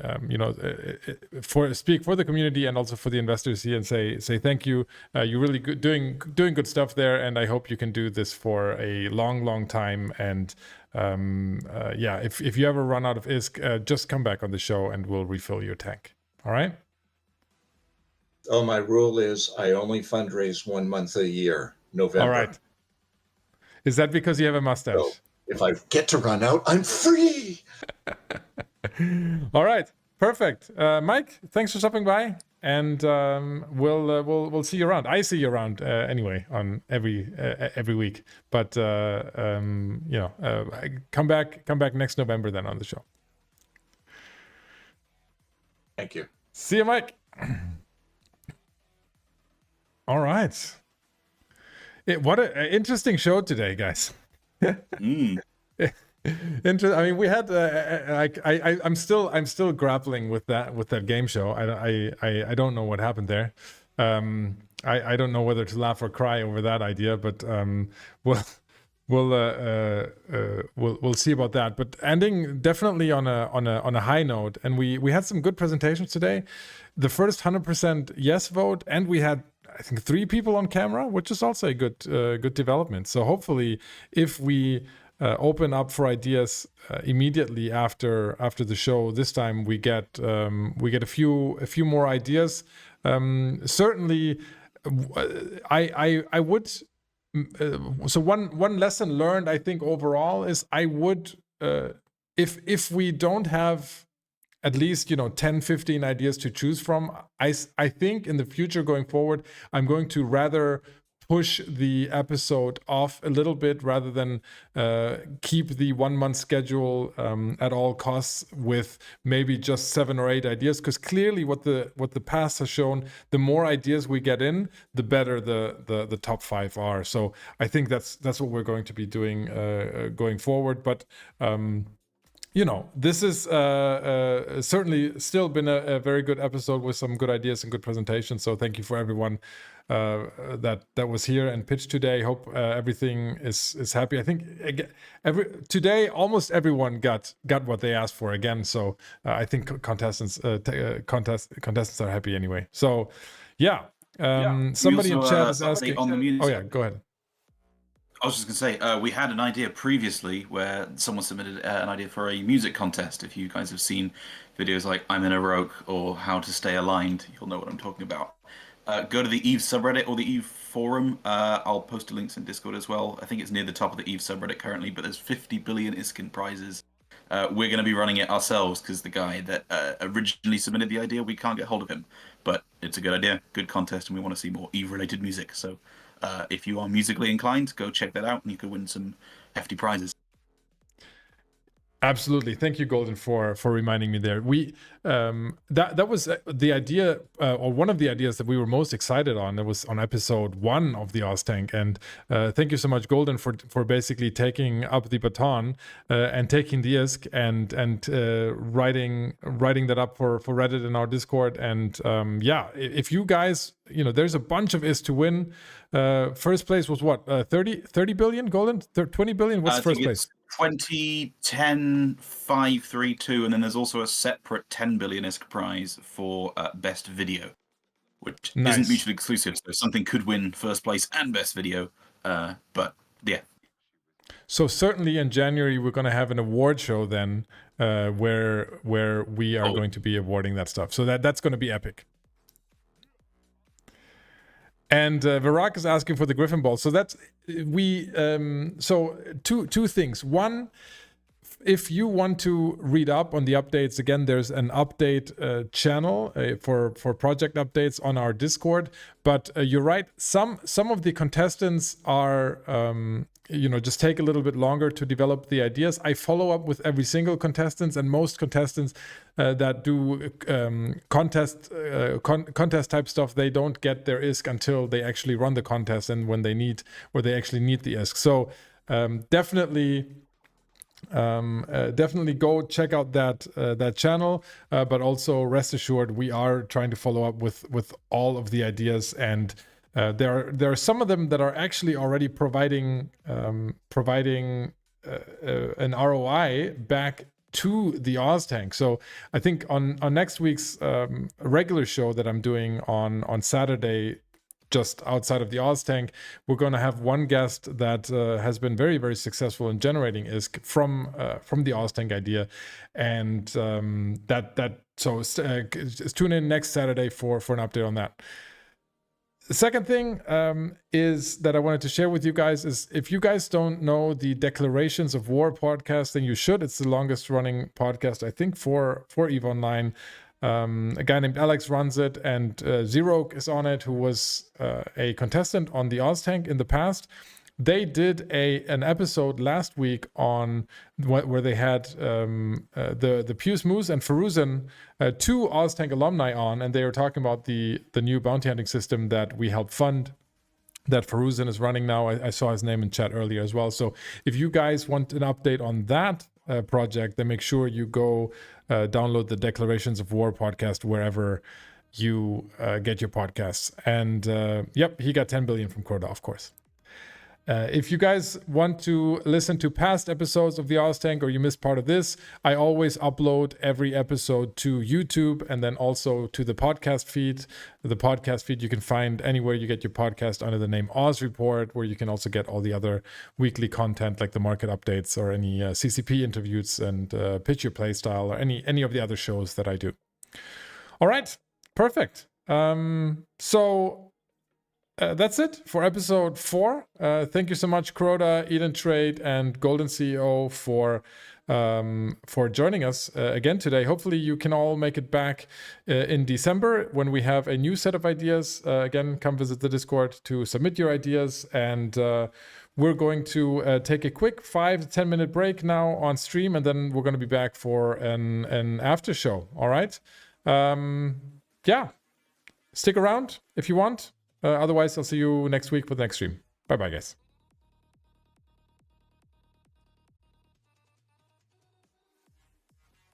speak for the community and also for the investors here and say thank you. You're really good, doing good stuff there, and I hope you can do this for a long time. And if you ever run out of ISK, just come back on the show and we'll refill your tank. All right? Oh, my rule is I only fundraise 1 month a year, November. All right. Is that because you have a mustache? So if I get to run out, I'm free. All right. Perfect. Mike, thanks for stopping by, and we'll see you around. I see you around anyway on every week. But come back next November then on the show. Thank you. See you, Mike. All right. What an interesting show today, guys. I mean, we had I'm still grappling with that game show. I don't know what happened there. I don't know whether to laugh or cry over that idea, but we'll see about that. But ending definitely on a high note, and we had some good presentations today. The first 100% yes vote, and we had, I think, 3 people on camera, which is also a good development. So hopefully, if we open up for ideas immediately after the show, this time we get a few more ideas. Certainly, I would. So one lesson learned, I think, overall is I would if we don't have at least 10, 15 ideas to choose from, I think in the future going forward, I'm going to rather push the episode off a little bit rather than keep the 1 month schedule at all costs with maybe just 7 or 8 ideas, because clearly what the past has shown, the more ideas we get in, the better the top 5 are. So I think that's what we're going to be doing going forward. But this is certainly still been a very good episode with some good ideas and good presentations. So thank you for everyone that was here and pitched today. Hope everything is happy. I think today almost everyone got what they asked for again. So I think contestants are happy anyway. So yeah, somebody in chat is asking. On the music. Oh yeah, go ahead. I was just going to say, we had an idea previously where someone submitted an idea for a music contest. If you guys have seen videos like I'm in a Rogue or How to Stay Aligned, you'll know what I'm talking about. Go to the Eve subreddit or the Eve forum. I'll post links in Discord as well. I think it's near the top of the Eve subreddit currently, but there's 50 billion Iskin prizes. We're going to be running it ourselves because the guy that originally submitted the idea, we can't get hold of him. But it's a good idea, good contest, and we want to see more Eve-related music. So if you are musically inclined, go check that out, and you could win some hefty prizes. Absolutely. Thank you, Golden, for reminding me there. We that was the idea, or one of the ideas that we were most excited on. It was on episode 1 of the Oztank, and thank you so much, Golden, for basically taking up the baton and taking the ISK and writing that up for Reddit in our Discord. And if you guys, there's a bunch of ISK to win. First place was what? 30 billion, Golden? 20 billion? What's first place? 2010-532, and then there's also a separate 10 billion ISK prize for best video, which isn't mutually exclusive. So something could win first place and best video, but yeah. So certainly in January we're going to have an award show then, where we are going to be awarding that stuff. So that's going to be epic. And Virak is asking for the Griffin Ball. So that's so two things. One, if you want to read up on the updates, again, there's an update channel for project updates on our Discord. But you're right. Some of the contestants are just take a little bit longer to develop the ideas. I follow up with every single contestant, and most contestants that do contest type stuff, they don't get their ISK until they actually run the contest and when they actually need the ISK. So definitely go check out that channel, but also rest assured we are trying to follow up with all of the ideas, and there are some of them that are actually already providing an ROI back to the Oztank. So I think on next week's regular show that I'm doing on Saturday, just outside of the Oztank, we're going to have one guest that has been very, very successful in generating ISK from the Oztank idea, and so tune in next Saturday for an update on that. The second thing is that I wanted to share with you guys is, if you guys don't know the Declarations of War podcast, then you should. It's the longest running podcast, I think, for EVE Online. A guy named Alex runs it, and Zero is on it, who was a contestant on the Oztank in the past. They did an episode last week on where they had the Pius Moose and Faruzen, two Oztank alumni on, and they were talking about the new bounty hunting system that we helped fund, that Faruzen is running now. I saw his name in chat earlier as well. So if you guys want an update on that project, then make sure you go download the Declarations of War podcast wherever you get your podcasts. And he got 10 billion from Crota, of course. If you guys want to listen to past episodes of the Oztank, or you missed part of this, I always upload every episode to YouTube and then also to the podcast feed. The podcast feed you can find anywhere you get your podcast under the name Oz Report, where you can also get all the other weekly content like the market updates or any CCP interviews and Pitch Your Playstyle or any of the other shows that I do. All right, perfect. That's it for episode 4. Thank you so much, Crota, Eden Trade, and Golden CEO for joining us again today. Hopefully you can all make it back in December when we have a new set of ideas. Again, come visit the Discord to submit your ideas, and we're going to take a quick 5 to 10 minute break now on stream, and then we're going to be back for an after show. All right. Stick around if you want. Otherwise, I'll see you next week for the next stream. Bye-bye, guys.